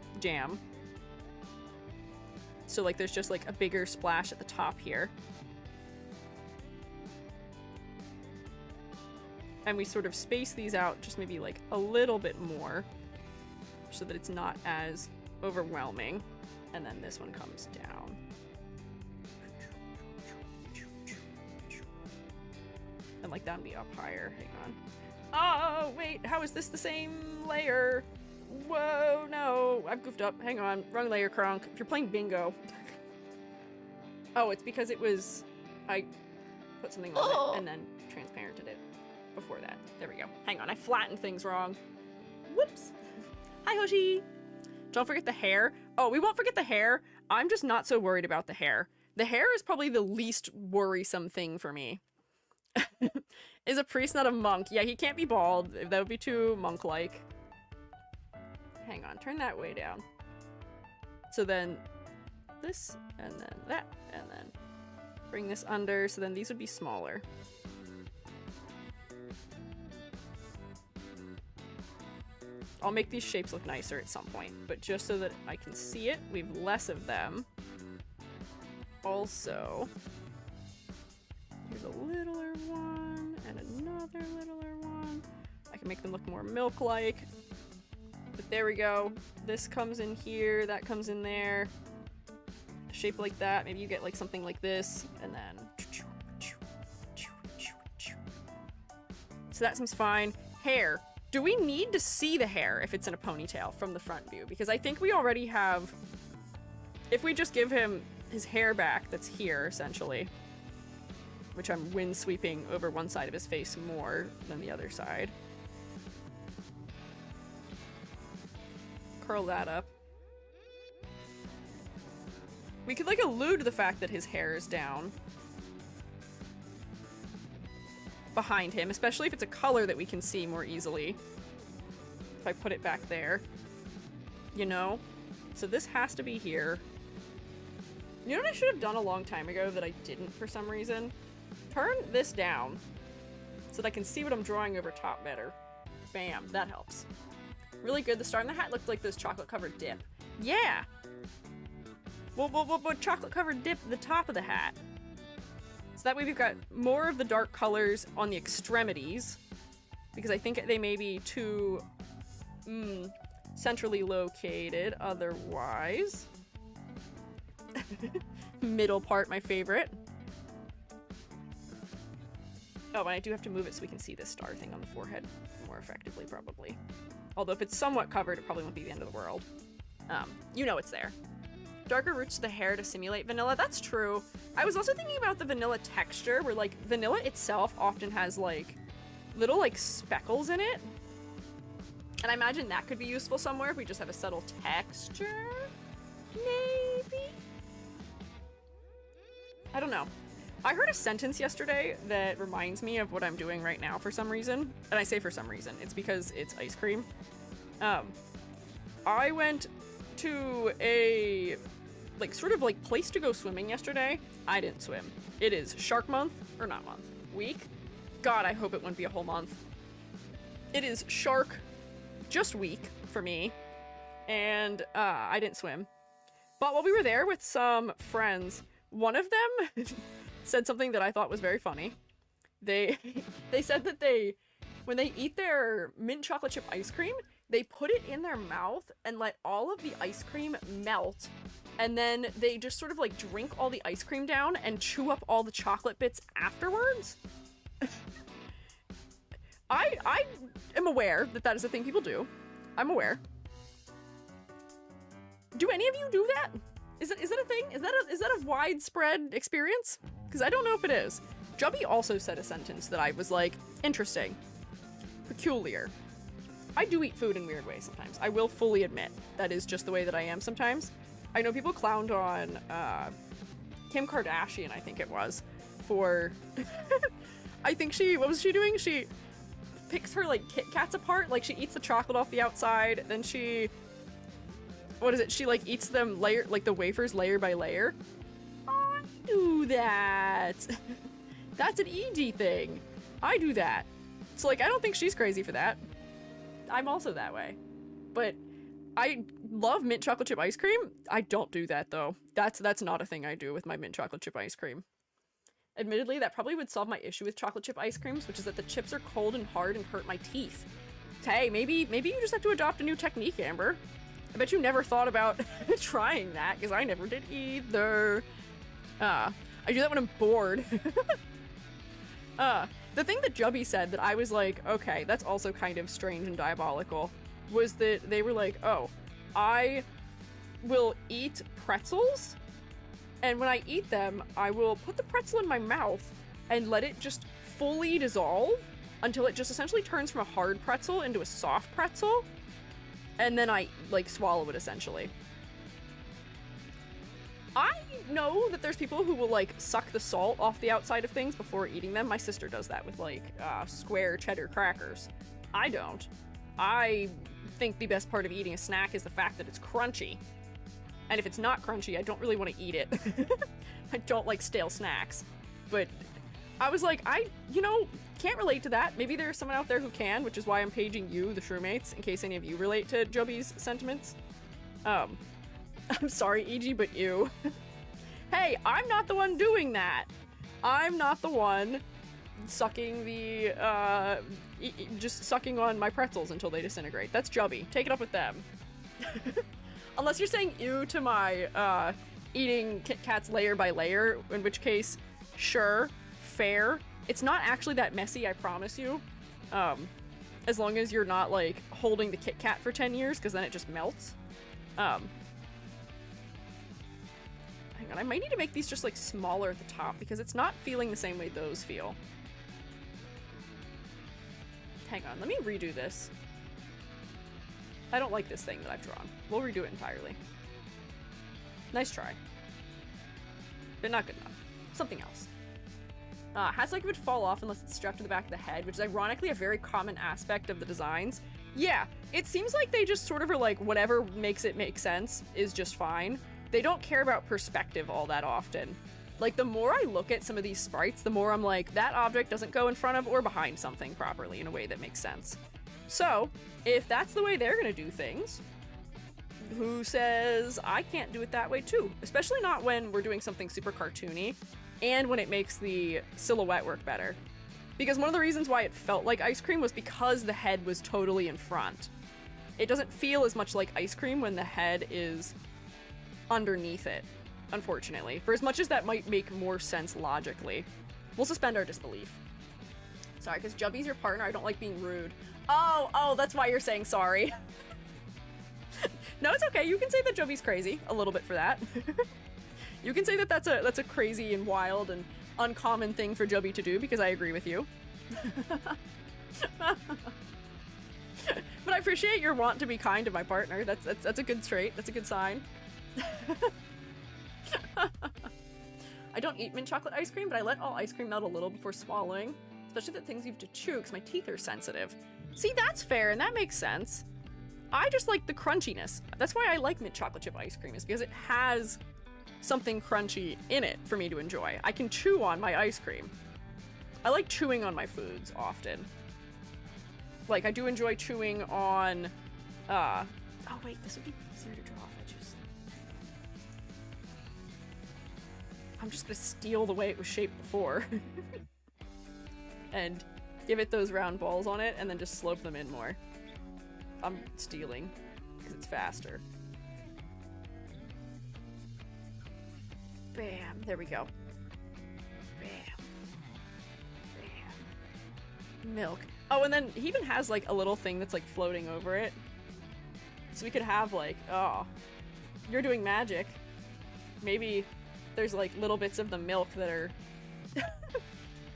So like there's just like a bigger splash at the top here. And we sort of space these out just maybe like a little bit more so that it's not as overwhelming. And then this one comes down. And like that would be up higher. Hang on. Oh, wait, how is this the same layer? Whoa, no, I've goofed up. Hang on, wrong layer, Kronk. If you're playing bingo. Oh, it's because it was, I put something on it and then transparented it before that. There we go. Hang on, I flattened things wrong. Whoops. Hi, Hoshi. Don't forget the hair. Oh, we won't forget the hair. I'm just not so worried about the hair. The hair is probably the least worrisome thing for me. Is a priest not a monk? Yeah, he can't be bald. That would be too monk-like. Hang on, turn that way down. So then this, and then that, and then bring this under, so then these would be smaller. I'll make these shapes look nicer at some point, but just so that I can see it, we have less of them. Also, here's a littler one, and another littler one. I can make them look more milk-like. But there we go. This comes in here, that comes in there. A shape like that. Maybe you get like something like this, and then... So that seems fine. Hair. Do we need to see the hair if it's in a ponytail from the front view? Because I think we already have... If we just give him his hair back, that's here, essentially. Which I'm wind sweeping over one side of his face more than the other side. Curl that up. We could like allude to the fact that his hair is down behind him, especially if it's a color that we can see more easily. If I put it back there, you know? So this has to be here. You know what I should have done a long time ago that I didn't for some reason? Turn this down so that I can see what I'm drawing over top better. Bam, that helps. Really good. The star in the hat looked like this chocolate-covered dip. Yeah! What chocolate-covered dip at the top of the hat? So that way we've got more of the dark colors on the extremities, because I think they may be too centrally located otherwise. Middle part, my favorite. Oh, and I do have to move it so we can see this star thing on the forehead more effectively, probably. Although if it's somewhat covered, it probably won't be the end of the world. You know it's there. Darker roots to the hair to simulate vanilla. That's true. I was also thinking about the vanilla texture, where like vanilla itself often has like little like speckles in it. And I imagine that could be useful somewhere if we just have a subtle texture. Maybe? I don't know. I heard a sentence yesterday that reminds me of what I'm doing right now for some reason. And I say for some reason. It's because it's ice cream. I went to a, like, sort of, like, place to go swimming yesterday. I didn't swim. It is Shark Month. Or not month. Week? God, I hope it wouldn't be a whole month. It is Shark just week for me. And I didn't swim. But while we were there with some friends, one of them said something that I thought was very funny. They said that when they eat their mint chocolate chip ice cream, they put it in their mouth and let all of the ice cream melt, and then they just sort of like drink all the ice cream down and chew up all the chocolate bits afterwards. I am aware that that is a thing people do. I'm aware. Do any of you do that? Is that a thing? Is that a widespread experience? Because I don't know if it is. Jubby also said a sentence that I was like, interesting. Peculiar. I do eat food in weird ways sometimes. I will fully admit that is just the way that I am sometimes. I know people clowned on Kim Kardashian, I think it was, for... I think what was she doing? She picks her, like, Kit Kats apart. Like, she eats the chocolate off the outside, then she... What is it? She, like, eats them the wafers layer by layer. I do that. That's an ED thing. I do that. So, like, I don't think she's crazy for that. I'm also that way. But I love mint chocolate chip ice cream. I don't do that, though. That's not a thing I do with my mint chocolate chip ice cream. Admittedly, that probably would solve my issue with chocolate chip ice creams, which is that the chips are cold and hard and hurt my teeth. Hey, maybe you just have to adopt a new technique, Amber. I bet you never thought about trying that, because I never did either. I do that when I'm bored. The thing that Jubby said that I was like, okay, that's also kind of strange and diabolical, was that they were like, oh, I will eat pretzels, and when I eat them, I will put the pretzel in my mouth and let it just fully dissolve until it just essentially turns from a hard pretzel into a soft pretzel. And then I, like, swallow it, essentially. I know that there's people who will, like, suck the salt off the outside of things before eating them. My sister does that with, like, square cheddar crackers. I don't. I think the best part of eating a snack is the fact that it's crunchy. And if it's not crunchy, I don't really want to eat it. I don't like stale snacks. But I was like, can't relate to that. Maybe there's someone out there who can, which is why I'm paging you, the Shrewmates, in case any of you relate to Jubby's sentiments. I'm sorry, EG, but you. Hey, I'm not the one doing that. I'm not the one sucking just sucking on my pretzels until they disintegrate. That's Jubby. Take it up with them. Unless you're saying ew to my eating Kit Kats layer by layer, in which case, sure, fair. It's not actually that messy, I promise you. As long as you're not, like, holding the Kit Kat for 10 years, because then it just melts. Hang on, I might need to make these just, like, smaller at the top, because it's not feeling the same way those feel. Hang on, let me redo this. I don't like this thing that I've drawn. We'll redo it entirely. Nice try. But not good enough. Something else. Hats like it would fall off unless it's strapped to the back of the head, which is ironically a very common aspect of the designs. Yeah, it seems like they just sort of are like, whatever makes it make sense is just fine. They don't care about perspective all that often. Like, the more I look at some of these sprites, the more I'm like, that object doesn't go in front of or behind something properly in a way that makes sense. So, if that's the way they're gonna do things, who says I can't do it that way too? Especially not when we're doing something super cartoony, and when it makes the silhouette work better. Because one of the reasons why it felt like ice cream was because the head was totally in front. It doesn't feel as much like ice cream when the head is underneath it, unfortunately. For as much as that might make more sense logically. We'll suspend our disbelief. Sorry, because Jubby's your partner, I don't like being rude. Oh, that's why you're saying sorry. No, it's okay, you can say that Jubby's crazy, a little bit for that. You can say that that's a crazy and wild and uncommon thing for Jubby to do, because I agree with you. But I appreciate your want to be kind to my partner. That's a good trait. That's a good sign. I don't eat mint chocolate ice cream, but I let all ice cream melt a little before swallowing, especially the things you have to chew because my teeth are sensitive. See, that's fair, and that makes sense. I just like the crunchiness. That's why I like mint chocolate chip ice cream, is because it has something crunchy in it for me to enjoy. I can chew on my ice cream. I like chewing on my foods often. Like, I do enjoy chewing on, oh wait, this would be easier to draw if I'm just gonna steal the way it was shaped before. And give it those round balls on it, and then just slope them in more. I'm stealing, because it's faster. Bam, there we go. Bam. Bam. Milk. Oh, and then he even has like a little thing that's like floating over it. So we could have like, oh, you're doing magic. Maybe there's like little bits of the milk that are,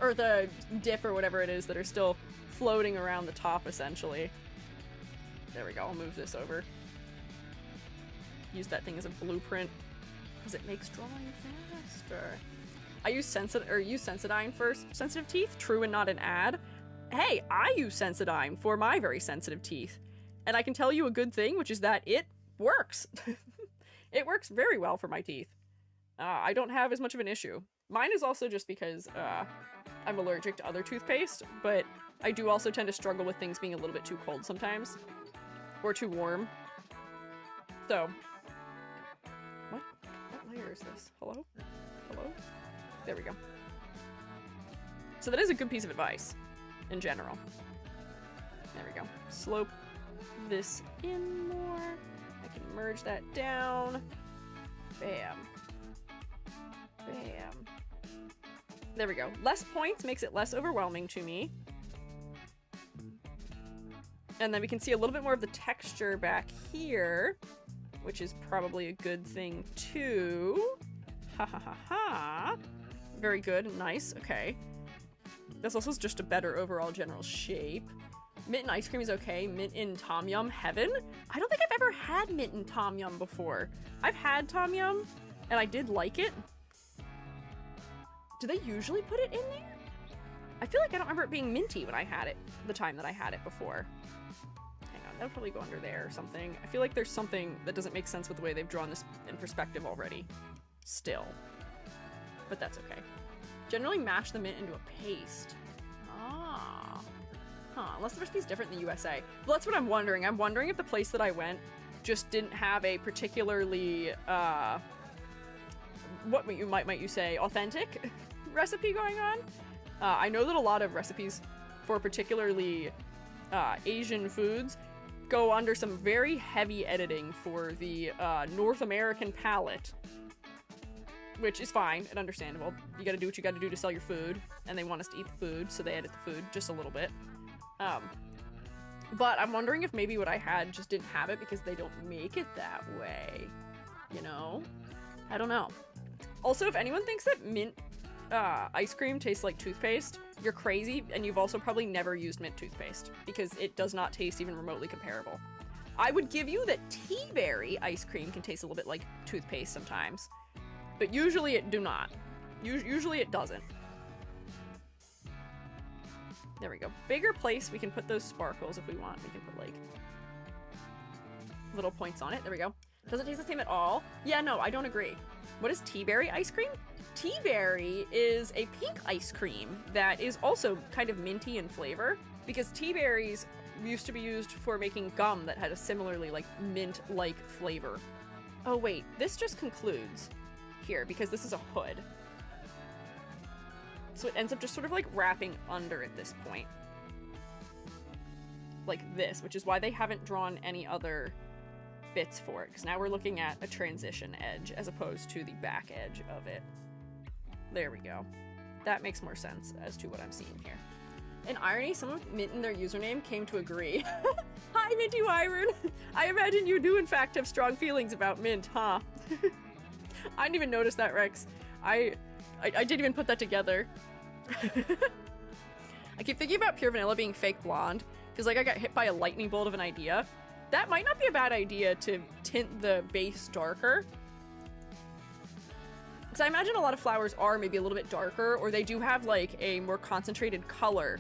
or the dip or whatever it is that are still floating around the top essentially. There we go, I'll move this over. Use that thing as a blueprint because it makes drawing faster. I use Sensodyne for sensitive teeth, true and not an ad. Hey, I use Sensodyne for my very sensitive teeth. And I can tell you a good thing, which is that it works. It works very well for my teeth. I don't have as much of an issue. Mine is also just because I'm allergic to other toothpaste, but I do also tend to struggle with things being a little bit too cold sometimes. Or too warm. So. What layer is this? Hello? Hello? There we go. So that is a good piece of advice. In general. There we go. Slope this in more. I can merge that down. Bam. Bam. There we go. Less points makes it less overwhelming to me. And then we can see a little bit more of the texture back here, which is probably a good thing too. Ha ha ha ha. Very good. Nice. Okay. This also is just a better overall general shape. Mint and ice cream is okay. Mint in Tom Yum heaven? I don't think I've ever had mint in Tom Yum before. I've had Tom Yum, and I did like it. Do they usually put it in there? I feel like I don't remember it being minty when I had it, the time that I had it before. Hang on, that'll probably go under there or something. I feel like there's something that doesn't make sense with the way they've drawn this in perspective already. Still. But that's okay. Generally mash the mint into a paste. Ah. Huh, unless the recipe's different in the USA. Well, that's what I'm wondering. I'm wondering if the place that I went just didn't have a particularly, what might you say, authentic recipe going on. I know that a lot of recipes for particularly Asian foods go under some very heavy editing for the North American palate. Which is fine and understandable. You gotta do what you gotta do to sell your food, and they want us to eat the food, so they edit the food just a little bit. But I'm wondering if maybe what I had just didn't have it because they don't make it that way. You know? I don't know. Also, if anyone thinks that mint ice cream tastes like toothpaste, you're crazy, and you've also probably never used mint toothpaste because it does not taste even remotely comparable. I would give you that tea berry ice cream can taste a little bit like toothpaste sometimes. But usually it do not. Usually it doesn't. There we go. Bigger place, we can put those sparkles if we want. We can put like little points on it. There we go. Doesn't taste the same at all. Yeah, no, I don't agree. What is tea berry ice cream? Tea berry is a pink ice cream that is also kind of minty in flavor because tea berries used to be used for making gum that had a similarly like mint-like flavor. Oh wait, this just concludes here because this is a hood. So it ends up just sort of like wrapping under at this point. Like this, which is why they haven't drawn any other bits for it, because now we're looking at a transition edge as opposed to the back edge of it. There we go. That makes more sense as to what I'm seeing here. In irony, someone with mint in their username came to agree. Hi, Minty Wyvern! I imagine you do in fact have strong feelings about mint, huh? I didn't even notice that, Rex. I didn't even put that together. I keep thinking about Pure Vanilla being fake blonde. Feels like I got hit by a lightning bolt of an idea. That might not be a bad idea to tint the base darker. So I imagine a lot of flowers are maybe a little bit darker, or they do have like a more concentrated color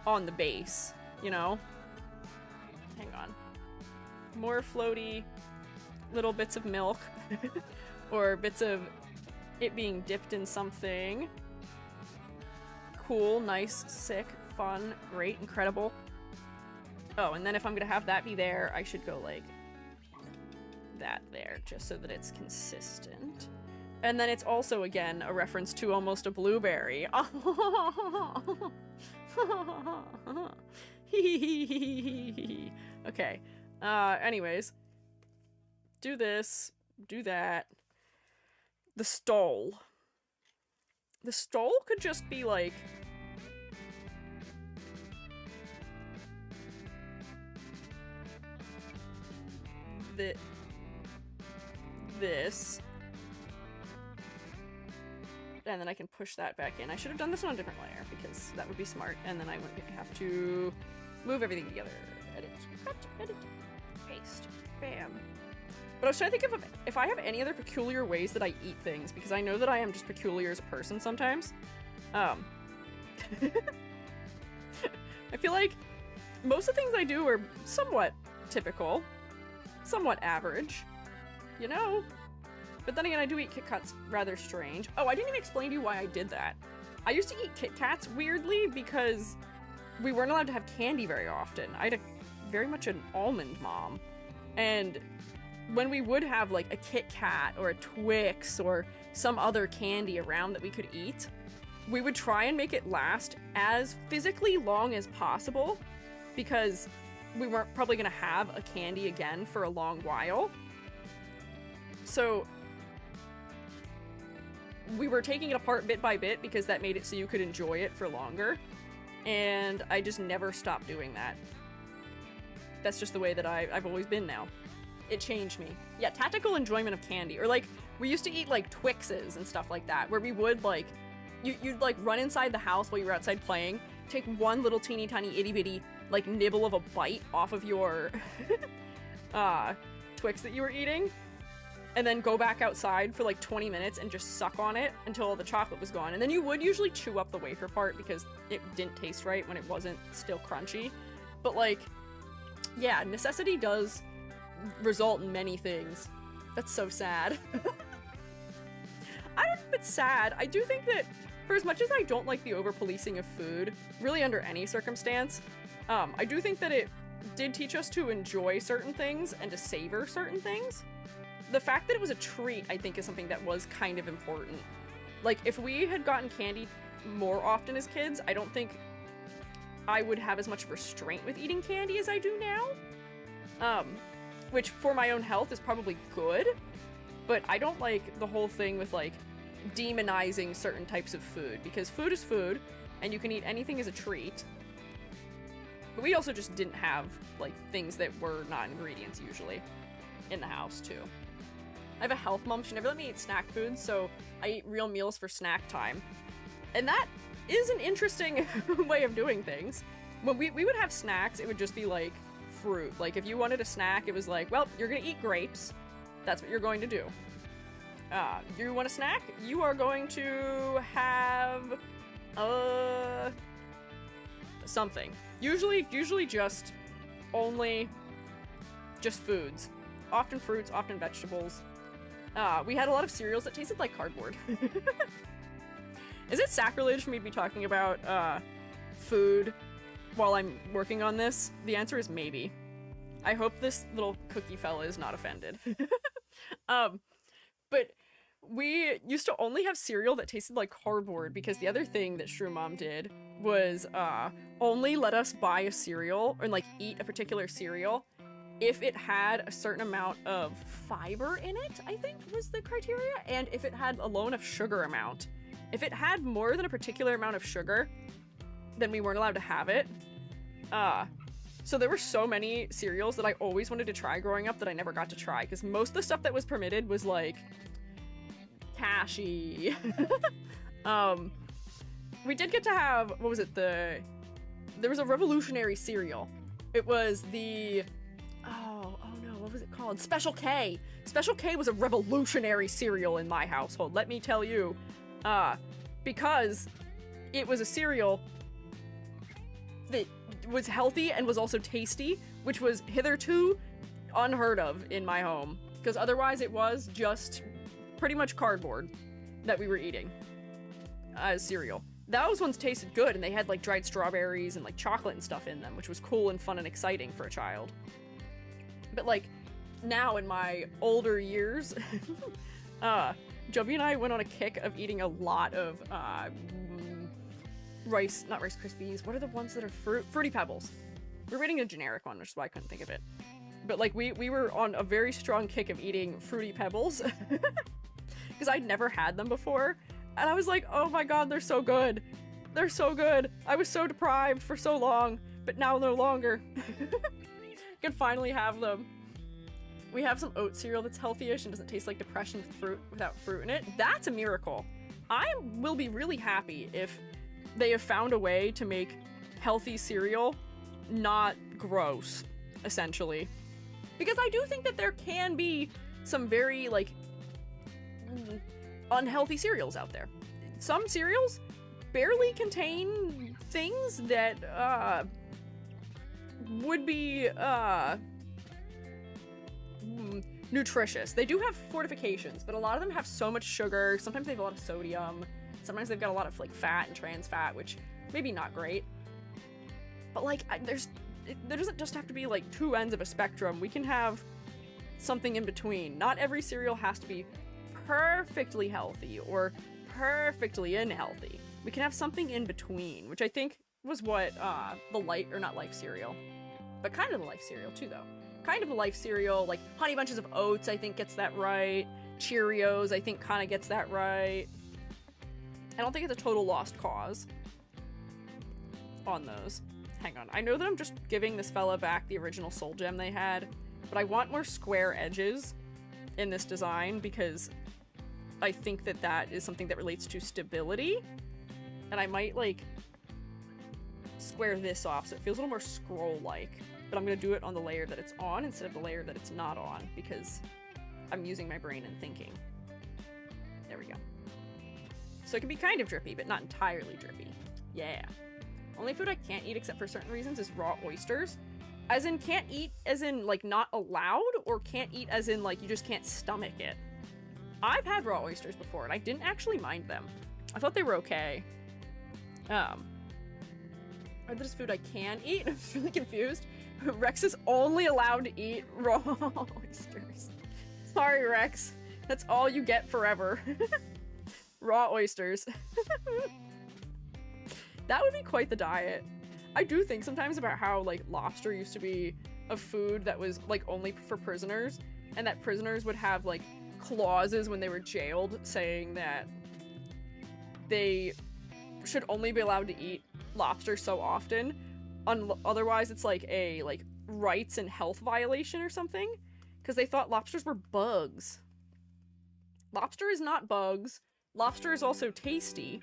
on the base, you know? Hang on. More floaty little bits of milk or bits of it being dipped in something. Cool, nice, sick, fun, great, incredible. Oh, and then if I'm gonna have that be there, I should go like that there, just so that it's consistent. And then it's also, again, a reference to almost a blueberry. Okay. Anyways. Do this. Do that. The stole. The stole could just be like... this. And then I can push that back in. I should have done this on a different layer because that would be smart. And then I would have to move everything together. Edit, cut, edit, paste, bam. But I was trying to think of if I have any other peculiar ways that I eat things, because I know that I am just peculiar as a person sometimes. I feel like most of the things I do are somewhat typical, somewhat average, you know? But then again, I do eat Kit Kats rather strange. Oh, I didn't even explain to you why I did that. I used to eat Kit Kats weirdly because we weren't allowed to have candy very often. I had very much an almond mom. And when we would have like a Kit Kat or a Twix or some other candy around that we could eat, we would try and make it last as physically long as possible because we weren't probably gonna have a candy again for a long while. So we were taking it apart bit by bit because that made it so you could enjoy it for longer. And I just never stopped doing that. That's just the way that I've always been now. It changed me. Yeah, tactical enjoyment of candy. Or like, we used to eat like Twixes and stuff like that, where we would like, you'd like run inside the house while you were outside playing, take one little teeny tiny itty bitty like nibble of a bite off of your Twix that you were eating, and then go back outside for like 20 minutes and just suck on it until all the chocolate was gone. And then you would usually chew up the wafer part because it didn't taste right when it wasn't still crunchy. But like, yeah, necessity does result in many things. That's so sad. I don't know if it's sad. I do think that for as much as I don't like the over-policing of food, really under any circumstance, I do think that it did teach us to enjoy certain things and to savor certain things. The fact that it was a treat, I think, is something that was kind of important. Like, if we had gotten candy more often as kids, I don't think I would have as much restraint with eating candy as I do now. Which, for my own health, is probably good, but I don't like the whole thing with, like, demonizing certain types of food, because food is food, and you can eat anything as a treat. But we also just didn't have, like, things that were not ingredients, usually, in the house, too. I have a health mom. She never let me eat snack foods, so I eat real meals for snack time. And that is an interesting way of doing things. When we would have snacks, it would just be, like, fruit. Like, if you wanted a snack, it was like, well, you're gonna eat grapes. That's what you're going to do. You want a snack? You are going to have, something. Usually just only just foods. Often fruits, often vegetables. We had a lot of cereals that tasted like cardboard. Is it sacrilege for me to be talking about food while I'm working on this? The answer is maybe. I hope this little cookie fella is not offended. But we used to only have cereal that tasted like cardboard because the other thing that Shrew Mom did was only let us buy a cereal or like eat a particular cereal if it had a certain amount of fiber in it, I think was the criteria, and if it had a low enough sugar amount. If it had more than a particular amount of sugar, then we weren't allowed to have it. So there were so many cereals that I always wanted to try growing up that I never got to try, because most of the stuff that was permitted was like cashy. We did get to have, what was it, there was a revolutionary cereal. It was the, oh no, what was it called? Special K. Special K was a revolutionary cereal in my household, let me tell you. Because it was a cereal that was healthy and was also tasty, which was hitherto unheard of in my home. Because otherwise it was just pretty much cardboard that we were eating as cereal. Those ones tasted good, and they had like dried strawberries and like chocolate and stuff in them, which was cool and fun and exciting for a child. But like now in my older years, Jovi and I went on a kick of eating a lot of not Rice Krispies. What are the ones that are Fruity Pebbles? We were eating a generic one, which is why I couldn't think of it. But like we were on a very strong kick of eating Fruity Pebbles because I'd never had them before. And I was like, oh my god, they're so good. They're so good. I was so deprived for so long, but now no longer. Can finally have them. We have some oat cereal that's healthy-ish and doesn't taste like depression without fruit in it. That's a miracle. I will be really happy if they have found a way to make healthy cereal not gross, essentially. Because I do think that there can be some very, like, unhealthy cereals out there. Some cereals barely contain things that would be nutritious. They do have fortifications, but a lot of them have so much sugar. Sometimes they have a lot of sodium. Sometimes they've got a lot of like fat and trans fat, which maybe not great. But like there doesn't just have to be like two ends of a spectrum. We can have something in between. Not every cereal has to be perfectly healthy or perfectly unhealthy. We can have something in between, which I think was what the not Life cereal, but kind of the Life cereal too, though. Kind of the Life cereal, like Honey Bunches of Oats, I think gets that right. Cheerios, I think kind of gets that right. I don't think it's a total lost cause on those. Hang on, I know that I'm just giving this fella back the original Soul Gem they had, but I want more square edges in this design because I think that that is something that relates to stability, and I might like square this off so it feels a little more scroll-like, but I'm gonna do it on the layer that it's on instead of the layer that it's not on because I'm using my brain and thinking. There we go. So it can be kind of drippy, but not entirely drippy. Yeah. Only food I can't eat except for certain reasons is raw oysters. As in can't eat as in like not allowed, or can't eat as in like you just can't stomach it. I've had raw oysters before and I didn't actually mind them. I thought they were okay. Are this food I can eat? I'm really confused. Rex is only allowed to eat raw oysters. Sorry, Rex. That's all you get forever. Raw oysters. That would be quite the diet. I do think sometimes about how like lobster used to be a food that was like only for prisoners, and that prisoners would have like clauses when they were jailed saying that they should only be allowed to eat lobster so often. Otherwise it's like a rights and health violation or something, because they thought lobsters were bugs. Lobster is not bugs. Lobster is also tasty.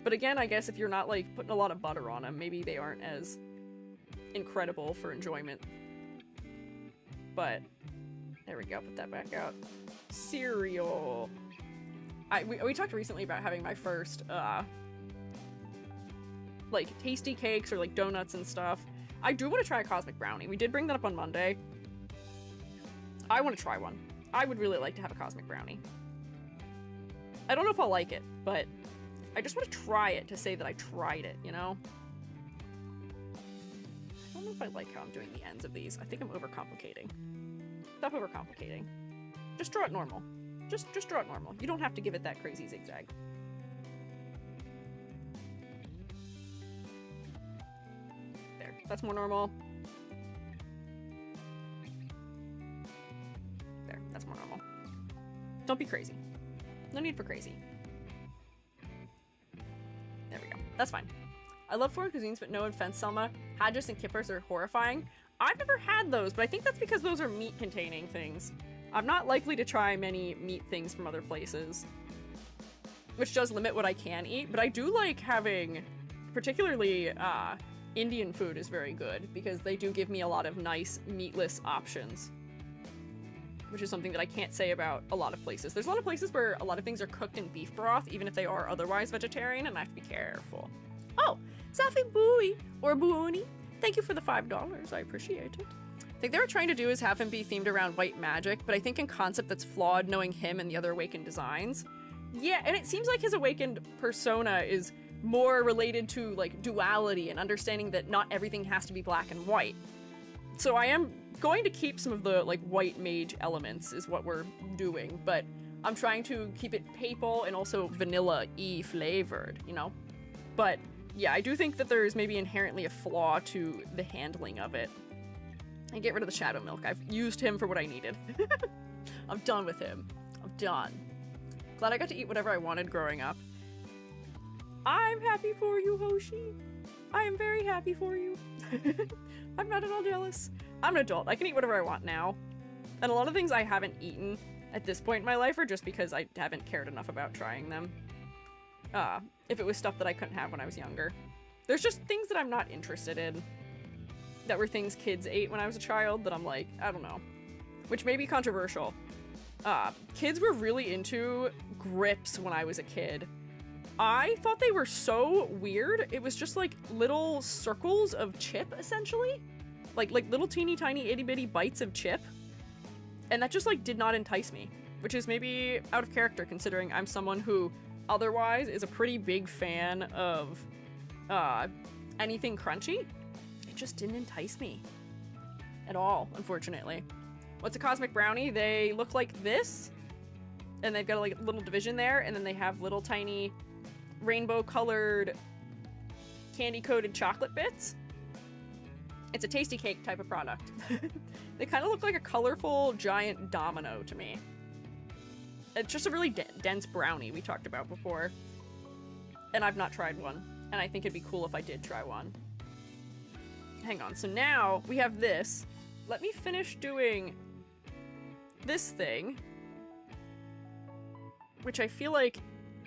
But again, I guess if you're not like putting a lot of butter on them, maybe they aren't as incredible for enjoyment. But there we go, put that back out. Cereal. We talked recently about having my first like tasty cakes or like donuts and stuff. I do want to try a cosmic brownie. We did bring that up on Monday. I want to try one. I would really like to have a cosmic brownie. I don't know if I'll like it, but I just want to try it to say that I tried it, you know? I don't know if I like how I'm doing the ends of these. I think I'm overcomplicating. Stop overcomplicating. Just draw it normal. Just draw it normal. You don't have to give it that crazy zigzag. There. That's more normal. There. That's more normal. Don't be crazy. No need for crazy. There we go. That's fine. I love foreign cuisines, but no offense, Selma. Hadjis and kippers are horrifying. I've never had those, but I think that's because those are meat-containing things. I'm not likely to try many meat things from other places, which does limit what I can eat, but I do like having, particularly, Indian food is very good, because they do give me a lot of nice meatless options. which is something that I can't say about a lot of places. There's a lot of places where a lot of things are cooked in beef broth, even if they are otherwise vegetarian, and I have to be careful. Oh, Safi Bui, or Buoni, thank you for the $5. I appreciate it. I think they were trying to do is have him be themed around white magic, but I think in concept that's flawed knowing him and the other Awakened designs. Yeah, and it seems like his Awakened persona is more related to like duality and understanding that not everything has to be black and white. So I am going to keep some of the like white mage elements is what we're doing, but I'm trying to keep it papal and also vanilla-y flavored, you know? But yeah, I do think that there's maybe inherently a flaw to the handling of it. And get rid of the Shadow Milk. I've used him for what I needed. I'm done with him. I'm done. Glad I got to eat whatever I wanted growing up. I'm happy for you, Hoshi. I am very happy for you. I'm not at all jealous. I'm an adult. I can eat whatever I want now. And a lot of things I haven't eaten at this point in my life are just because I haven't cared enough about trying them. If it was stuff that I couldn't have when I was younger. There's just things that I'm not interested in. That were things kids ate when I was a child that I'm like, I don't know. Which may be controversial. Kids were really into grips when I was a kid. I thought they were so weird. It was just like little circles of chip, essentially. Like little teeny tiny itty bitty bites of chip. And that just like did not entice me. Which is maybe out of character considering I'm someone who otherwise is a pretty big fan of anything crunchy. It just didn't entice me at all, unfortunately. What's a cosmic brownie? They look like this, and they've got like a little division there, and then they have little tiny rainbow-colored candy-coated chocolate bits. It's a tasty cake type of product. They kind of look like a colorful giant domino to me. It's just a really dense brownie we talked about before, and I've not tried one, and I think it'd be cool if I did try one. Hang on, so now we have this. Let me finish doing this thing, which I feel like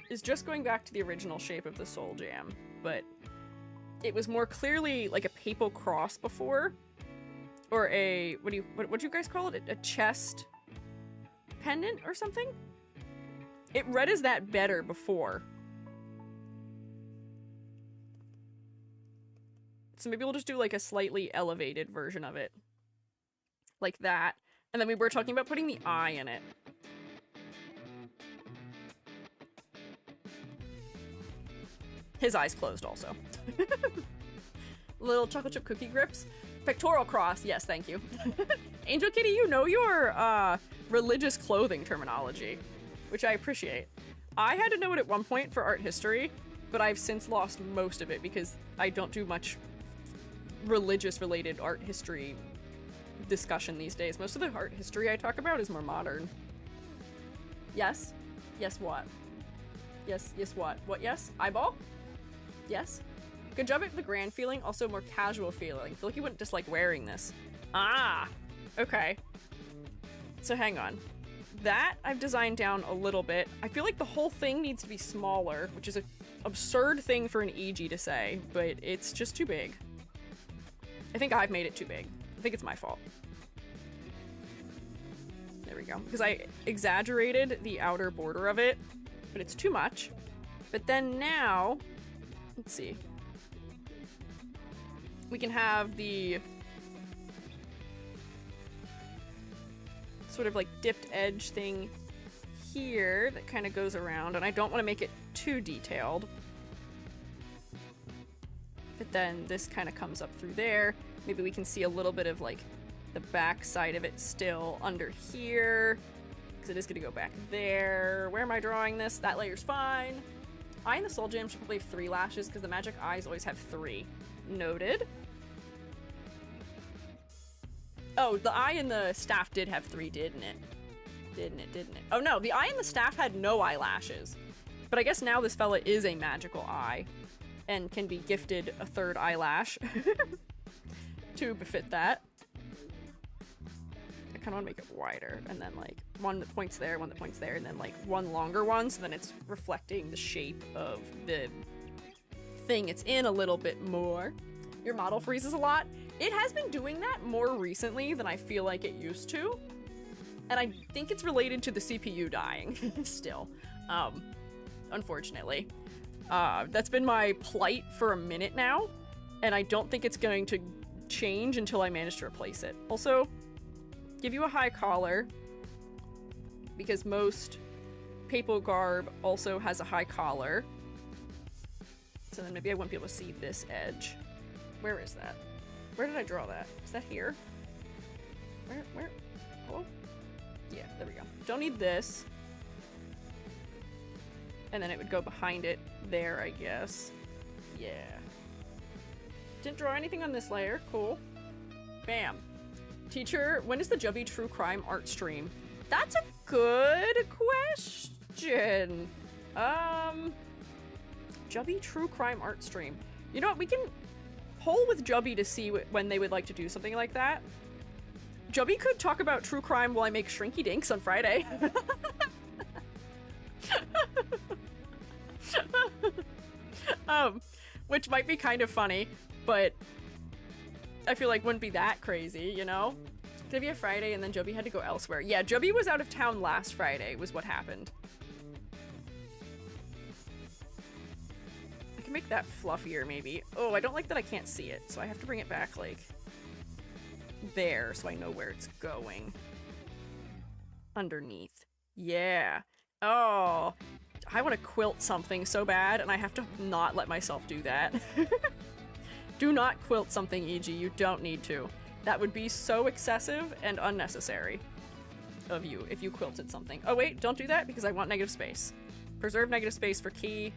is just going back to the original shape of the Soul Jam, but it was more clearly like a papal cross before, or a, what do you guys call it? A chest pendant or something? It read as that better before. So maybe we'll just do like a slightly elevated version of it. Like that. And then we were talking about putting the eye in it. His eyes closed also. Little chocolate chip cookie grips. Pectoral cross. Yes, thank you. Angel Kitty, you know your religious clothing terminology, which I appreciate. I had to know it at one point for art history, but I've since lost most of it because I don't do much religious related art history discussion these days. Most of the art history I talk about is more modern. Yes? Yes what? Yes what? What yes? Eyeball? Yes? Good job at the grand feeling, also more casual feeling. I feel like you wouldn't dislike wearing this. Ah! Okay. So hang on. That I've designed down a little bit. I feel like the whole thing needs to be smaller, which is an absurd thing for an EG to say, but it's just too big. I think I've made it too big. I think it's my fault. There we go. Because I exaggerated the outer border of it, but it's too much. But then now, let's see. We can have the sort of like dipped edge thing here that kind of goes around, and I don't want to make it too detailed. But then this kind of comes up through there. Maybe we can see a little bit of like the back side of it still under here, because it is going to go back there. Where am I drawing this? That layer's fine. Eye in the Soul Jam should probably have 3 lashes because the magic eyes always have 3. Noted. Oh, the eye in the staff did have 3, didn't it? Didn't it? Oh no, the eye in the staff had no eyelashes. But I guess now this fella is a magical eye and can be gifted a 3rd eyelash to befit that. I kind of want to make it wider, and then like one that points there, one that points there, and then like one longer one, so then it's reflecting the shape of the thing it's in a little bit more. Your model freezes a lot. It has been doing that more recently than I feel like it used to. And I think it's related to the CPU dying still, unfortunately. That's been my plight for a minute now, and I don't think it's going to change until I manage to replace it. Also, give you a high collar, because most papal garb also has a high collar. So then maybe I wouldn't be able to see this edge. Where is that? Where did I draw that? Is that here? Where? Oh, yeah, there we go. Don't need this. And then it would go behind it there, I guess. Yeah. Didn't draw anything on this layer. Cool. Bam. Teacher, when is the Jubby True Crime art stream? That's a good question. Jubby True Crime art stream. You know what? We can poll with Jubby to see when they would like to do something like that. Jubby could talk about true crime while I make Shrinky Dinks on Friday. Which might be kind of funny, but I feel like wouldn't be that crazy, you know? Did we have Friday and then Jubby had to go elsewhere? Yeah, Jubby was out of town last Friday, was what happened. I can make that fluffier, maybe. Oh, I don't like that I can't see it, so I have to bring it back, like, there, so I know where it's going. Underneath. Yeah. Oh, I want to quilt something so bad, and I have to not let myself do that. Do not quilt something, E.G. You don't need to. That would be so excessive and unnecessary of you if you quilted something. Oh wait, don't do that because I want negative space. Preserve negative space for key.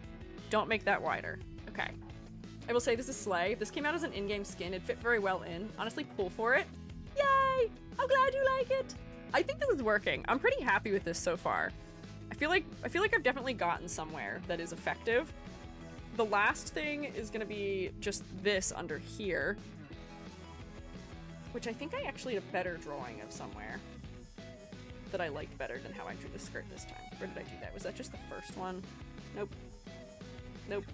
Don't make that wider. Okay. I will say this is slay. If this came out as an in-game skin, it'd fit very well in. Honestly, pull for it. Yay! I'm glad you like it. I think this is working. I'm pretty happy with this so far. I feel like I've definitely gotten somewhere that is effective. The last thing is gonna be just this under here, which I think I actually had a better drawing of somewhere that I liked better than how I drew the skirt this time. Where did I do that? Was that just the first one? Nope. Nope.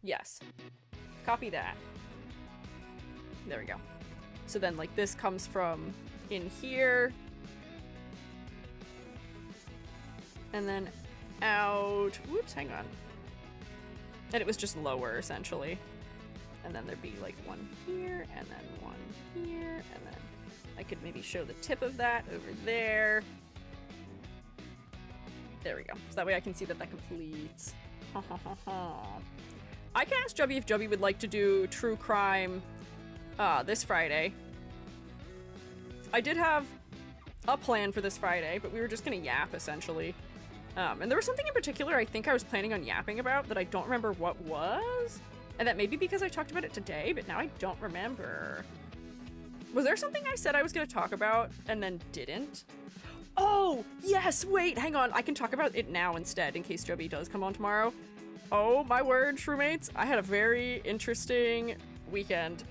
Yes. Copy that. There we go. So then, like, this comes from in here. And then out. Whoops, hang on. And it was just lower, essentially. And then there'd be, like, one here, and then one here, and then I could maybe show the tip of that over there. There we go. So that way I can see that that completes. I can ask Jubby if Jubby would like to do true crime this Friday. I did have a plan for this Friday, but we were just gonna yap, essentially. And there was something in particular I think I was planning on yapping about that I don't remember what was. And that may be because I talked about it today, but now I don't remember. Was there something I said I was gonna talk about and then didn't? Oh, yes, wait, hang on. I can talk about it now instead in case Jubby does come on tomorrow. Oh, my word, Shroommates. I had a very interesting weekend.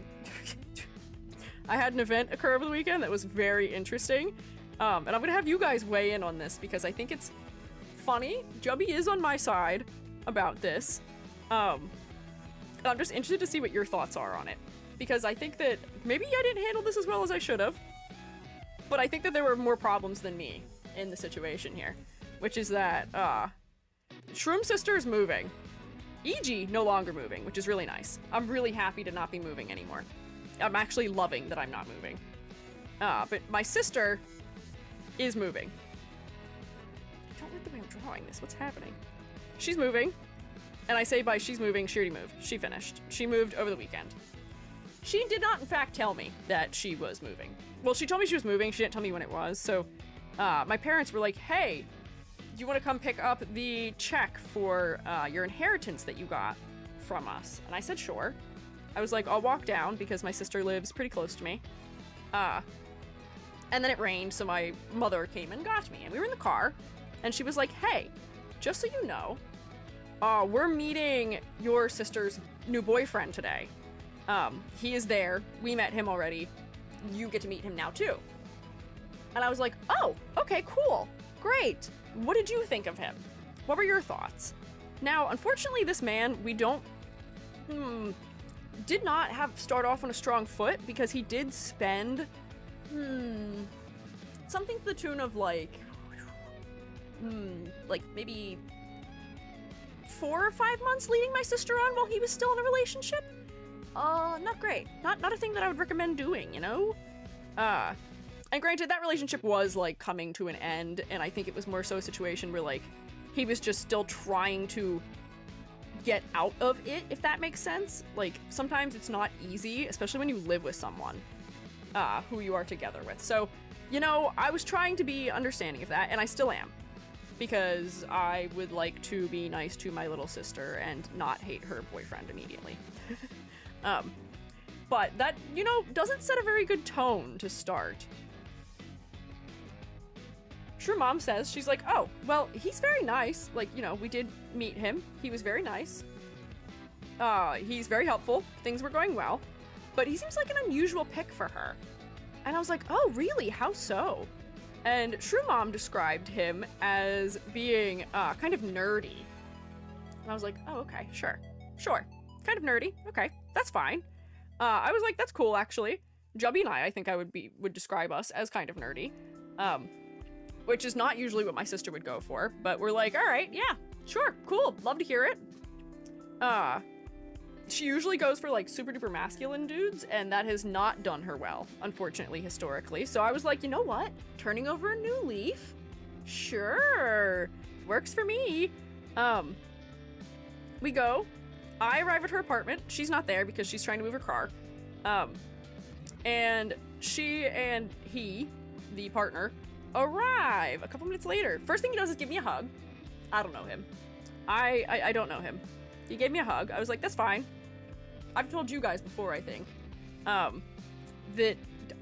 I had an event occur over the weekend that was very interesting. And I'm gonna have you guys weigh in on this because I think it's funny. Jubby is on my side about this. I'm just interested to see what your thoughts are on it. Because I think that maybe I didn't handle this as well as I should have. But I think that there were more problems than me in the situation here. Which is that, Shroom Sister is moving. E.G. no longer moving, which is really nice. I'm really happy to not be moving anymore. I'm actually loving that I'm not moving. But my sister is moving. I don't like the way I'm drawing this. What's happening? She's moving. And I say by she's moving, she already moved. She finished. She moved over the weekend. She did not, in fact, tell me that she was moving. Well, she told me she was moving. She didn't tell me when it was. So my parents were like, hey, do you want to come pick up the check for your inheritance that you got from us? And I said, sure. I was like, I'll walk down because my sister lives pretty close to me. And then it rained, so my mother came and got me. And we were in the car, and she was like, hey, just so you know, we're meeting your sister's new boyfriend today. He is there. We met him already. You get to meet him now, too. And I was like, oh, okay, cool. Great. What did you think of him? What were your thoughts? Now, unfortunately, this man, we don't... did not start off on a strong foot because he did spend... something to the tune of like maybe 4 or 5 months leading my sister on while he was still in a relationship. Not great. Not a thing that I would recommend doing, you know? And granted, that relationship was, like, coming to an end, and I think it was more so a situation where, like, he was just still trying to get out of it, if that makes sense. Like, sometimes it's not easy, especially when you live with someone, who you are together with. So, you know, I was trying to be understanding of that, and I still am. Because I would like to be nice to my little sister and not hate her boyfriend immediately. But that, you know, doesn't set a very good tone to start. Sure, Mom says, she's like, oh, well, he's very nice. Like, you know, we did meet him. He was very nice. He's very helpful. Things were going well. But he seems like an unusual pick for her. And I was like, oh, really? How so? And Shrew Mom described him as being kind of nerdy. And I was like, oh, okay, sure. Kind of nerdy. Okay, that's fine. I was like, that's cool, actually. Jubby and I think I would describe us as kind of nerdy. Which is not usually what my sister would go for. But we're like, all right, yeah, sure, cool, love to hear it. She usually goes for, like, super duper masculine dudes, and that has not done her well, unfortunately, historically. So I was like, you know what? Turning over a new leaf? Sure. Works for me. We go. I arrive at her apartment. She's not there because she's trying to move her car. And she and he, the partner, arrive a couple minutes later. First thing he does is give me a hug. I don't know him. I don't know him. He gave me a hug. I was like, that's fine. I've told you guys before, I think, that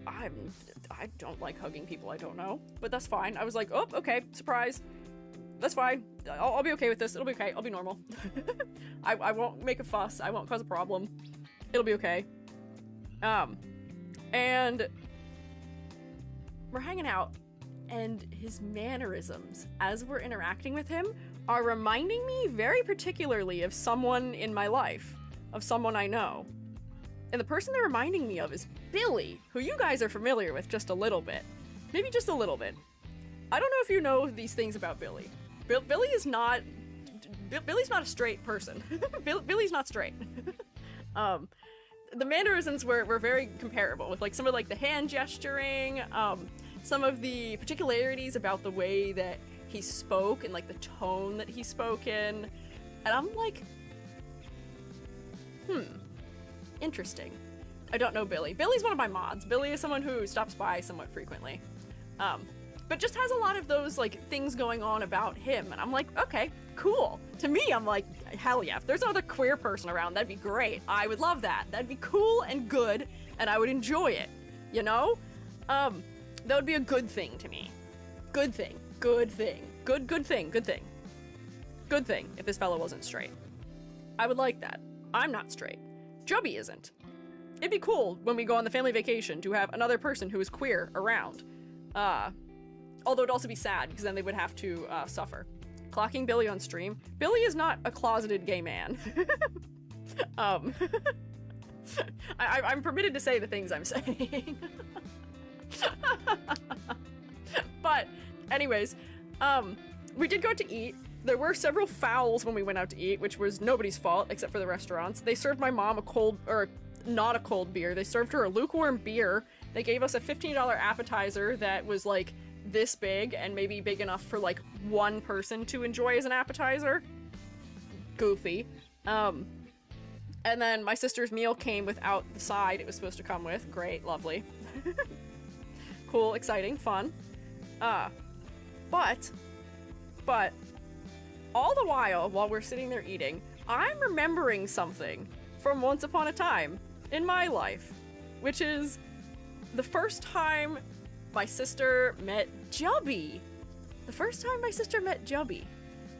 I don't like hugging people I don't know, but that's fine. I was like, oh, okay, surprise. That's fine. I'll be okay with this. It'll be okay. I'll be normal. I won't make a fuss. I won't cause a problem. It'll be okay. And we're hanging out, and his mannerisms as we're interacting with him are reminding me very particularly of someone in my life, of someone I know. And the person they're reminding me of is Billy, who you guys are familiar with just a little bit. Maybe just a little bit. I don't know if you know these things about Billy. Billy's not a straight person. Billy's not straight. The mannerisms were very comparable with, like, some of, like, the hand gesturing, some of the particularities about the way that he spoke and, like, the tone that he spoke in. And I'm like, interesting. I don't know Billy. Billy's one of my mods. Billy is someone who stops by somewhat frequently. But just has a lot of those, like, things going on about him. And I'm like, okay, cool. To me, I'm like, hell yeah. If there's another queer person around, that'd be great. I would love that. That'd be cool and good, and I would enjoy it. You know? That would be a good thing to me. Good thing. Good thing. Good thing. Good thing. Good thing if this fellow wasn't straight. I would like that. I'm not straight. Jubby isn't. It'd be cool when we go on the family vacation to have another person who is queer around. Although it'd also be sad because then they would have to suffer. Clocking Billy on stream. Billy is not a closeted gay man. I'm permitted to say the things I'm saying. But anyways, we did go out to eat. There were several fouls when we went out to eat, which was nobody's fault except for the restaurants. They served my mom not a cold beer. They served her a lukewarm beer. They gave us a $15 appetizer that was, like, this big and maybe big enough for, like, one person to enjoy as an appetizer. Goofy. And then my sister's meal came without the side it was supposed to come with. Great, lovely. Cool, exciting, fun. But all the while we're sitting there eating, I'm remembering something from once upon a time in my life, which is the first time my sister met Jubby. The first time my sister met Jubby.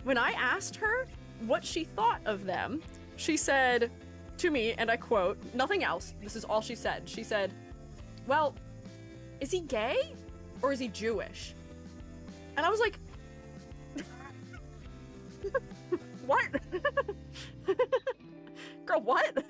When I asked her what she thought of them, she said to me, and I quote, nothing else, this is all she said. She said, well, is he gay or is he Jewish? And I was like, what? Girl, what?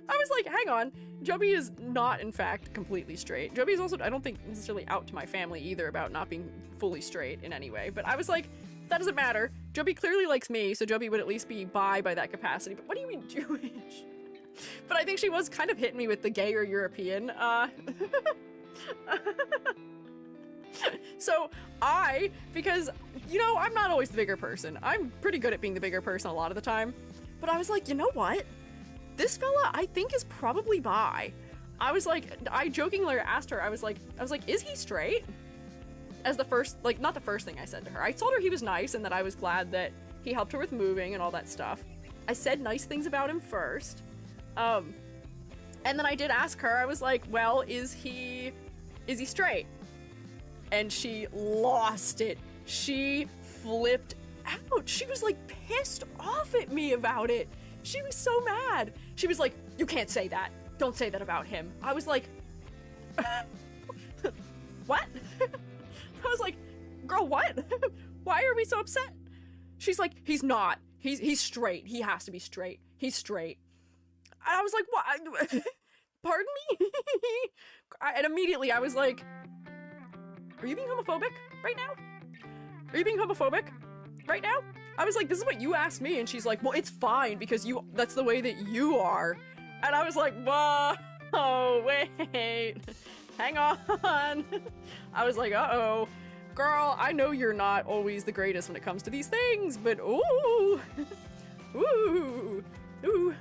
I was like, hang on, Jubby is not, in fact, completely straight. Jubby is also, I don't think, necessarily out to my family either about not being fully straight in any way. But I was like, that doesn't matter. Jubby clearly likes me, so Jubby would at least be bi by that capacity. But what do you mean Jewish? But I think she was kind of hitting me with the gay or European. So because, you know, I'm not always the bigger person. I'm pretty good at being the bigger person a lot of the time. But I was like, you know what? This fella, I think, is probably bi. I was like, I jokingly asked her, I was like, is he straight? As the first, like, not the first thing I said to her. I told her he was nice and that I was glad that he helped her with moving and all that stuff. I said nice things about him first. And then I did ask her, I was like, well, is he straight? And she lost it. She flipped out. She was like pissed off at me about it. She was so mad. She was like, you can't say that. Don't say that about him. I was like, what? I was like, girl, what? Why are we so upset? She's like, he's not. He's straight. He has to be straight. He's straight. And I was like, what? Pardon me? And immediately I was like, are you being homophobic right now? Are you being homophobic right now? I was like, this is what you asked me. And she's like, well, it's fine because that's the way that you are. And I was like, whoa, wait, hang on. I was like, uh-oh. Girl, I know you're not always the greatest when it comes to these things, but ooh, ooh, ooh.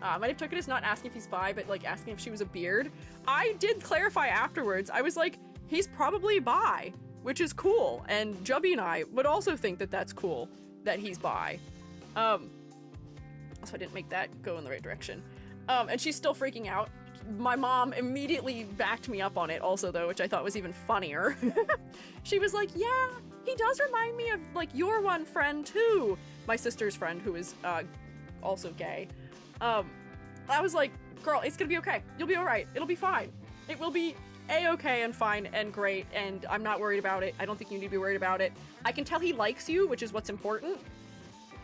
My name took it as not asking if he's bi, but like asking if she was a beard. I did clarify afterwards. I was like, he's probably bi, which is cool. And Jubby and I would also think that that's cool that he's bi. So I didn't make that go in the right direction. And she's still freaking out. My mom immediately backed me up on it also though, which I thought was even funnier. She was like, yeah, he does remind me of like your one friend too. My sister's friend who is also gay. I was like, girl, it's gonna be okay. You'll be all right. It'll be fine. It will be a-okay and fine and great, and I'm not worried about it. I don't think you need to be worried about it. I can tell he likes you, which is what's important.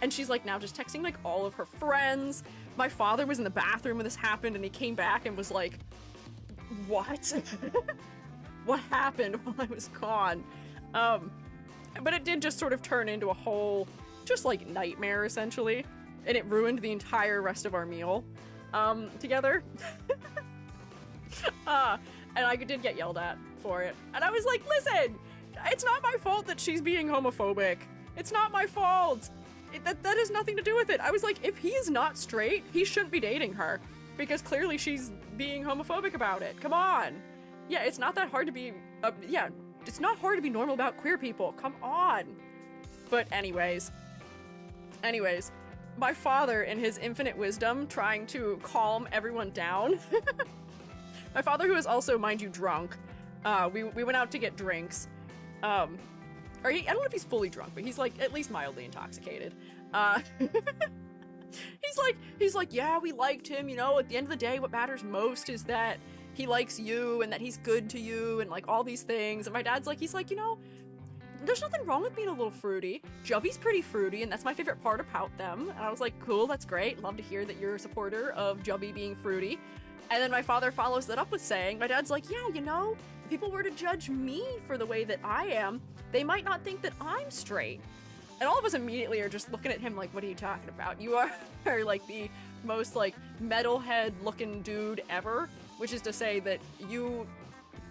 And she's like now just texting like all of her friends. My father was in the bathroom when this happened and he came back and was like, what? What happened while I was gone? But it did just sort of turn into a whole just like nightmare essentially. And it ruined the entire rest of our meal together. And I did get yelled at for it. And I was like, listen, it's not my fault that she's being homophobic. It's not my fault. That has nothing to do with it. I was like, if he is not straight, he shouldn't be dating her. Because clearly she's being homophobic about it. Come on. Yeah, it's not that hard to be, it's not hard to be normal about queer people. Come on. But anyways, my father, in his infinite wisdom, trying to calm everyone down. My father, who is also, mind you, drunk. We went out to get drinks. I don't know if he's fully drunk, but he's like at least mildly intoxicated. He's like, yeah, we liked him, you know, at the end of the day, what matters most is that he likes you and that he's good to you and like all these things. And my dad's like, he's like, you know, there's nothing wrong with being a little fruity. Jubby's pretty fruity, and that's my favorite part about them. And I was like, cool, that's great. Love to hear that you're a supporter of Jubby being fruity. And then my father follows that up with saying, my dad's like, yeah, you know, if people were to judge me for the way that I am, they might not think that I'm straight. And all of us immediately are just looking at him like, what are you talking about? You are like the most like metalhead looking dude ever, which is to say that you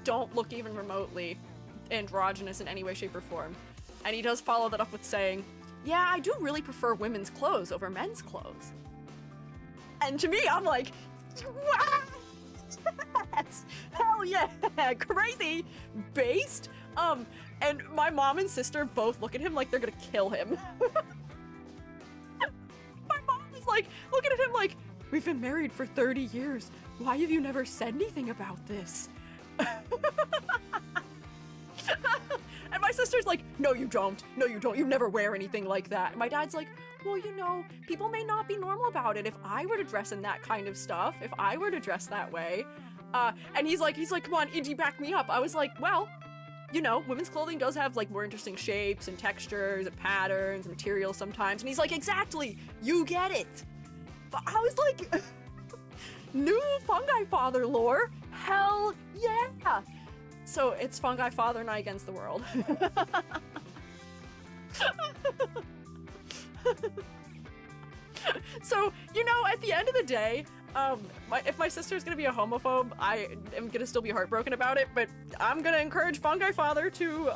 don't look even remotely androgynous in any way, shape, or form. And he does follow that up with saying, yeah, I do really prefer women's clothes over men's clothes. And to me, I'm like, yes! Hell yeah! Crazy! Based? And my mom and sister both look at him like they're gonna kill him. My mom is like, looking at him like, we've been married for 30 years. Why have you never said anything about this? And my sister's like, no, you don't. No, you don't. You never wear anything like that. And my dad's like, well, you know, people may not be normal about it. If I were to dress in that kind of stuff, if I were to dress that way. And he's like, come on, Iggy, back me up. I was like, well, you know, women's clothing does have like more interesting shapes and textures and patterns and materials sometimes. And he's like, exactly, you get it. But I was like, New Fungi Father lore? Hell yeah! So it's Fungi Father Night against the world. So, you know, at the end of the day, if my sister's gonna be a homophobe, I am gonna still be heartbroken about it, but I'm gonna encourage Fungi Father to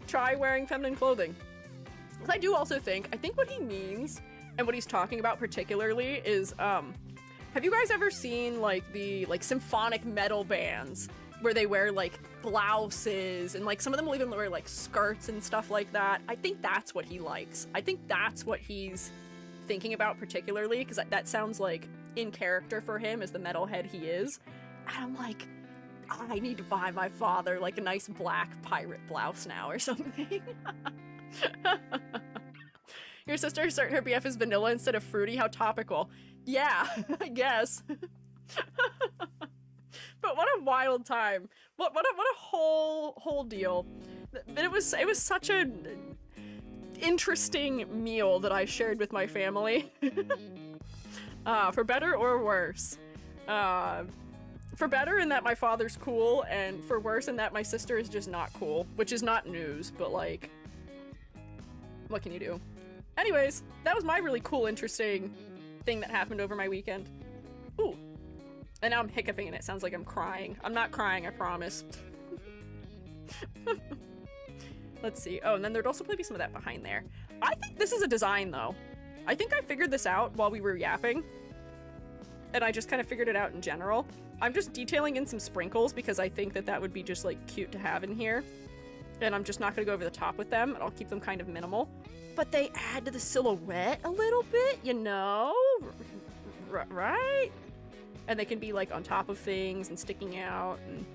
try wearing feminine clothing. I do also think, I think what he means and what he's talking about particularly is, have you guys ever seen like the symphonic metal bands where they wear like blouses and like some of them will even wear like skirts and stuff like that? I think that's what he likes. I think that's what he's thinking about particularly, because that sounds like in character for him as the metalhead he is. And I'm like, I need to buy my father like a nice black pirate blouse now or something. Your sister is certain her BF is vanilla instead of fruity. How topical. Yeah, I guess. But what a wild time. What a whole deal. It was such a interesting meal that I shared with my family. For better or worse. For better in that my father's cool, and for worse in that my sister is just not cool, which is not news, but like, what can you do? Anyways, that was my really cool, interesting thing that happened over my weekend. Ooh. And now I'm hiccuping and it sounds like I'm crying. I'm not crying, I promise. Let's see. Oh, and then there'd also probably be some of that behind there. I think this is a design, though. I think I figured this out while we were yapping. And I just kind of figured it out in general. I'm just detailing in some sprinkles because I think that that would be just, like, cute to have in here. And I'm just not going to go over the top with them, and I'll keep them kind of minimal. But they add to the silhouette a little bit, you know? Right? And they can be, like, on top of things and sticking out and,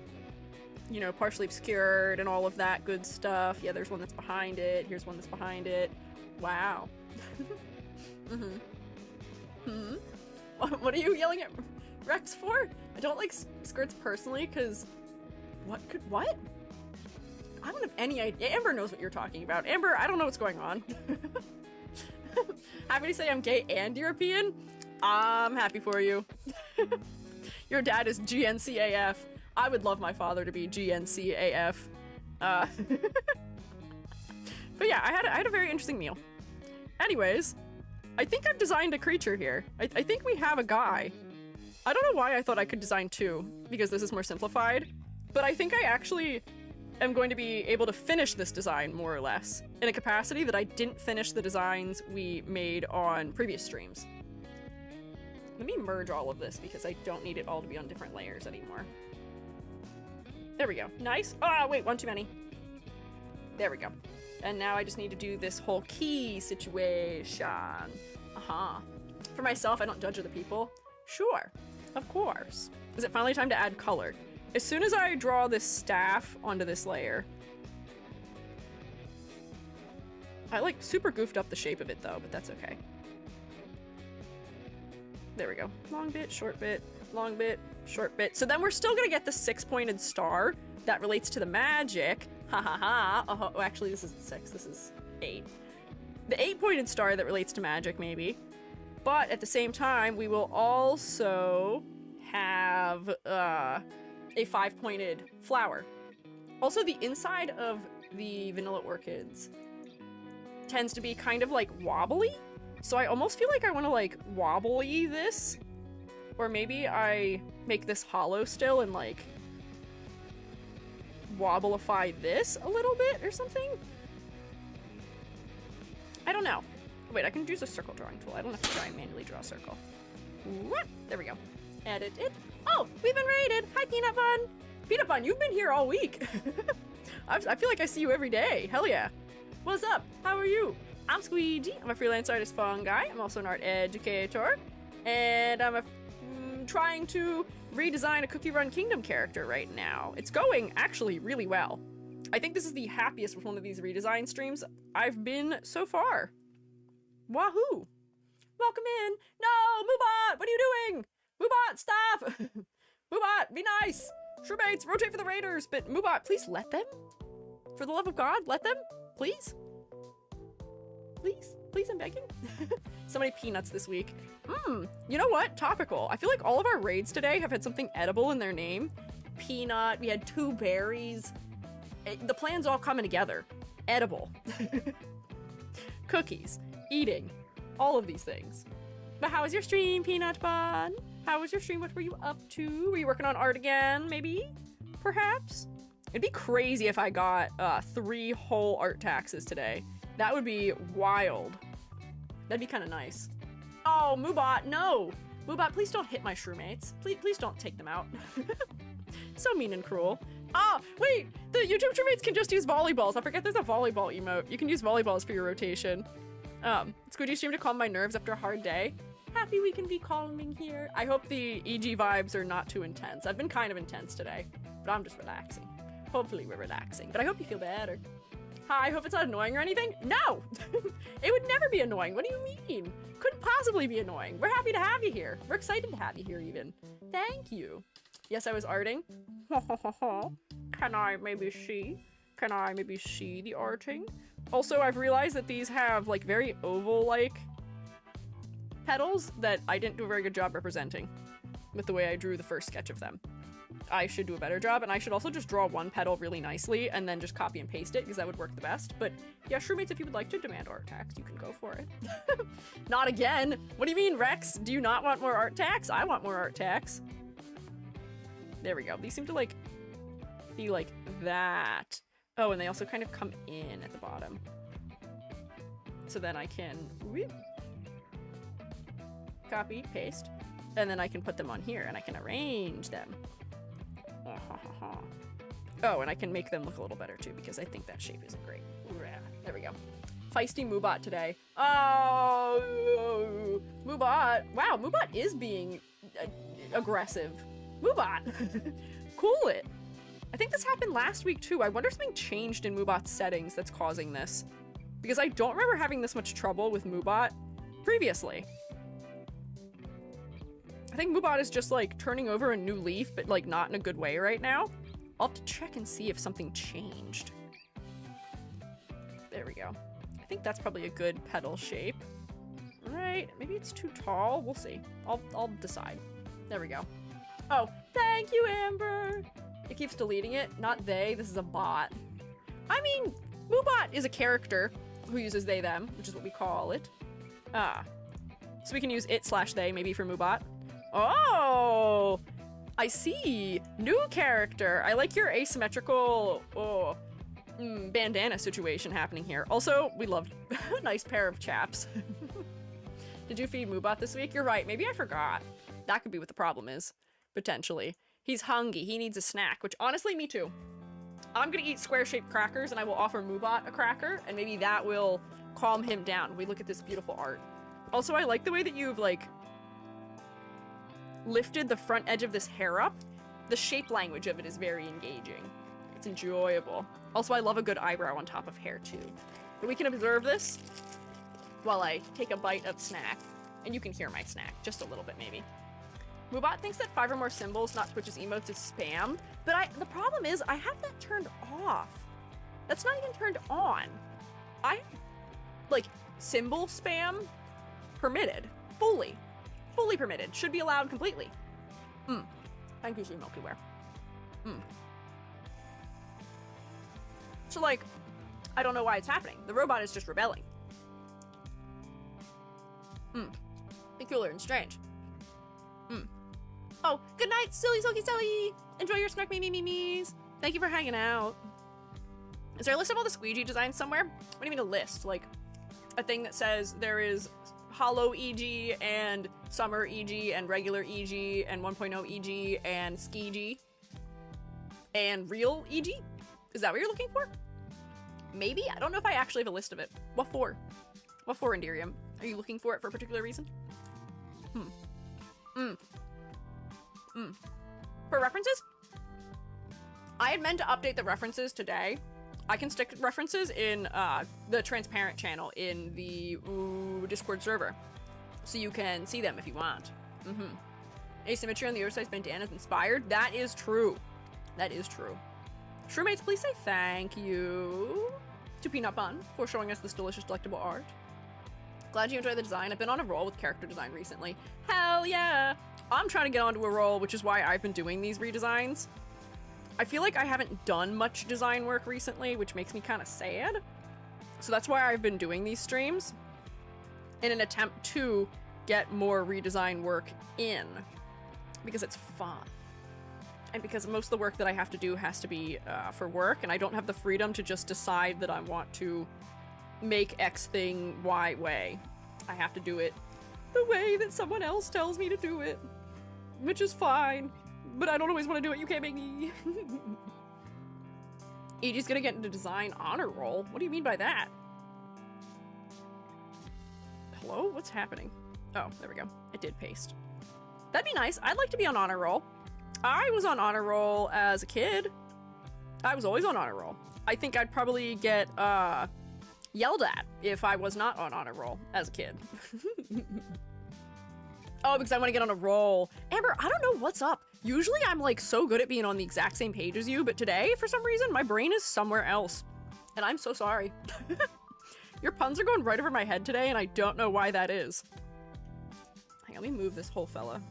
you know, partially obscured and all of that good stuff. Yeah, there's one that's behind it. Here's one that's behind it. Wow. What are you yelling at Rex for? I don't like skirts personally, because what? I don't have any idea. Amber knows what you're talking about. Amber, I don't know what's going on. Happy to say I'm gay and European. I'm happy for you. Your dad is GNCAF. I would love my father to be GNCAF. But yeah, I had a very interesting meal. Anyways, I think I've designed a creature here. I think we have a guy. I don't know why I thought I could design two, because this is more simplified, but I think I actually am going to be able to finish this design, more or less, in a capacity that I didn't finish the designs we made on previous streams. Let me merge all of this, because I don't need it all to be on different layers anymore. There we go. Nice. Oh, wait, one too many. There we go. And now I just need to do this whole key situation. For myself, I don't judge other people. Sure. Of course. Is it finally time to add color? As soon as I draw this staff onto this layer. I like super goofed up the shape of it though, but that's okay. There we go. Long bit, short bit, long bit, short bit. So then we're still gonna get the 6-pointed star that relates to the magic. Ha ha ha. Oh, actually this isn't 6, this is 8. The 8-pointed star that relates to magic, maybe. But at the same time, we will also have a 5-pointed flower. Also, the inside of the vanilla orchids tends to be kind of like wobbly. So I almost feel like I want to like wobbly this. Or maybe I make this hollow still and like wobbleify this a little bit or something. I don't know. Wait, I can use a circle drawing tool. I don't have to try and manually draw a circle. There we go. Edit it. Oh, we've been raided. Hi, Peanut Bun. Peanut Bun, you've been here all week. I feel like I see you every day. Hell yeah. What's up? How are you? I'm Squiiji. I'm a freelance artist Fungi. I'm also an art educator. And I'm trying to redesign a Cookie Run Kingdom character right now. It's going actually really well. I think this is the happiest with one of these redesign streams I've been so far. Wahoo! Welcome in! No! Moobot! What are you doing? Moobot, stop! Moobot, be nice! Shrewbaits, rotate for the raiders! But Moobot, please let them? For the love of God, let them? Please? Please, please, I'm begging. So many peanuts this week. You know what? Topical. I feel like all of our raids today have had something edible in their name. Peanut, we had 2 berries. The plan's all coming together. Edible. Cookies. Eating. All of these things. But how was your stream, Peanut Bun? How was your stream? What were you up to? Were you working on art again, maybe? Perhaps? It'd be crazy if I got 3 whole art taxes today. That would be wild. That'd be kind of nice. Oh, Moobot, no! Moobot, please don't hit my shroommates. Please don't take them out. So mean and cruel. Ah, wait! The YouTube shroommates can just use volleyballs. I forget there's a volleyball emote. You can use volleyballs for your rotation. Squiiji stream to calm my nerves after a hard day. Happy we can be calming here. I hope the EG vibes are not too intense. I've been kind of intense today, but I'm just relaxing. Hopefully we're relaxing, but I hope you feel better. Hi, I hope it's not annoying or anything. No! It would never be annoying. What do you mean? Couldn't possibly be annoying. We're happy to have you here. We're excited to have you here even. Thank you. Yes, I was arting. Can I maybe see? Can I maybe see the arting? Also, I've realized that these have like very oval-like petals that I didn't do a very good job representing with the way I drew the first sketch of them. I should do a better job, and I should also just draw one petal really nicely and then just copy and paste it, because that would work the best. But yeah, shroommates, if you would like to demand art tax, you can go for it. Not again! What do you mean, Rex? Do you not want more art tax? I want more art tax. There we go. These seem to like be like that. Oh, and they also kind of come in at the bottom. So then I can whoop, copy, paste, and then I can put them on here and I can arrange them. Oh, and I can make them look a little better too, because I think that shape isn't great. There we go. Feisty Moobot today. Oh, Moobot. Wow, Moobot is being aggressive. Moobot. Cool it. I think this happened last week too. I wonder if something changed in Moobot's settings that's causing this, because I don't remember having this much trouble with Moobot previously. I think Moobot is just like turning over a new leaf, but like not in a good way right now. I'll have to check and see if something changed. There we go. I think that's probably a good petal shape. Right, maybe it's too tall. We'll see. I'll decide. There we go. Oh, thank you, Amber. It keeps deleting it. Not they. This is a bot. I mean, Moobot is a character who uses they, them, which is what we call it. So we can use it/they maybe for Moobot. Oh, I see. New character. I like your asymmetrical bandana situation happening here. Also, we love a nice pair of chaps. Did you feed Moobot this week? You're right. Maybe I forgot. That could be what the problem is. Potentially. He's hungry. He needs a snack, which honestly, me too. I'm gonna eat square-shaped crackers and I will offer Moobot a cracker, and maybe that will calm him down. We look at this beautiful art. Also, I like the way that you've like lifted the front edge of this hair up. The shape language of it is very engaging. It's enjoyable. Also, I love a good eyebrow on top of hair too. But we can observe this while I take a bite of snack. And you can hear my snack, just a little bit maybe. Moobot thinks that 5 or more symbols, not Twitch's emotes, is spam. But the problem is, I have that turned off. That's not even turned on. Like, symbol spam, permitted. Fully permitted. Should be allowed completely. Thank you, Sea Milky-Ware. So, like, I don't know why it's happening. The robot is just rebelling. Peculiar and strange. Oh, good night, silly, silky, silly. Enjoy your snack, me-me-me-me's. Thank you for hanging out. Is there a list of all the Squiiji designs somewhere? What do you mean a list? Like, a thing that says there is Hollow EG and Summer EG and Regular EG and 1.0 EG and Squiiji and Real EG? Is that what you're looking for? Maybe? I don't know if I actually have a list of it. What for? What for, Indirium? Are you looking for it for a particular reason? For references? I had meant to update the references today. I can stick references in the transparent channel in the Discord server, so you can see them if you want. Asymmetry on the oversized bandana is inspired. That is true. That is true. Shroommates, please say thank you to Peanut Bun for showing us this delicious, delectable art. Glad you enjoy the design. I've been on a roll with character design recently. Hell yeah! I'm trying to get onto a roll, which is why I've been doing these redesigns. I feel like I haven't done much design work recently, which makes me kind of sad. So that's why I've been doing these streams in an attempt to get more redesign work in, because it's fun. And because most of the work that I have to do has to be for work, and I don't have the freedom to just decide that I want to make X thing Y way. I have to do it the way that someone else tells me to do it, which is fine, but I don't always want to do it. You can't make me. Eiji's gonna get into design honor roll. What do you mean by that? Hello? What's happening? Oh, there we go. It did paste. That'd be nice. I'd like to be on honor roll. I was on honor roll as a kid. I was always on honor roll. I think I'd probably get yelled at if I was not on honor roll as a kid. Oh, because I want to get on a roll. Amber, I don't know what's up. Usually I'm like so good at being on the exact same page as you, but today, for some reason, my brain is somewhere else. And I'm so sorry. Your puns are going right over my head today, and I don't know why that is. Hang on, let me move this whole fella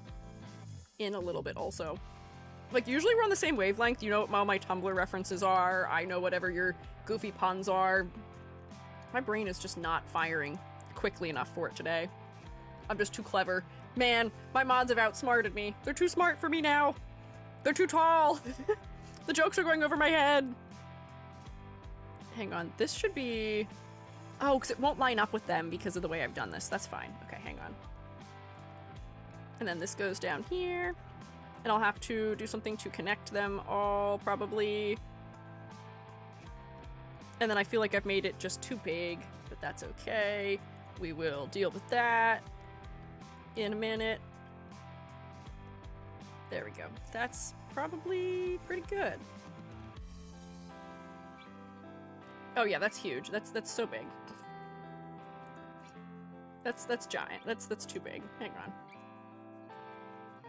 in a little bit also. Like, usually we're on the same wavelength. You know what all my Tumblr references are. I know whatever your goofy puns are. My brain is just not firing quickly enough for it today. I'm just too clever. Man, my mods have outsmarted me. They're too smart for me now. They're too tall. The jokes are going over my head. Hang on, this should be... Oh, because it won't line up with them because of the way I've done this. That's fine. Okay, hang on. And then this goes down here. And I'll have to do something to connect them all, probably. And then I feel like I've made it just too big, but that's okay. We will deal with that in a minute. There we go. That's probably pretty good. Oh yeah, that's huge. That's so big. That's giant. That's too big. Hang on.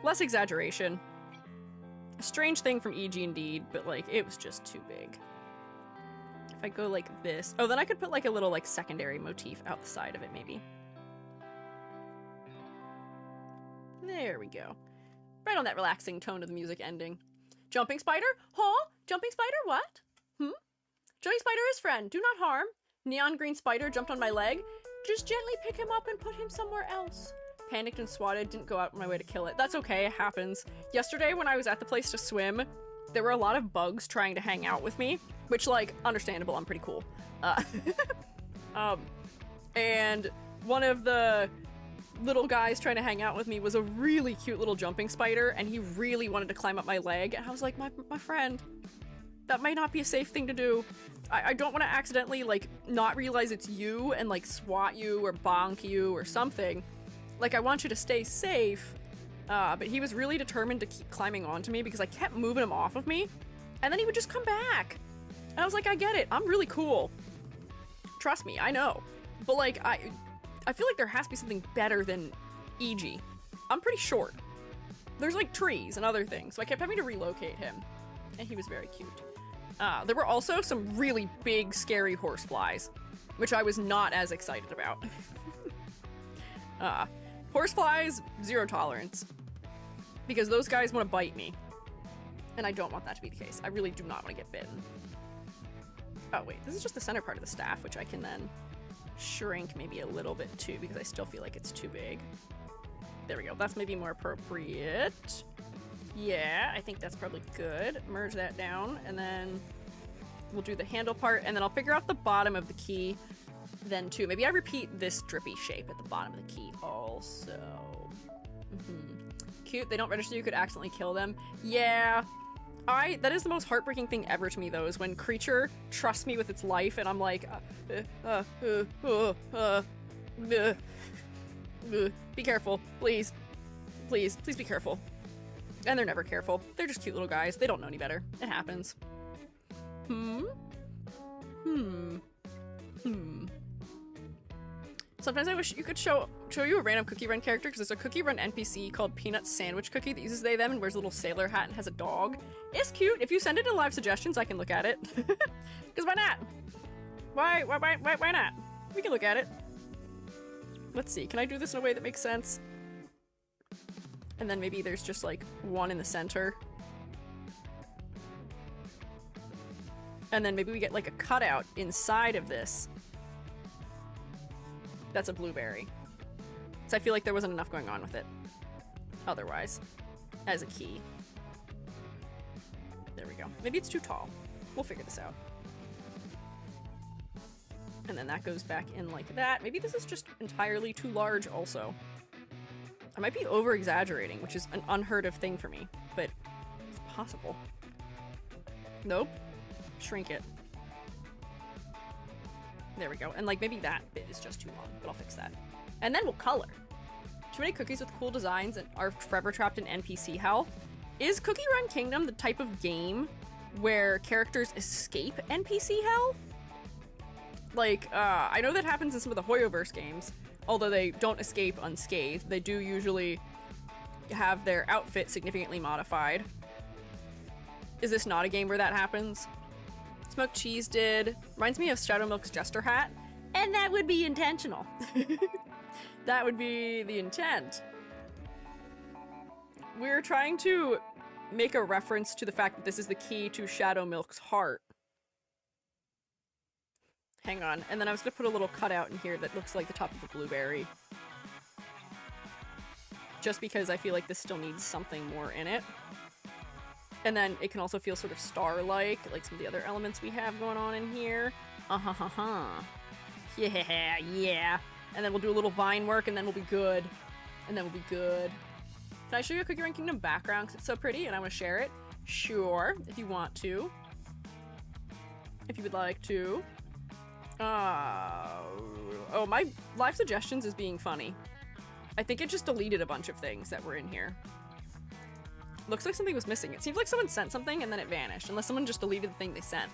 Less exaggeration. A strange thing from EG indeed, but like it was just too big. If I go like this, oh, then I could put like a little like secondary motif out the side of it maybe. There we go. Right on that relaxing tone of the music ending. Jumping spider? Huh? Jumping spider? What? Jumping spider is friend. Do not harm. Neon green spider jumped on my leg. Just gently pick him up and put him somewhere else. Panicked and swatted. Didn't go out of my way to kill it. That's okay. It happens. Yesterday when I was at the place to swim, there were a lot of bugs trying to hang out with me, which, like, understandable. I'm pretty cool. And one of the little guys trying to hang out with me was a really cute little jumping spider, and he really wanted to climb up my leg, and I was like, my friend, that might not be a safe thing to do. I don't want to accidentally, like, not realize it's you and, like, swat you or bonk you or something. Like, I want you to stay safe, but he was really determined to keep climbing onto me because I kept moving him off of me, and then he would just come back. And I was like, I get it. I'm really cool. Trust me, I know. But, like, I feel like there has to be something better than EG. I'm pretty short. There's, like, trees and other things, so I kept having to relocate him, and he was very cute. There were also some really big, scary horseflies, which I was not as excited about. Horseflies, zero tolerance. Because those guys want to bite me. And I don't want that to be the case. I really do not want to get bitten. Oh, wait. This is just the center part of the staff, which I can then shrink maybe a little bit too, because I still feel like it's too big. There we go. That's maybe more appropriate. Yeah, I think that's probably good. Merge that down, and then we'll do the handle part, and then I'll figure out the bottom of the key then too. Maybe I repeat this drippy shape at the bottom of the key also. Cute. They don't register. You could accidentally kill them. Yeah. That is the most heartbreaking thing ever to me, though, is when creature trusts me with its life, and I'm like, be careful, please. Please be careful. And they're never careful. They're just cute little guys. They don't know any better. It happens. Sometimes I wish you could show you a random Cookie Run character, because there's a Cookie Run NPC called Peanut Sandwich Cookie that uses they, them, and wears a little sailor hat and has a dog. It's cute. If you send it in live suggestions, I can look at it. Because why not? Why not? We can look at it. Let's see, can I do this in a way that makes sense? And then maybe there's just like one in the center. And then maybe we get like a cutout inside of this. That's a blueberry. So I feel like there wasn't enough going on with it. Otherwise, as a key. There we go. Maybe it's too tall. We'll figure this out. And then that goes back in like that. Maybe this is just entirely too large also. I might be over-exaggerating, which is an unheard of thing for me, but it's possible. Nope. Shrink it. There we go. And like maybe that bit is just too long, but I'll fix that. And then we'll color. Too many cookies with cool designs and are forever trapped in NPC hell. Is Cookie Run Kingdom the type of game where characters escape NPC hell? Like, I know that happens in some of the Hoyoverse games, although they don't escape unscathed. They do usually have their outfit significantly modified. Is this not a game where that happens? Smoked Cheese did. Reminds me of Shadow Milk's Jester hat. And that would be intentional. That would be the intent. We're trying to make a reference to the fact that this is the key to Shadow Milk's heart. Hang on. And then I was gonna put a little cutout in here that looks like the top of a blueberry. Just because I feel like this still needs something more in it. And then it can also feel sort of star-like some of the other elements we have going on in here. Yeah, yeah. And then we'll do a little vine work, and then we'll be good. And then we'll be good. Can I show you a Cookie Run Kingdom background? Because it's so pretty, and I want to share it. Sure, if you want to. If you would like to. Oh, my live suggestions is being funny. I think it just deleted a bunch of things that were in here. Looks like something was missing. It seems like someone sent something and then it vanished, unless someone just deleted the thing they sent.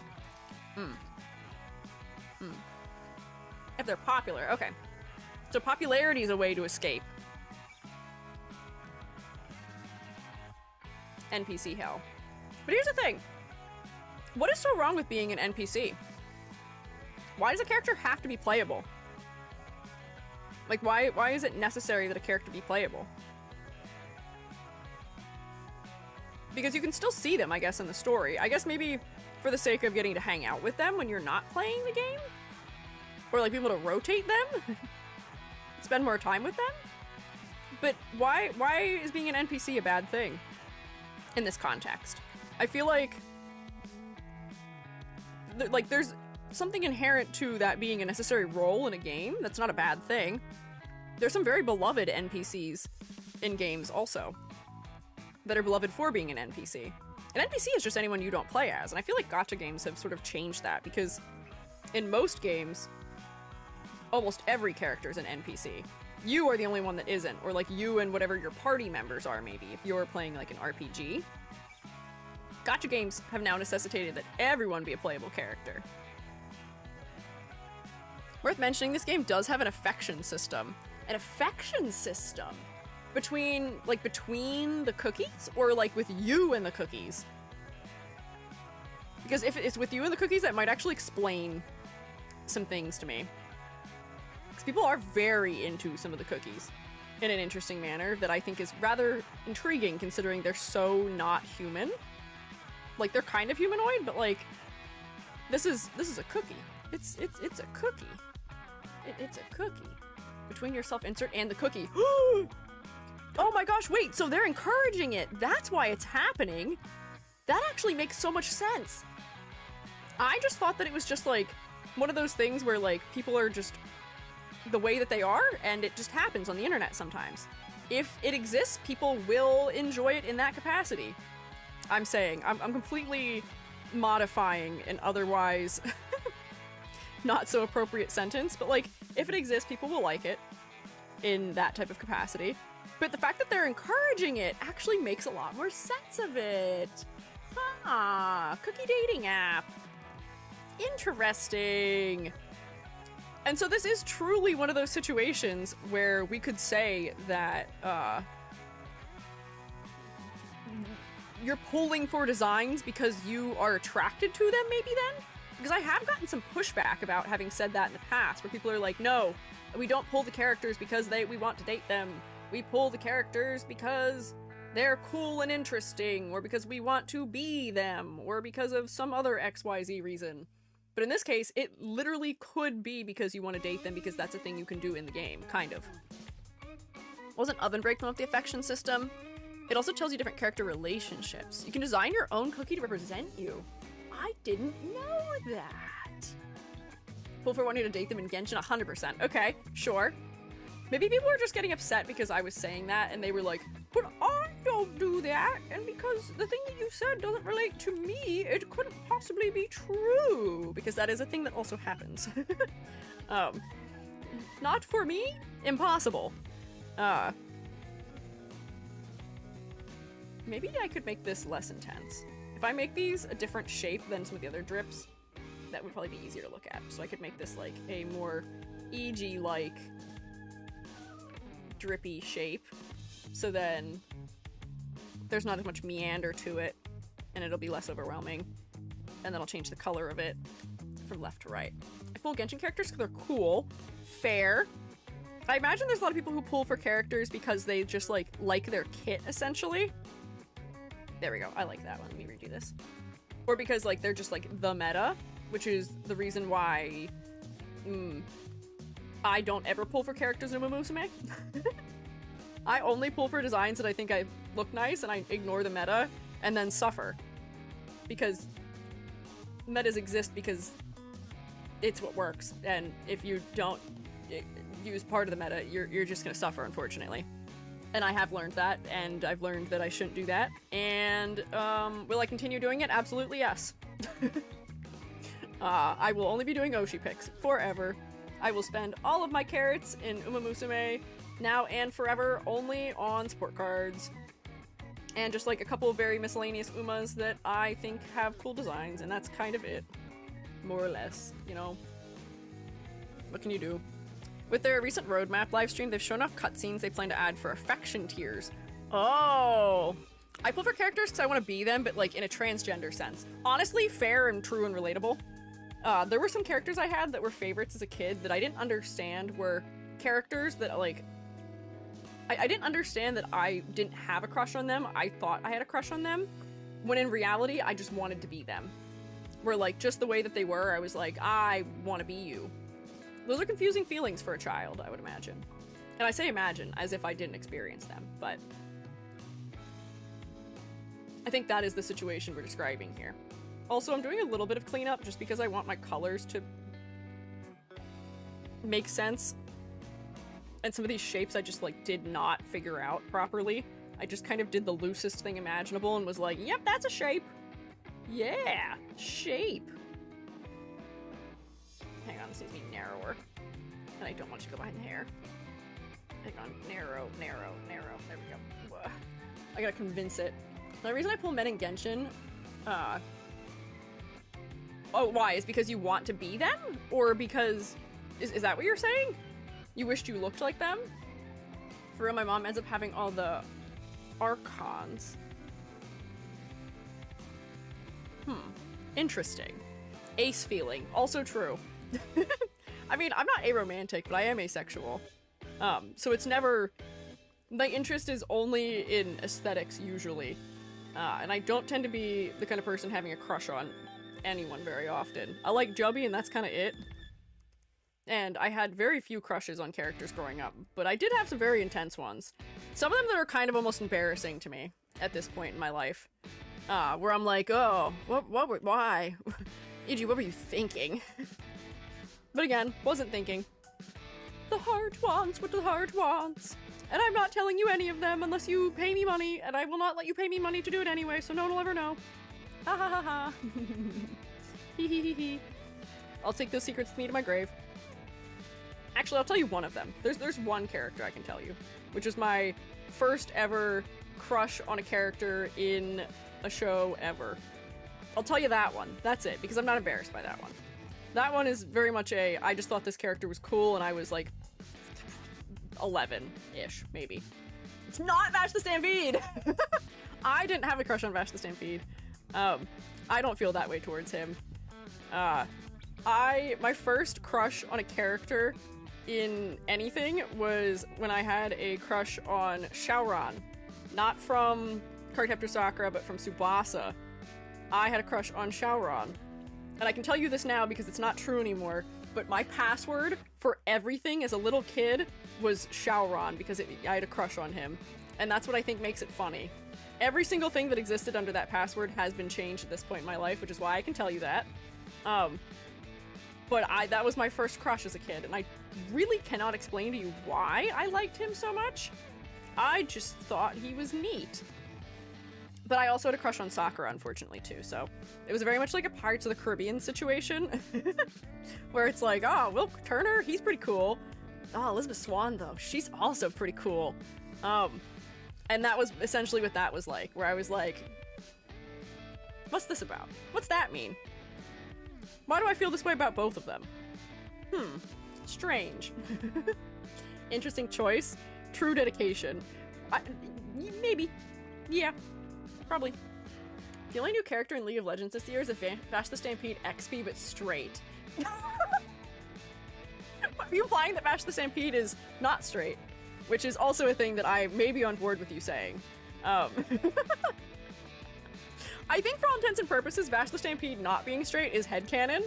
If they're popular, okay. So popularity is a way to escape NPC hell. But here's the thing. What is so wrong with being an NPC? Why does a character have to be playable? Like, why is it necessary that a character be playable? Because you can still see them, I guess, in the story. I guess maybe for the sake of getting to hang out with them when you're not playing the game? Or, like, be able to rotate them? Spend more time with them? But why is being an NPC a bad thing in this context? I feel like there's something inherent to that being a necessary role in a game. That's not a bad thing. There's some very beloved NPCs in games also that are beloved for being an NPC. An NPC is just anyone you don't play as, and I feel like gacha games have sort of changed that, because in most games, almost every character is an NPC. You are the only one that isn't, or like you and whatever your party members are, maybe, if you're playing like an RPG. Gacha games have now necessitated that everyone be a playable character. Worth mentioning, this game does have an affection system. An affection system! Between the cookies, or like with you and the cookies. Because if it's with you and the cookies, that might actually explain some things to me. Because people are very into some of the cookies in an interesting manner that I think is rather intriguing, considering they're so not human. Like, they're kind of humanoid, but like, this is a cookie. It's a cookie. It's a cookie. Between your self-insert and the cookie. Oh my gosh, wait, so they're encouraging it. That's why it's happening. That actually makes so much sense. I just thought that it was just like one of those things where like people are just the way that they are, and it just happens on the internet sometimes. If it exists, people will enjoy it in that capacity. I'm saying, I'm completely modifying an otherwise not so appropriate sentence, but like, if it exists, people will like it in that type of capacity. But the fact that they're encouraging it actually makes a lot more sense of it. Cookie dating app. Interesting. And so this is truly one of those situations where we could say that you're pulling for designs because you are attracted to them, maybe then? Because I have gotten some pushback about having said that in the past, where people are like, no, We don't pull the characters because we want to date them. We pull the characters because they're cool and interesting, or because we want to be them, or because of some other XYZ reason. But in this case, it literally could be because you want to date them because that's a thing you can do in the game, kind of. Wasn't Oven Break one of the affection system? It also tells you different character relationships. You can design your own cookie to represent you. I didn't know that. Pull for wanting to date them in Genshin, 100%. Okay, sure. Maybe people were just getting upset because I was saying that, and they were like, but I don't do that, and because the thing that you said doesn't relate to me, it couldn't possibly be true. Because that is a thing that also happens. Not for me? Impossible. Maybe I could make this less intense. If I make these a different shape than some of the other drips, that would probably be easier to look at. So I could make this like a more EG-like drippy shape. So then there's not as much meander to it and it'll be less overwhelming. And then I'll change the color of it from left to right. I pull Genshin characters because they're cool. Fair. I imagine there's a lot of people who pull for characters because they just like their kit, essentially. There we go. I like that one. Let me redo this. Or because like they're just like the meta, which is the reason why I don't ever pull for characters in Uma Musume. I only pull for designs that I think I look nice, and I ignore the meta and then suffer. Because metas exist because it's what works, and if you don't use part of the meta, you're just gonna suffer, unfortunately. And I have learned that, and I've learned that I shouldn't do that. And will I continue doing it? Absolutely yes. I will only be doing Oshi picks forever. I will spend all of my carrots in Uma Musume now and forever only on support cards. And just like a couple of very miscellaneous Umas that I think have cool designs, and that's kind of it. More or less, you know. What can you do? With their recent roadmap livestream, they've shown off cutscenes they plan to add for affection tiers. Oh. I pull for characters because I want to be them, but like in a transgender sense. Honestly, fair and true and relatable. There were some characters I had that were favorites as a kid that I didn't understand were characters that like... I didn't understand that I didn't have a crush on them. I thought I had a crush on them, when in reality, I just wanted to be them. Where like, just the way that they were, I was like, I want to be you. Those are confusing feelings for a child, I would imagine. And I say imagine, as if I didn't experience them, but... I think that is the situation we're describing here. Also, I'm doing a little bit of cleanup just because I want my colors to make sense. And some of these shapes I just like did not figure out properly. I just kind of did the loosest thing imaginable and was like, yep, that's a shape. Yeah, shape. Hang on, this needs to be narrower. And I don't want you to go behind the hair. Hang on, narrow, narrow, narrow. There we go. Ugh. I gotta convince it. The reason I pull men in Genshin, oh, why? Is because you want to be them? Or because, is that what you're saying? You wished you looked like them? For real, my mom ends up having all the Archons. Interesting. Ace feeling. Also true. I mean, I'm not aromantic, but I am asexual. So it's never... My interest is only in aesthetics, usually. And I don't tend to be the kind of person having a crush on anyone very often. I like Jubby, and that's kind of it. And I had very few crushes on characters growing up, but I did have some very intense ones. Some of them that are kind of almost embarrassing to me at this point in my life. Where I'm like, oh, why? E.g., what were you thinking? But again, wasn't thinking. The heart wants what the heart wants. And I'm not telling you any of them unless you pay me money, and I will not let you pay me money to do it anyway, so no one will ever know. Ha ha ha ha. Hee hee hee hee. I'll take those secrets with me to my grave. Actually, I'll tell you one of them. There's one character I can tell you, which is my first ever crush on a character in a show ever. I'll tell you that one. That's it, because I'm not embarrassed by that one. That one is very much I just thought this character was cool, and I was like 11-ish, maybe. It's not Vash the Stampede! I didn't have a crush on Vash the Stampede. I don't feel that way towards him. My first crush on a character in anything was when I had a crush on Shaoran. Not from Cardcaptor Sakura, but from Tsubasa. I had a crush on Shaoran. And I can tell you this now because it's not true anymore, but my password for everything as a little kid was Shaoran because I had a crush on him. And that's what I think makes it funny. Every single thing that existed under that password has been changed at this point in my life, which is why I can tell you that. But that was my first crush as a kid, and I really cannot explain to you why I liked him so much. I just thought he was neat. But I also had a crush on Sakura, unfortunately, too, so it was very much like a Pirates of the Caribbean situation, where it's like, oh, Will Turner, he's pretty cool. Oh, Elizabeth Swann, though, she's also pretty cool. And that was essentially what that was like, where I was like, what's this about? What's that mean? Why do I feel this way about both of them? Strange. Interesting choice. True dedication. Maybe. Yeah. Probably. The only new character in League of Legends this year is a Vash the Stampede XP, but straight. Are you implying that Vash the Stampede is not straight? Which is also a thing that I may be on board with you saying. I think for all intents and purposes, Vash the Stampede not being straight is headcanon.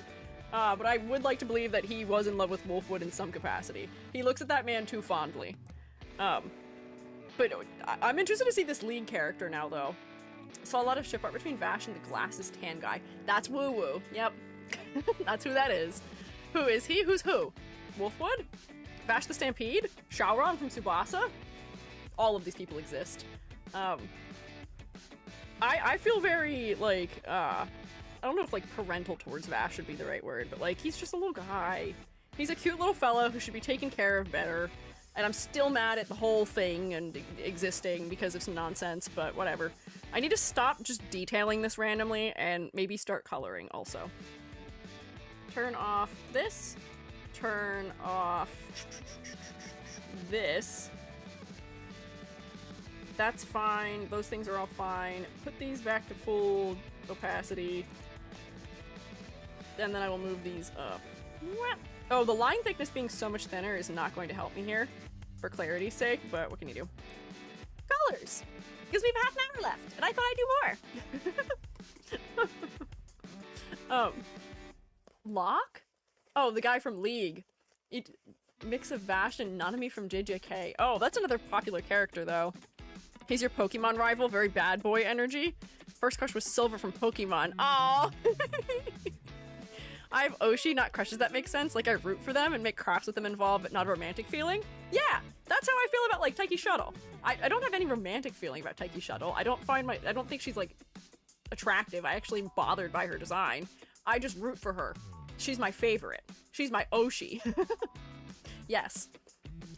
But I would like to believe that he was in love with Wolfwood in some capacity. He looks at that man too fondly. But I'm interested to see this lead character now, though. Saw a lot of ship art between Vash and the glasses tan guy. That's woo-woo. Yep. That's who that is. Who is he? Who's who? Wolfwood? Vash the Stampede? Shaoran from Tsubasa? All of these people exist. I feel very, like, I don't know if, like, parental towards Vash would be the right word, but, like, he's just a little guy. He's a cute little fella who should be taken care of better. And I'm still mad at the whole thing and existing because of some nonsense, but whatever. I need to stop just detailing this randomly and maybe start coloring also. Turn off this. Turn off this. That's fine. Those things are all fine. Put these back to full opacity. And then I will move these up. Oh, the line thickness being so much thinner is not going to help me here, for clarity's sake, but what can you do? Colors! Because we have half an hour left, and I thought I'd do more! Locke? Oh, the guy from League. Mix of Vash and Nanami from JJK. Oh, that's another popular character, though. He's your Pokemon rival, very bad boy energy. First crush was Silver from Pokemon. Aww! I have Oshi, not crushes that make sense. Like, I root for them and make crafts with them involved, but not a romantic feeling. Yeah, that's how I feel about, like, Taiki Shuttle. I don't have any romantic feeling about Taiki Shuttle. I don't think she's, like, attractive. I actually am bothered by her design. I just root for her. She's my favorite. She's my Oshi. Yes.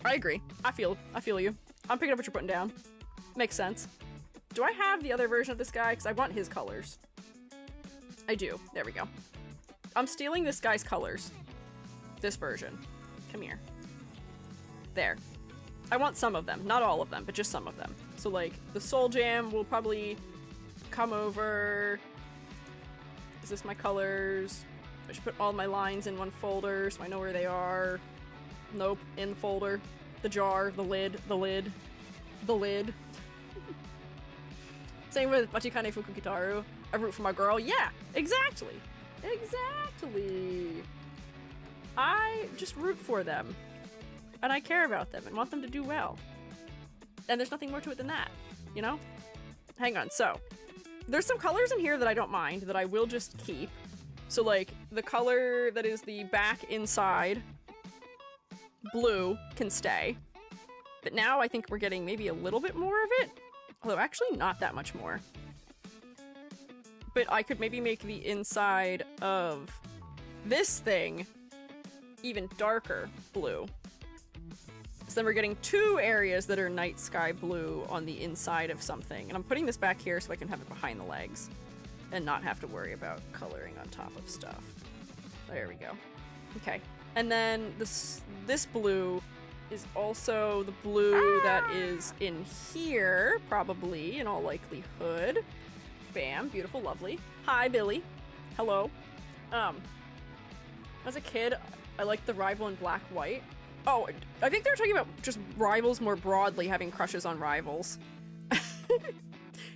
I agree. I feel you. I'm picking up what you're putting down. Makes sense. Do I have the other version of this guy? Because I want his colors. I do. There we go. I'm stealing this guy's colors. This version. Come here. There. I want some of them. Not all of them, but just some of them. So, like, the Soul Jam will probably come over. Is this my colors? I should put all my lines in one folder so I know where they are. Nope. In the folder. The jar. The lid. The lid. The lid. Same with Machikane Fukukitaru. I root for my girl. Yeah, exactly. Exactly. I just root for them. And I care about them and want them to do well. And there's nothing more to it than that, you know? Hang on, so. There's some colors in here that I don't mind, that I will just keep. So, like, the color that is the back inside, blue, can stay. But now I think we're getting maybe a little bit more of it. Although, actually, not that much more. But I could maybe make the inside of this thing even darker blue. So then we're getting two areas that are night sky blue on the inside of something. And I'm putting this back here so I can have it behind the legs and not have to worry about coloring on top of stuff. There we go. Okay. And then this blue is also the blue that is in here, probably, in all likelihood. Bam, beautiful, lovely. Hi, Billy. Hello. As a kid, I liked the rival in black-white. Oh, I think they're talking about just rivals more broadly having crushes on rivals.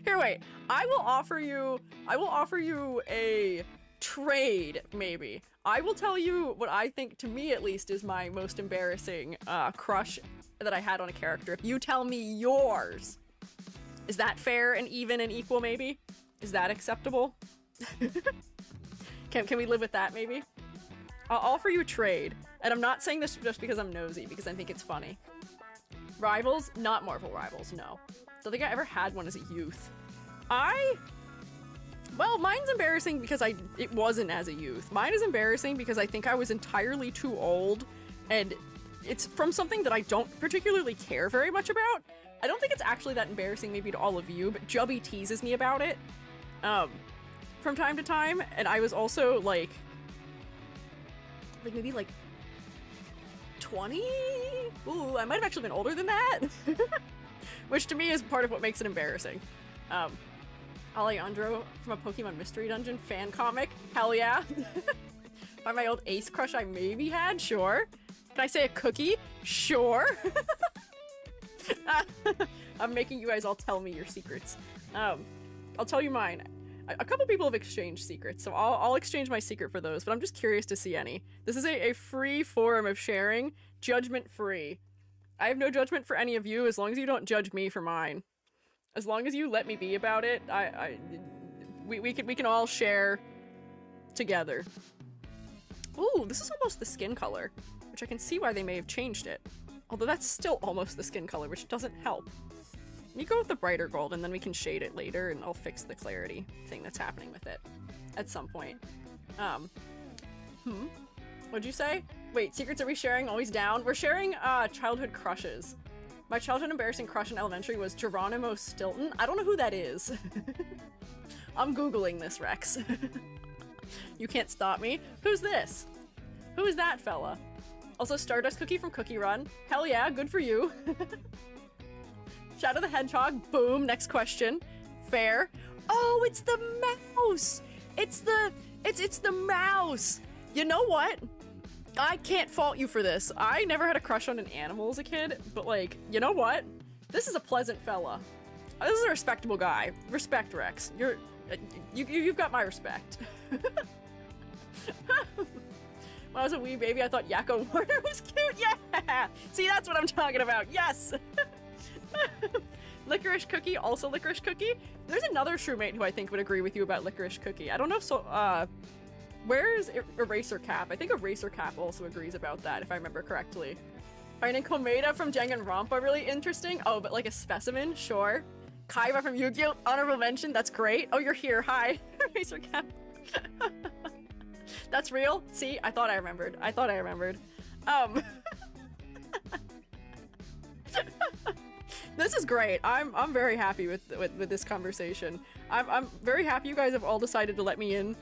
Here, wait. I will offer you a trade, maybe. I will tell you what I think, to me at least, is my most embarrassing crush that I had on a character. If you tell me yours. Is that fair and even and equal, maybe? Is that acceptable? Can we live with that, maybe? I'll offer you a trade. And I'm not saying this just because I'm nosy, because I think it's funny. Rivals? Not Marvel Rivals, no. Don't think I ever had one as a youth. Well, mine's embarrassing because it wasn't as a youth. Mine is embarrassing because I think I was entirely too old, and it's from something that I don't particularly care very much about. I don't think it's actually that embarrassing maybe to all of you, but Jubby teases me about it from time to time, and I was also like maybe like 20? Ooh, I might have actually been older than that. Which to me is part of what makes it embarrassing. Alejandro from a Pokemon Mystery Dungeon fan comic. Hell yeah. By my old ace crush I maybe had? Sure. Can I say a cookie? Sure. I'm making you guys all tell me your secrets. I'll tell you mine. A couple people have exchanged secrets, so I'll exchange my secret for those, but I'm just curious to see any. This is a free forum of sharing, judgment-free. I have no judgment for any of you as long as you don't judge me for mine. As long as you let me be about it, we can all share together. Ooh, this is almost the skin color, which I can see why they may have changed it. Although that's still almost the skin color, which doesn't help. Let me go with the brighter gold, and then we can shade it later, and I'll fix the clarity thing that's happening with it at some point. What'd you say? Wait, secrets are we sharing? Always down? We're sharing childhood crushes. My childhood embarrassing crush in elementary was Geronimo Stilton. I don't know who that is. I'm Googling this, Rex. You can't stop me. Who's this? Who is that fella? Also, Stardust Cookie from Cookie Run. Hell yeah, good for you. Shadow the Hedgehog. Boom, next question. Fair. Oh, it's the mouse! It's the mouse! You know what? I can't fault you for this. I never had a crush on an animal as a kid, but like, you know what? This is a pleasant fella. This is a respectable guy. Respect, Rex. You've got my respect. When I was a wee baby, I thought Yakko Warner was cute. Yeah! See, that's what I'm talking about. Yes! Licorice Cookie, also Licorice Cookie. There's another shroomate who I think would agree with you about Licorice Cookie. I don't know if so, where's Eraser Cap? I think Eraser Cap also agrees about that, if I remember correctly. Finding Komeda from Danganronpa really interesting. Oh, but like a specimen? Sure. Kaiba from Yu-Gi-Oh! Honorable mention, that's great. Oh, you're here, hi. Eraser Cap. That's real? See, I thought I remembered. This is great. I'm very happy with this conversation. I'm very happy you guys have all decided to let me in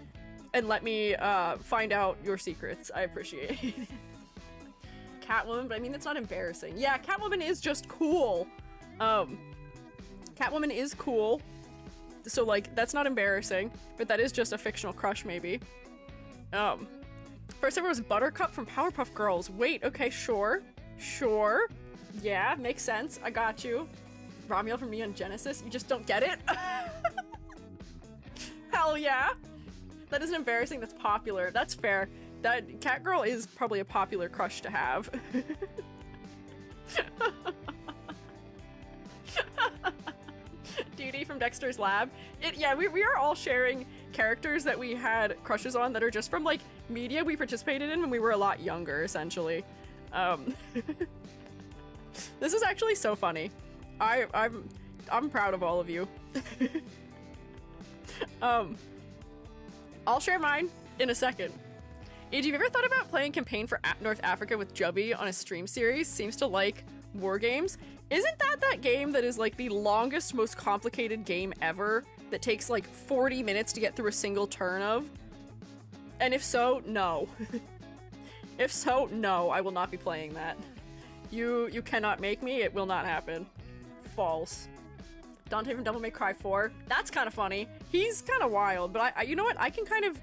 and let me find out your secrets. I appreciate it. Catwoman, but I mean that's not embarrassing. Yeah, Catwoman is just cool. Catwoman is cool. So like that's not embarrassing, but that is just a fictional crush maybe. First ever was Buttercup from Powerpuff Girls. Wait, okay, sure. Yeah, makes sense. I got you. Ramiel from Neon Genesis. You just don't get it? Hell yeah. That isn't embarrassing. That's popular. That's fair. That Catgirl is probably a popular crush to have. Dee from Dexter's Lab. Yeah, we are all sharing characters that we had crushes on that are just from like media we participated in when we were a lot younger, essentially. This is actually so funny. I'm proud of all of you. I'll share mine in a second. Have you ever thought about playing campaign for North Africa with Jubby on a stream series? Seems to like war games. Isn't that game that is like the longest, most complicated game ever that takes like 40 minutes to get through a single turn of? And if so, no. If so, no, I will not be playing that. You cannot make me, it will not happen. False. Dante from Devil May Cry 4. That's kind of funny. He's kind of wild, but you know what? I can kind of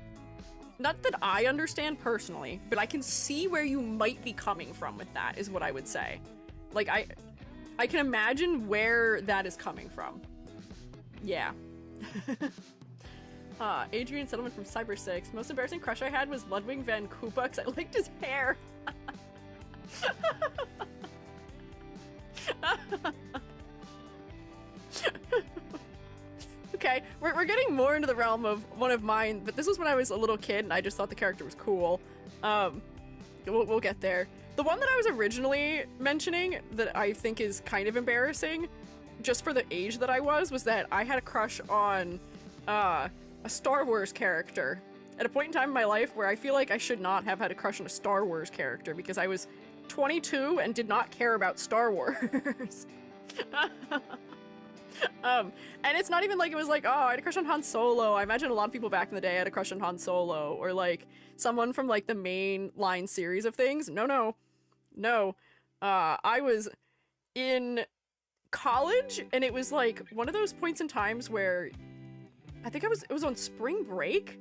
not that I understand personally, but I can see where you might be coming from with that, is what I would say. Like, I can imagine where that is coming from. Yeah. Adrian Settlement from Cyber 6. Most embarrassing crush I had was Ludwig van Koopa because I liked his hair. Okay, we're getting more into the realm of one of mine, but this was when I was a little kid and I just thought the character was cool. We'll get there. The one that I was originally mentioning that I think is kind of embarrassing, just for the age that I was that I had a crush on a Star Wars character at a point in time in my life where I feel like I should not have had a crush on a Star Wars character because I was 22 and did not care about Star Wars. And it's not even like it was like, oh, I had a crush on Han Solo. I imagine a lot of people back in the day had a crush on Han Solo, or like someone from like the main line series of things. No. I was in college and it was like one of those points in times where I think it was on spring break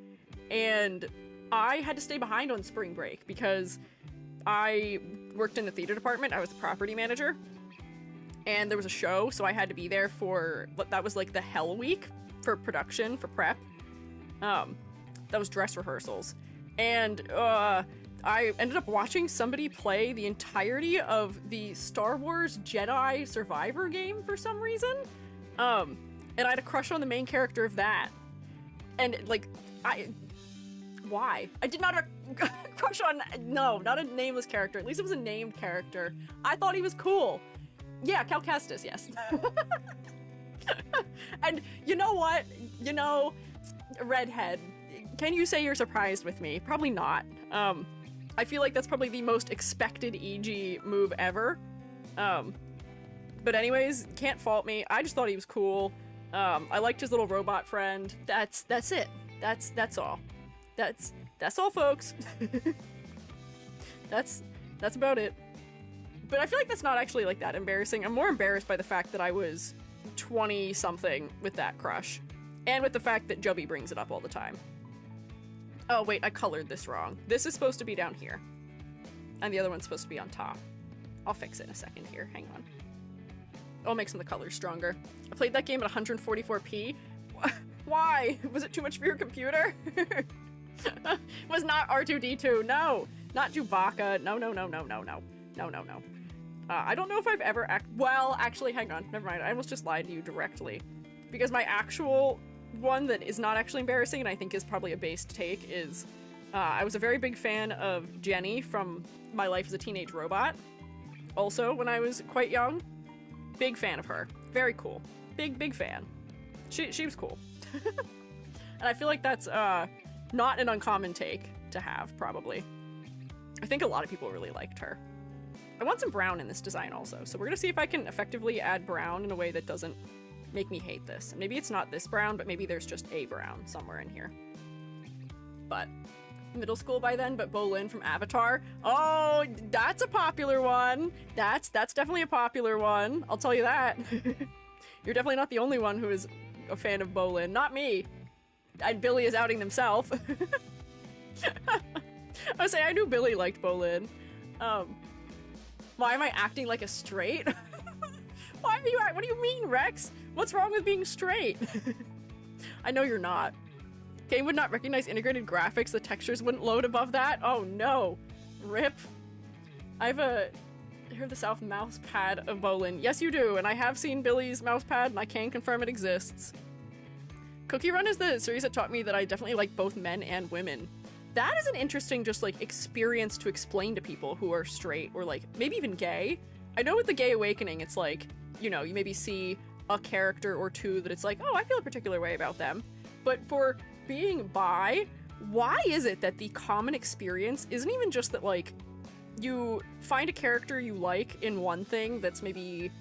and I had to stay behind on spring break because I worked in the theater department. I was the property manager. And there was a show, so I had to be there for, that was like the hell week for production, for prep. That was dress rehearsals. And I ended up watching somebody play the entirety of the Star Wars Jedi Survivor game for some reason. And I had a crush on the main character of that. And like, why? I did not have a crush on, no, not a nameless character. At least it was a named character. I thought he was cool. Yeah, Cal Kestis, yes. And you know what? You know, redhead, can you say you're surprised with me? Probably not. I feel like that's probably the most expected EG move ever. But anyways, can't fault me. I just thought he was cool. I liked his little robot friend. That's it. That's all. That's all, folks. That's about it. But I feel like that's not actually like that embarrassing. I'm more embarrassed by the fact that I was 20-something with that crush. And with the fact that Jubby brings it up all the time. Oh, wait, I colored this wrong. This is supposed to be down here. And the other one's supposed to be on top. I'll fix it in a second here. Hang on. I'll make some of the colors stronger. I played that game at 144p. Why? Was it too much for your computer? Was not R2-D2. No. Not Chewbacca. No. No. I don't know if I've ever well, actually, hang on. Never mind. I almost just lied to you directly. Because my actual one that is not actually embarrassing and I think is probably a based take is I was a very big fan of Jenny from My Life as a Teenage Robot. Also, when I was quite young. Big fan of her. Very cool. Big fan. She was cool. And I feel like that's not an uncommon take to have, probably. I think a lot of people really liked her. I want some brown in this design also, so we're gonna see if I can effectively add brown in a way that doesn't make me hate this. Maybe it's not this brown, but maybe there's just a brown somewhere in here. But middle school by then, but Bolin from Avatar. Oh, that's a popular one. That's definitely a popular one. I'll tell you that. You're definitely not the only one who is a fan of Bolin. Not me. And Billy is outing himself. I was saying I knew Billy liked Bolin. Why am I acting like a straight? Why are you what do you mean, Rex? What's wrong with being straight? I know you're not. Game would not recognize integrated graphics. The textures wouldn't load above that. Oh no. Rip. I have a Hear the South mouse pad of Bolin. Yes, you do, and I have seen Billy's mouse pad, and I can confirm it exists. Cookie Run is the series that taught me that I definitely like both men and women. That is an interesting just like experience to explain to people who are straight or like maybe even gay. I know with the Gay Awakening it's like, you know, you maybe see a character or two that it's like, oh, I feel a particular way about them. But for being bi, why is it that the common experience isn't even just that like you find a character you like in one thing that's maybe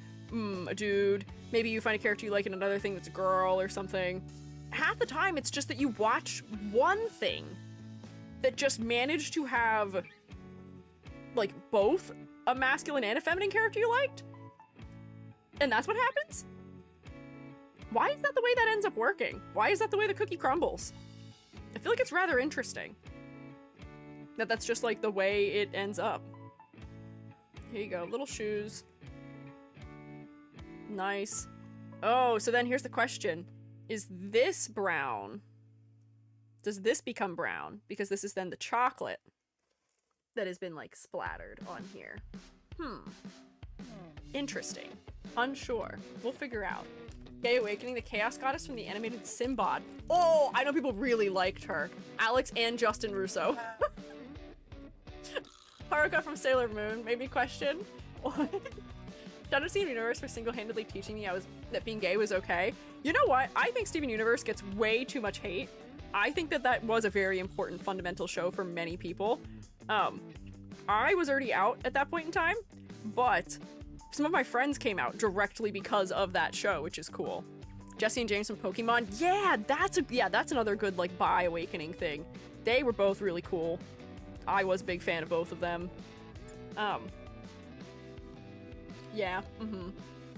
a dude, maybe you find a character you like in another thing that's a girl or something. Half the time it's just that you watch one thing that just managed to have like both a masculine and a feminine character you liked. And that's what happens? Why is that the way that ends up working? Why is that the way the cookie crumbles? I feel like it's rather interesting. That's just like the way it ends up. Here you go, little shoes. Nice. Oh, so then here's the question. Is this brown? Does this become brown? Because this is then the chocolate that has been like splattered on here. Interesting. Unsure. We'll figure out. Gay Awakening, the Chaos Goddess from the animated Simbad. Oh, I know people really liked her. Alex and Justin Russo. Haruka from Sailor Moon made me question. Shout out to Steven Universe for single-handedly teaching me that being gay was okay. You know what? I think Steven Universe gets way too much hate. I think that was a very important fundamental show for many people. I was already out at that point in time, but some of my friends came out directly because of that show, which is cool. Jesse and James from Pokemon. Yeah, that's another good like bi awakening thing. They were both really cool. I was a big fan of both of them. Yeah,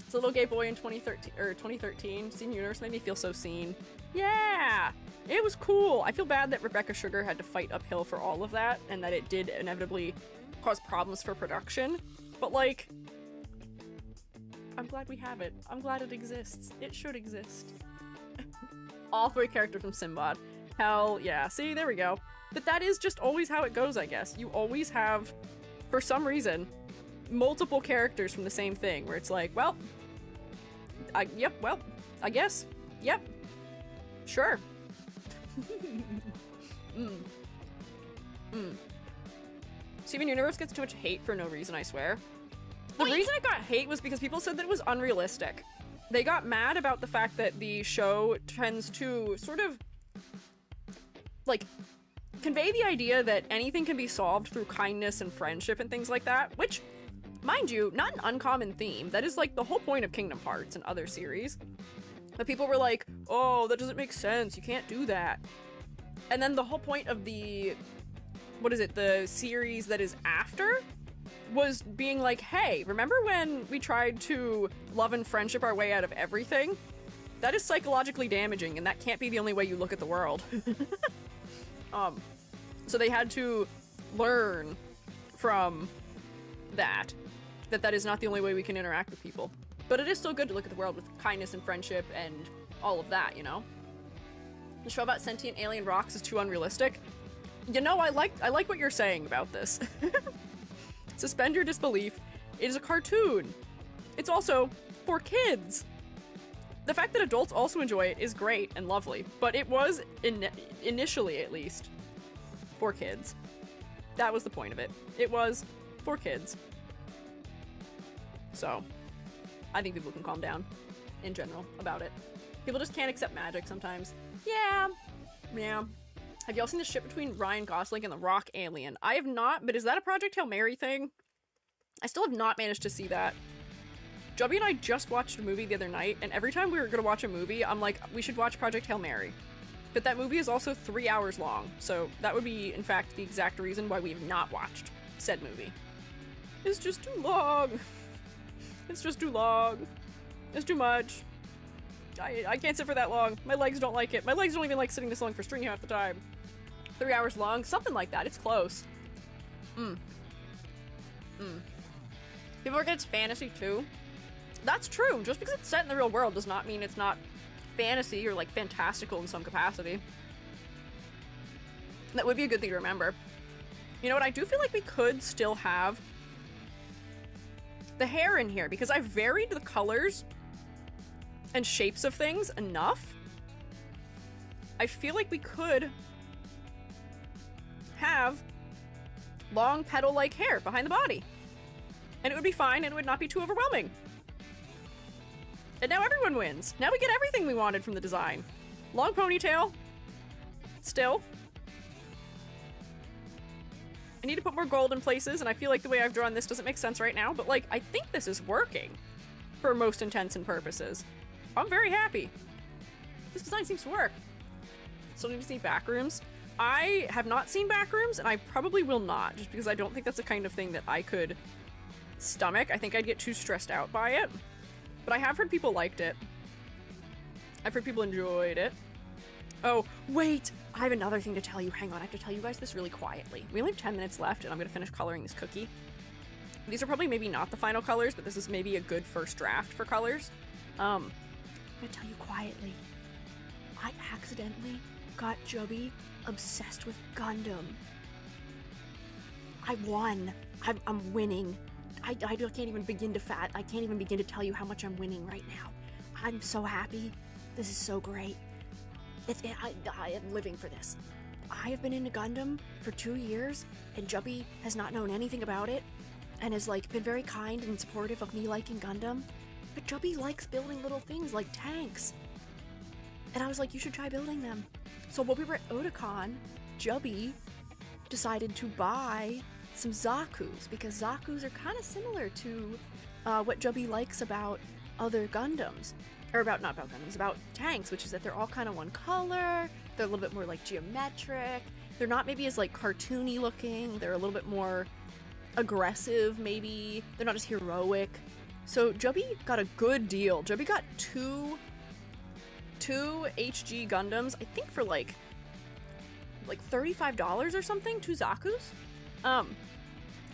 It's a little gay boy in 2013. Steven Universe made me feel so seen. Yeah, it was cool. I feel bad that Rebecca Sugar had to fight uphill for all of that, and that it did inevitably cause problems for production. But like, I'm glad we have it. I'm glad it exists. It should exist. All three characters from Simbad. Hell yeah. See, there we go. But that is just always how it goes, I guess. You always have, for some reason, multiple characters from the same thing, where it's like, well, I guess, yep, sure. Steven Universe gets too much hate for no reason, I swear. The reason it got hate was because people said that it was unrealistic. They got mad about the fact that the show tends to sort of, like, convey the idea that anything can be solved through kindness and friendship and things like that, which, mind you, not an uncommon theme. That is, like, the whole point of Kingdom Hearts and other series. But people were like, oh, that doesn't make sense. You can't do that. And then the whole point of the, the series that is after was being like, hey, remember when we tried to love and friendship our way out of everything? That is psychologically damaging, and that can't be the only way you look at the world. So they had to learn from that is not the only way we can interact with people. But it is still good to look at the world with kindness and friendship and all of that, you know? The show about sentient alien rocks is too unrealistic. You know, I like what you're saying about this. Suspend your disbelief. It is a cartoon. It's also for kids. The fact that adults also enjoy it is great and lovely, but it was, initially at least, for kids. That was the point of it. It was for kids. So, I think people can calm down, in general, about it. People just can't accept magic sometimes. Yeah. Have y'all seen the ship between Ryan Gosling and the rock alien? I have not, but is that a Project Hail Mary thing? I still have not managed to see that. Jubby and I just watched a movie the other night, and every time we were gonna watch a movie, I'm like, we should watch Project Hail Mary. But that movie is also 3 hours long, so that would be, in fact, the exact reason why we have not watched said movie. It's just too long. It's just too long. It's too much. I can't sit for that long. My legs don't like it. My legs don't even like sitting this long for string half the time. 3 hours long? Something like that. It's close. People forget it's fantasy too. That's true. Just because it's set in the real world does not mean it's not fantasy or like fantastical in some capacity. That would be a good thing to remember. You know what? I do feel like we could still have the hair in here because I've varied the colors and shapes of things enough. I feel like we could have long petal-like hair behind the body. And it would be fine and it would not be too overwhelming. And now everyone wins. Now we get everything we wanted from the design. Long ponytail. Still. I need to put more gold in places, and I feel like the way I've drawn this doesn't make sense right now, but like, I think this is working for most intents and purposes. I'm very happy. This design seems to work. Still need to see backrooms. I have not seen backrooms, and I probably will not, just because I don't think that's the kind of thing that I could stomach. I think I'd get too stressed out by it. But I have heard people liked it. I've heard people enjoyed it. Oh, wait! I have another thing to tell you. Hang on, I have to tell you guys this really quietly. We only have 10 minutes left, and I'm gonna finish coloring this cookie. These are probably maybe not the final colors, but this is maybe a good first draft for colors. I'm gonna tell you quietly. I accidentally got Jubby obsessed with Gundam. I won. I'm winning. I can't even begin to I can't even begin to tell you how much I'm winning right now. I'm so happy. This is so great. I am living for this. I have been into Gundam for 2 years, and Jubby has not known anything about it, and has like been very kind and supportive of me liking Gundam. But Jubby likes building little things like tanks. And I was like, you should try building them. So while we were at Otakon, Jubby decided to buy some Zaku's, because Zaku's are kind of similar to what Jubby likes about other Gundams. Or not about Gundams, about tanks, which is that they're all kind of one color, they're a little bit more like geometric, they're not maybe as like cartoony looking, they're a little bit more aggressive maybe, they're not as heroic. So Jubby got a good deal. Jubby got two HG Gundams, I think for like $35 or something, 2 Zaku's,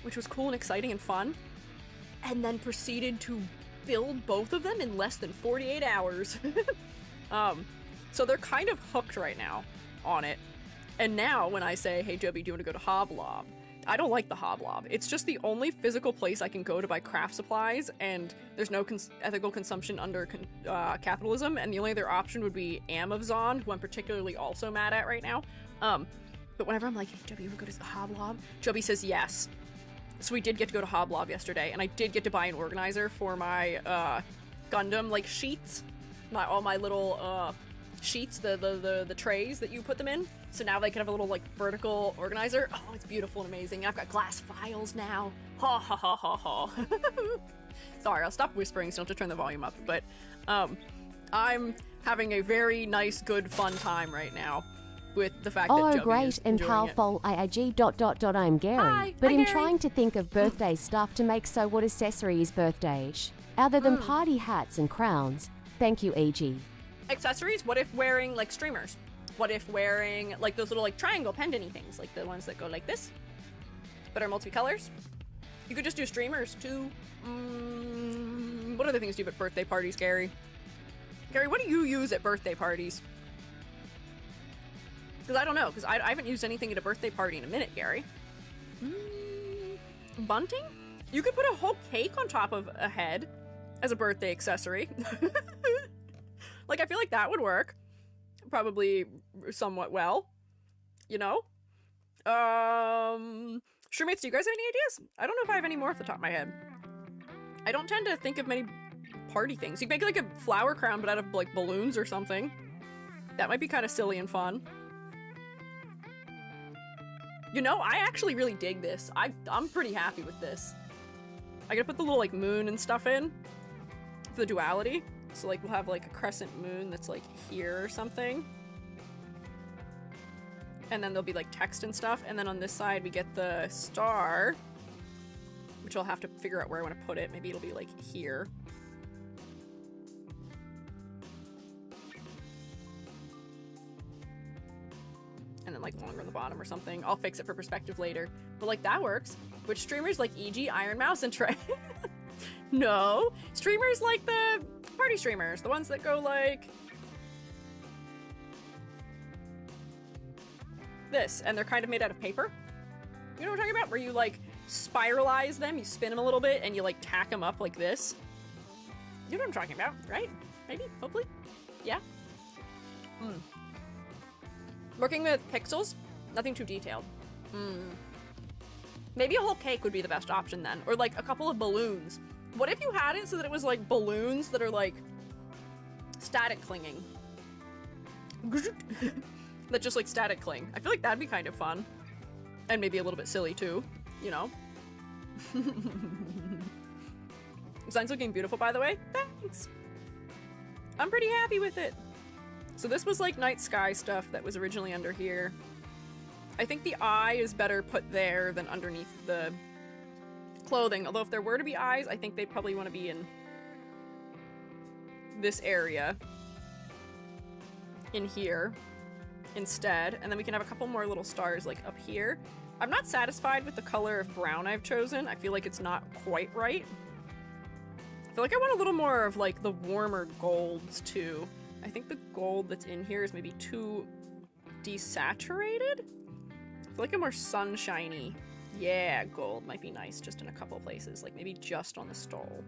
which was cool and exciting and fun, and then proceeded to build both of them in less than 48 hours. So they're kind of hooked right now on it. And now when I say, hey Jubby, do you want to go to Hoblob? I don't like the Hoblob. It's just the only physical place I can go to buy craft supplies, and there's no ethical consumption under capitalism, and the only other option would be Amazon, who I'm particularly also mad at right now. But whenever I'm like, hey Jubby, you want to go to Hoblob? Jubby says yes. So we did get to go to Hoblob yesterday, and I did get to buy an organizer for my Gundam like sheets, all my little sheets, the trays that you put them in. So now they can have a little like vertical organizer. Oh, it's beautiful and amazing. I've got glass files now. Ha ha ha ha ha. Sorry, I'll stop whispering so you don't have to turn the volume up. But I'm having a very nice, good, fun time right now with the fact that Jubby great, is and enjoying it. powerful IIG ... I'm Gary. Hi, but hi, I'm Gary. trying to think of birthday stuff to make, so what accessory is birthday-ish? Other than party hats and crowns. Thank you, EG. Accessories? What if wearing like streamers? What if wearing like those little like triangle pendant-y things, like the ones that go like this, but are multicolors? You could just do streamers too. What other things do you have at birthday parties, Gary? Gary, what do you use at birthday parties? Because I don't know, because I haven't used anything at a birthday party in a minute, Gary. Bunting? You could put a whole cake on top of a head as a birthday accessory. Like, I feel like that would work. Probably somewhat well. You know? Shroommates, do you guys have any ideas? I don't know if I have any more off the top of my head. I don't tend to think of many party things. You could make like a flower crown, but out of like balloons or something. That might be kind of silly and fun. You know, I actually really dig this. I'm pretty happy with this. I gotta put the little like moon and stuff in for the duality. So like we'll have like a crescent moon that's like here or something. And then there'll be like text and stuff. And then on this side we get the star, which I'll have to figure out where I want to put it. Maybe it'll be like here. And then like longer on the bottom or something. I'll fix it for perspective later. But like that works. Which streamers like EG, Iron Mouse, and Trey? No. Streamers like the party streamers. The ones that go like this. And they're kind of made out of paper. You know what I'm talking about? Where you like spiralize them, you spin them a little bit, and you like tack them up like this. You know what I'm talking about, right? Maybe? Hopefully? Yeah? Working with pixels, nothing too detailed. Maybe a whole cake would be the best option then. Or like a couple of balloons. What if you had it so that it was like balloons that are like static clinging? That just like static cling. I feel like that'd be kind of fun. And maybe a little bit silly too, you know? Design's looking beautiful, by the way. Thanks! I'm pretty happy with it. So this was like night sky stuff that was originally under here. I think the eye is better put there than underneath the clothing. Although if there were to be eyes, I think they'd probably want to be in this area. In here. instead, and then we can have a couple more little stars like up here. I'm not satisfied with the color of brown I've chosen. I feel like it's not quite right. I feel like I want a little more of like the warmer golds too. I think the gold that's in here is maybe too desaturated. I feel like a more sunshiny, yeah, gold might be nice just in a couple places, like maybe just on the stole.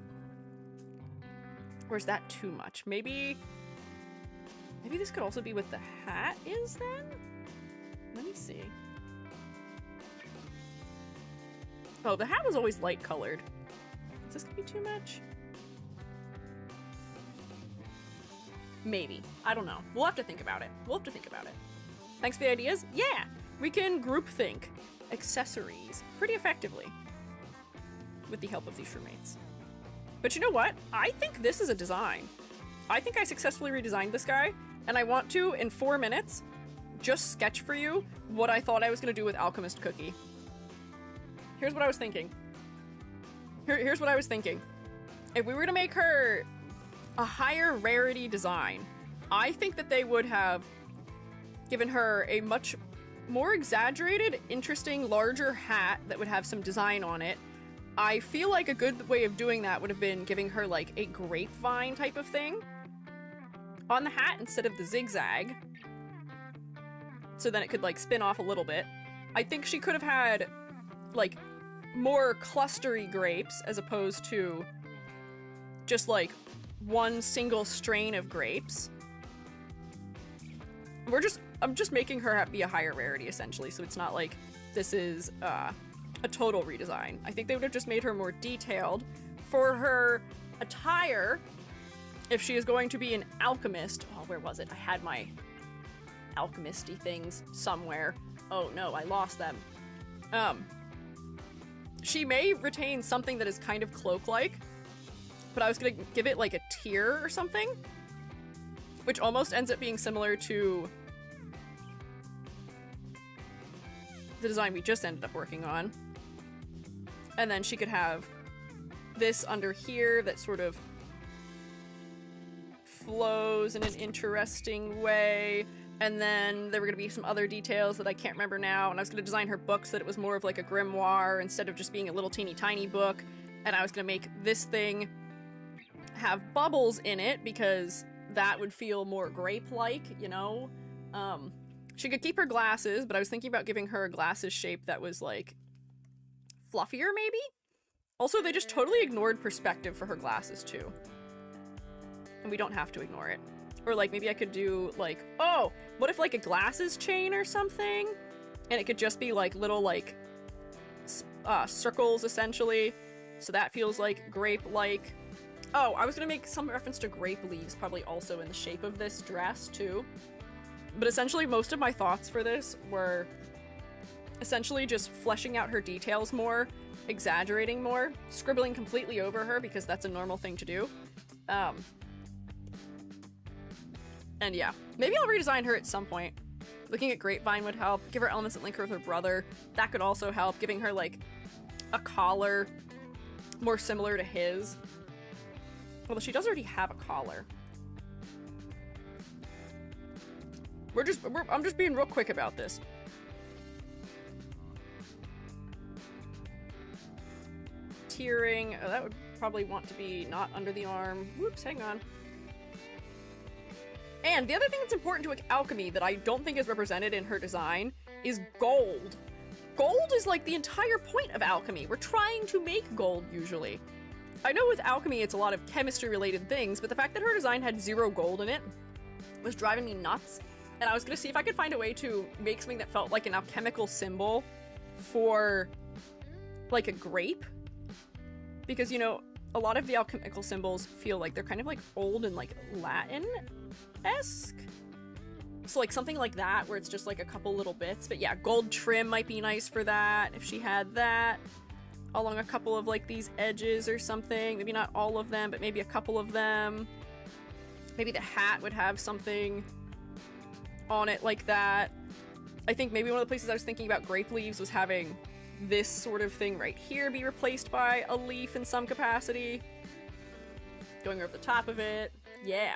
Or is that too much? Maybe this could also be what the hat is then? Let me see. Oh, the hat was always light colored. Is this gonna be too much? Maybe. I don't know. We'll have to think about it. Thanks for the ideas. Yeah! We can group think accessories pretty effectively with the help of these roommates. But you know what? I think this is a design. I think I successfully redesigned this guy, and I want to, in 4 minutes, just sketch for you what I thought I was going to do with Alchemist Cookie. Here's what I was thinking. Here's what I was thinking. If we were to make her a higher rarity design, I think that they would have given her a much more exaggerated, interesting, larger hat that would have some design on it. I feel like a good way of doing that would have been giving her like a grapevine type of thing on the hat instead of the zigzag, so then it could like spin off a little bit. I think she could have had like more clustery grapes as opposed to just like one single strain of grapes. I'm just making her be a higher rarity essentially, so it's not like this is a total redesign. I think they would have just made her more detailed for her attire. If she is going to be an alchemist, oh, where was it? I had my alchemisty things somewhere. Oh no, I lost them. She may retain something that is kind of cloak-like, but I was gonna give it like a tier or something, which almost ends up being similar to the design we just ended up working on. And then she could have this under here that sort of flows in an interesting way. And then there were going to be some other details that I can't remember now. And I was going to design her book so that it was more of like a grimoire instead of just being a little teeny tiny book. And I was going to make this thing have bubbles in it because that would feel more grape-like, you know? She could keep her glasses, but I was thinking about giving her a glasses shape that was like fluffier maybe? Also, they just totally ignored perspective for her glasses too. And we don't have to ignore it. Or like maybe I could do like, oh, what if like a glasses chain or something? And it could just be like little like circles essentially. So that feels like grape-like. Oh, I was gonna make some reference to grape leaves probably also in the shape of this dress too. But essentially most of my thoughts for this were essentially just fleshing out her details more, exaggerating more, scribbling completely over her because that's a normal thing to do. And yeah, maybe I'll redesign her at some point. Looking at Grapevine would help. Give her elements that link her with her brother. That could also help. Giving her like a collar more similar to his. Although she does already have a collar. I'm just being real quick about this. Tiering. Oh, that would probably want to be not under the arm. Whoops, hang on. And the other thing that's important to alchemy that I don't think is represented in her design is gold. Gold is like the entire point of alchemy. We're trying to make gold usually. I know with alchemy it's a lot of chemistry related things, but the fact that her design had 0 gold in it was driving me nuts. And I was gonna see if I could find a way to make something that felt like an alchemical symbol for like a grape. Because, you know, a lot of the alchemical symbols feel like they're kind of like old and like Latin-esque. So like something like that where it's just like a couple little bits. But yeah, gold trim might be nice for that if she had that along a couple of like these edges or something. Maybe not all of them, but maybe a couple of them. Maybe the hat would have something on it like that. I think maybe one of the places I was thinking about grape leaves was having this sort of thing right here be replaced by a leaf in some capacity. Going over the top of it. Yeah.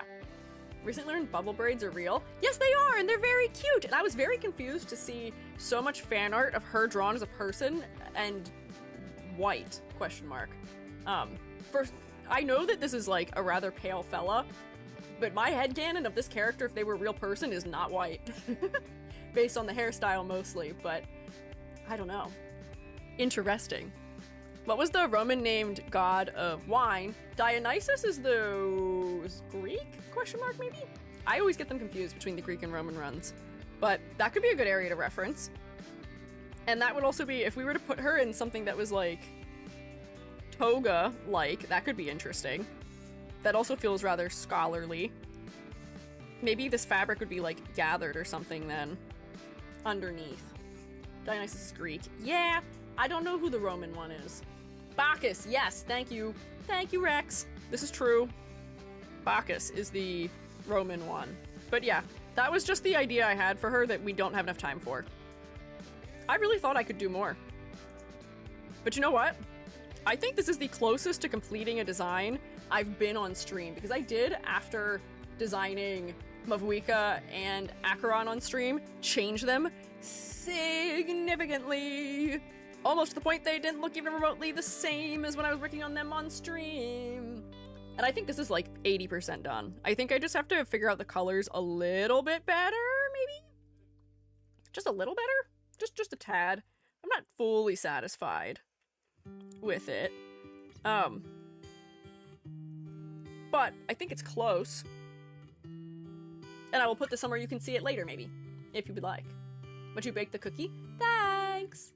Recently learned bubble braids are real. Yes, they are, and they're very cute. And I was very confused to see so much fan art of her drawn as a person and white, question mark. First, I know that this is like a rather pale fella, but my headcanon of this character, if they were a real person, is not white. Based on the hairstyle mostly, but I don't know. Interesting. What was the Roman named god of wine? Dionysus is Greek? Question mark, maybe? I always get them confused between the Greek and Roman runs, but that could be a good area to reference. And that would also be, if we were to put her in something that was like toga-like, that could be interesting. That also feels rather scholarly. Maybe this fabric would be like gathered or something then, underneath. Dionysus is Greek. Yeah, I don't know who the Roman one is. Bacchus, yes, thank you. Thank you, Rex. This is true. Bacchus is the Roman one. But yeah, that was just the idea I had for her that we don't have enough time for. I really thought I could do more. But you know what? I think this is the closest to completing a design I've been on stream, because I did, after designing Mavuika and Acheron on stream, change them significantly. Almost to the point they didn't look even remotely the same as when I was working on them on stream. And I think this is like 80% done. I think I just have to figure out the colors a little bit better, maybe? Just a little better? Just a tad. I'm not fully satisfied with it. But I think it's close. And I will put this somewhere you can see it later, maybe, if you would like. Would you bake the cookie? Thanks!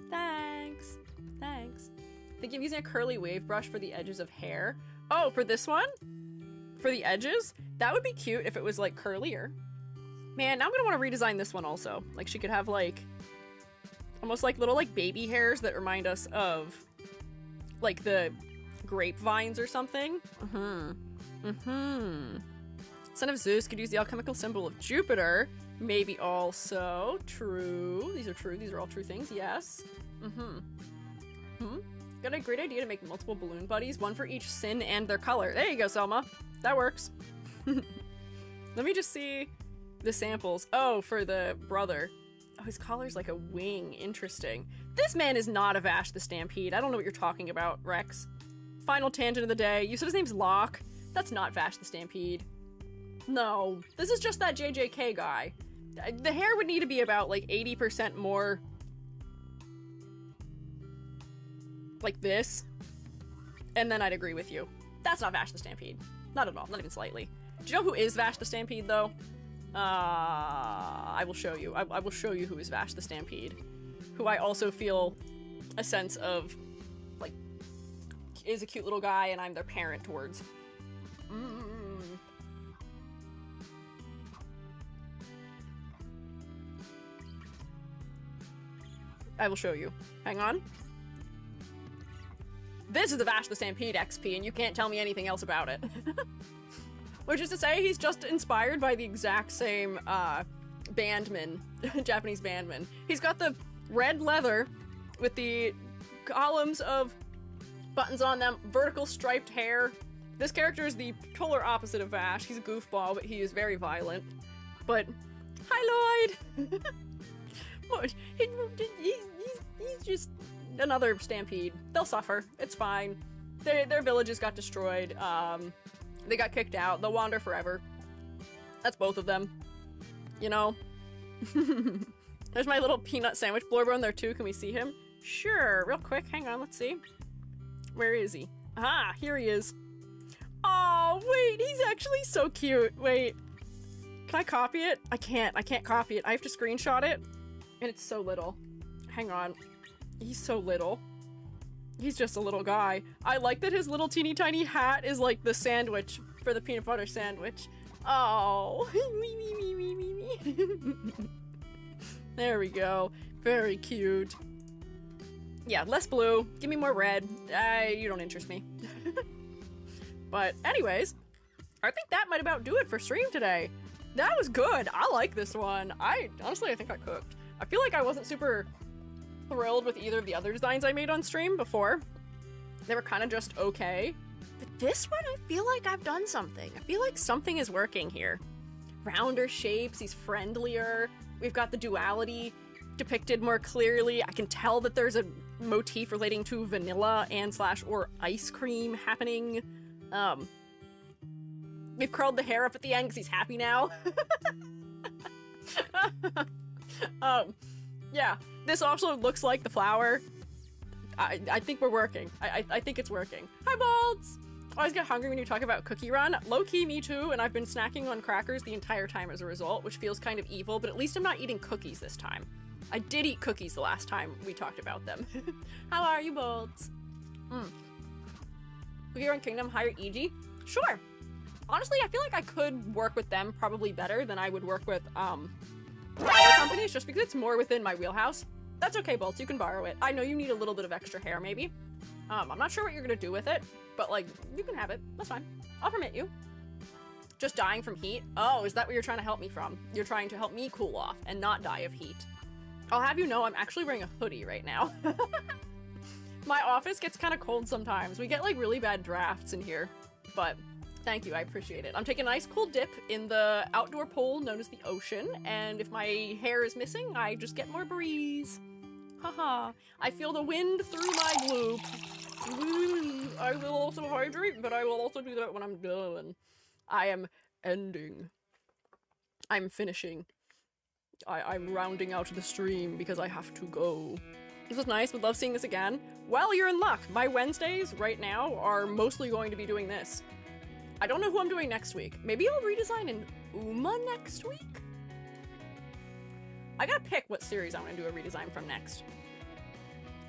Thanks. Thanks. Thinking of using a curly wave brush for the edges of hair. Oh, for this one? For the edges? That would be cute if it was, like, curlier. Man, now I'm gonna want to redesign this one also. Like, she could have, like, almost like little, like, baby hairs that remind us of, like, the grapevines or something. Son of Zeus could use the alchemical symbol of Jupiter. Maybe also. True. These are true. These are all true things. Yes. Got a great idea to make multiple balloon buddies, one for each sin and their color. There you go, Selma. That works. Let me just see the samples. Oh, for the brother. Oh, his collar's like a wing. Interesting. This man is not a Vash the Stampede. I don't know what you're talking about, Rex. Final tangent of the day. You said his name's Locke. That's not Vash the Stampede. No, this is just that JJK guy. The hair would need to be about like 80% more like this, and then I'd agree with you. That's not Vash the Stampede. Not at all, not even slightly. Do you know who is Vash the Stampede though? I will show you. I will show you who is Vash the Stampede. Who I also feel a sense of, like, is a cute little guy and I'm their parent towards. I will show you. Hang on. This is the Vash the Stampede XP, and you can't tell me anything else about it. Which is to say, he's just inspired by the exact same bandman, Japanese bandman. He's got the red leather with the columns of buttons on them, vertical striped hair. This character is the polar opposite of Vash. He's a goofball, but he is very violent. But, hi Lloyd! He's just another Stampede. They'll suffer. It's fine. Their villages got destroyed. They got kicked out. They'll wander forever. That's both of them. You know? There's my little peanut sandwich Blorbone there too. Can we see him? Sure. Real quick. Hang on. Let's see. Where is he? Ah, here he is. Oh, wait. He's actually so cute. Wait. Can I copy it? I can't. I can't copy it. I have to screenshot it. And it's so little. Hang on. He's so little. He's just a little guy. I like that his little teeny tiny hat is like the sandwich for the peanut butter sandwich. Oh. There we go. Very cute. Yeah, less blue. Give me more red. You don't interest me. But anyways, I think that might about do it for stream today. That was good. I like this one. Honestly, I think I cooked. I feel like I wasn't super thrilled with either of the other designs I made on stream before. They were kind of just okay. this one, I feel like I've done something. I feel like something is working here. Rounder shapes, he's friendlier. We've got the duality depicted more clearly. I can tell that there's a motif relating to vanilla and / or ice cream happening. We've curled the hair up at the end because he's happy now. Yeah, this also looks like the flower. I think we're working. I think it's working. Hi, Balds! I always get hungry when you talk about Cookie Run. Low-key, me too, and I've been snacking on crackers the entire time as a result, which feels kind of evil, but at least I'm not eating cookies this time. I did eat cookies the last time we talked about them. How are you, Balds? Cookie Run Kingdom, hire EG? Sure. Honestly, I feel like I could work with them probably better than I would work with, other companies, just because it's more within my wheelhouse. That's okay, Bolts, you can borrow it. I know you need a little bit of extra hair, maybe. I'm not sure what you're gonna do with it, but, like, you can have it. That's fine. I'll permit you. Just dying from heat? Oh, is that what you're trying to help me from? You're trying to help me cool off and not die of heat. I'll have you know I'm actually wearing a hoodie right now. My office gets kind of cold sometimes. We get, like, really bad drafts in here, but thank you, I appreciate it. I'm taking a nice cool dip in the outdoor pool known as the ocean, and if my hair is missing, I just get more breeze. Haha. I feel the wind through my gloop. I will also hydrate, but I will also do that when I'm done. I am ending. I'm finishing. I'm rounding out the stream because I have to go. This was nice, would love seeing this again. Well, you're in luck. My Wednesdays right now are mostly going to be doing this. I don't know who I'm doing next week. Maybe I'll redesign an Uma next week? I gotta pick what series I'm gonna do a redesign from next.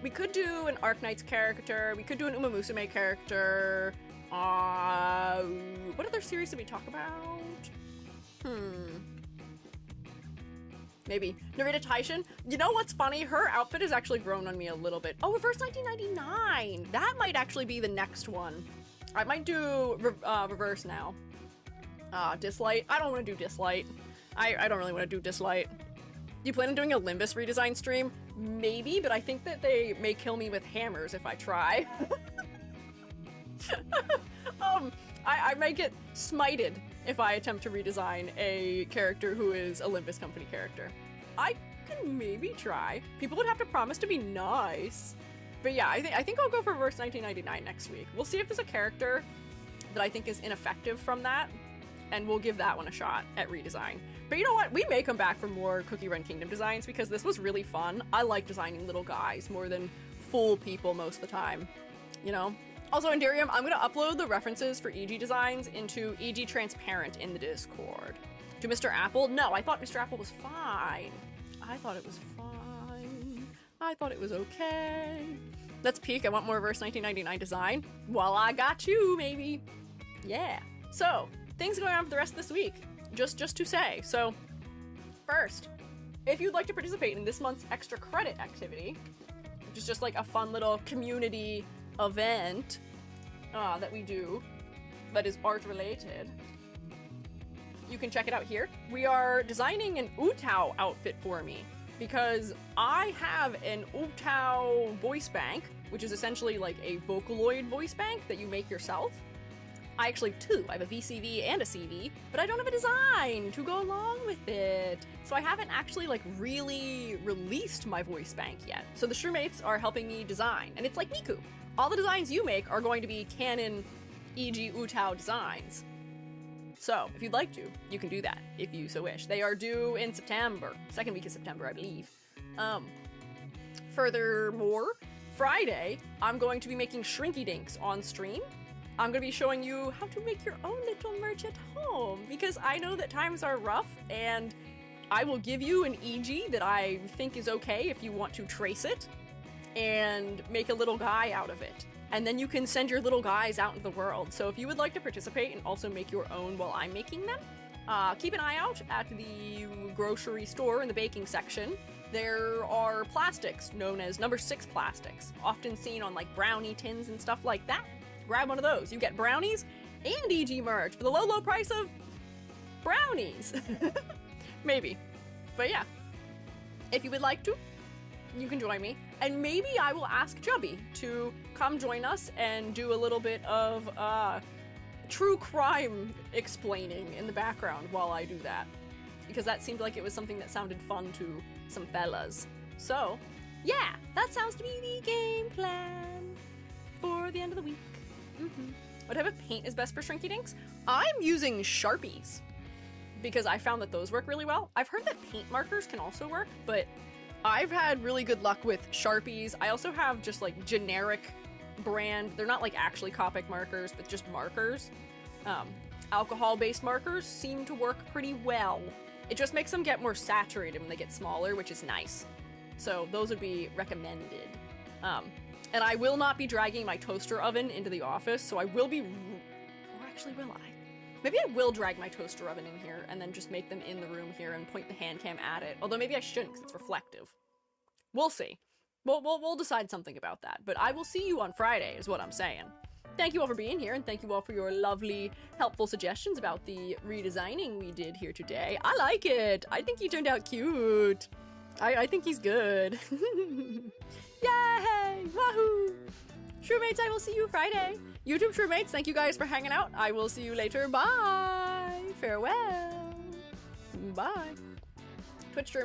We could do an Arknights character. We could do an Uma Musume character. What other series did we talk about? Maybe. Narita Taishin? You know what's funny? Her outfit has actually grown on me a little bit. Oh, Reverse 1999! That might actually be the next one. I might do Reverse now. Dislight? I don't want to do Dislight. I don't really want to do Dislight. You plan on doing a Limbus redesign stream? Maybe, but I think that they may kill me with hammers if I try. I might get smited if I attempt to redesign a character who is a Limbus Company character. I can maybe try. People would have to promise to be nice. But yeah, I think I'll go for Reverse 1999 next week. We'll see if there's a character that I think is ineffective from that, and we'll give that one a shot at redesign. But you know what? We may come back for more Cookie Run Kingdom designs because this was really fun. I like designing little guys more than full people most of the time, you know? Also, Indirium, I'm gonna upload the references for EG designs into EG Transparent in the Discord. To Mr. Apple? No, I thought Mr. Apple was fine. I thought it was fine. I thought it was okay. Let's peek. I want more Reverse 1999 design. Well, I got you, maybe. Yeah. So, things going on for the rest of this week. Just to say. So, first, if you'd like to participate in this month's extra credit activity, which is just like a fun little community event that we do that is art related, you can check it out here. We are designing an Utao outfit for me because I have an Utao voice bank, which is essentially like a Vocaloid voice bank that you make yourself. I actually have two. I have a VCV and a CV, but I don't have a design to go along with it. So I haven't actually like really released my voice bank yet. So the Shrewmates are helping me design, and it's like Miku. All the designs you make are going to be canon e.g. Utao designs. So if you'd like to, you can do that if you so wish. They are due in September, second week of September, I believe. Furthermore, Friday, I'm going to be making Shrinky Dinks on stream. I'm going to be showing you how to make your own little merch at home, because I know that times are rough, and I will give you an EG that I think is okay if you want to trace it, and make a little guy out of it. And then you can send your little guys out into the world. So if you would like to participate and also make your own while I'm making them, keep an eye out at the grocery store in the baking section. There are plastics known as number 6 plastics, often seen on like brownie tins and stuff like that. Grab one of those. You get brownies and EG merch for the low, low price of brownies. Maybe. But yeah, if you would like to, you can join me. And maybe I will ask Chubby to come join us and do a little bit of true crime explaining in the background while I do that. Because that seemed like it was something that sounded fun to some fellas. So, yeah, that sounds to be the game plan for the end of the week. What type of paint is best for Shrinky Dinks? I'm using Sharpies because I found that those work really well. I've heard that paint markers can also work, but I've had really good luck with Sharpies. I also have just like generic brand. They're not like actually Copic markers, but just markers. Alcohol-based markers seem to work pretty well. It just makes them get more saturated when they get smaller, which is nice. So those would be recommended. And I will not be dragging my toaster oven into the office, so I will be... Or actually, will I? Maybe I will drag my toaster oven in here and then just make them in the room here and point the hand cam at it. Although maybe I shouldn't because it's reflective. We'll see. We'll decide something about that. But I will see you on Friday is what I'm saying. Thank you all for being here, and thank you all for your lovely, helpful suggestions about the redesigning we did here today. I like it. I think he turned out cute. I think he's good. Yay! Wahoo! Shroommates, I will see you Friday. YouTube Shroommates, thank you guys for hanging out. I will see you later. Bye! Farewell! Bye! Twitch stream.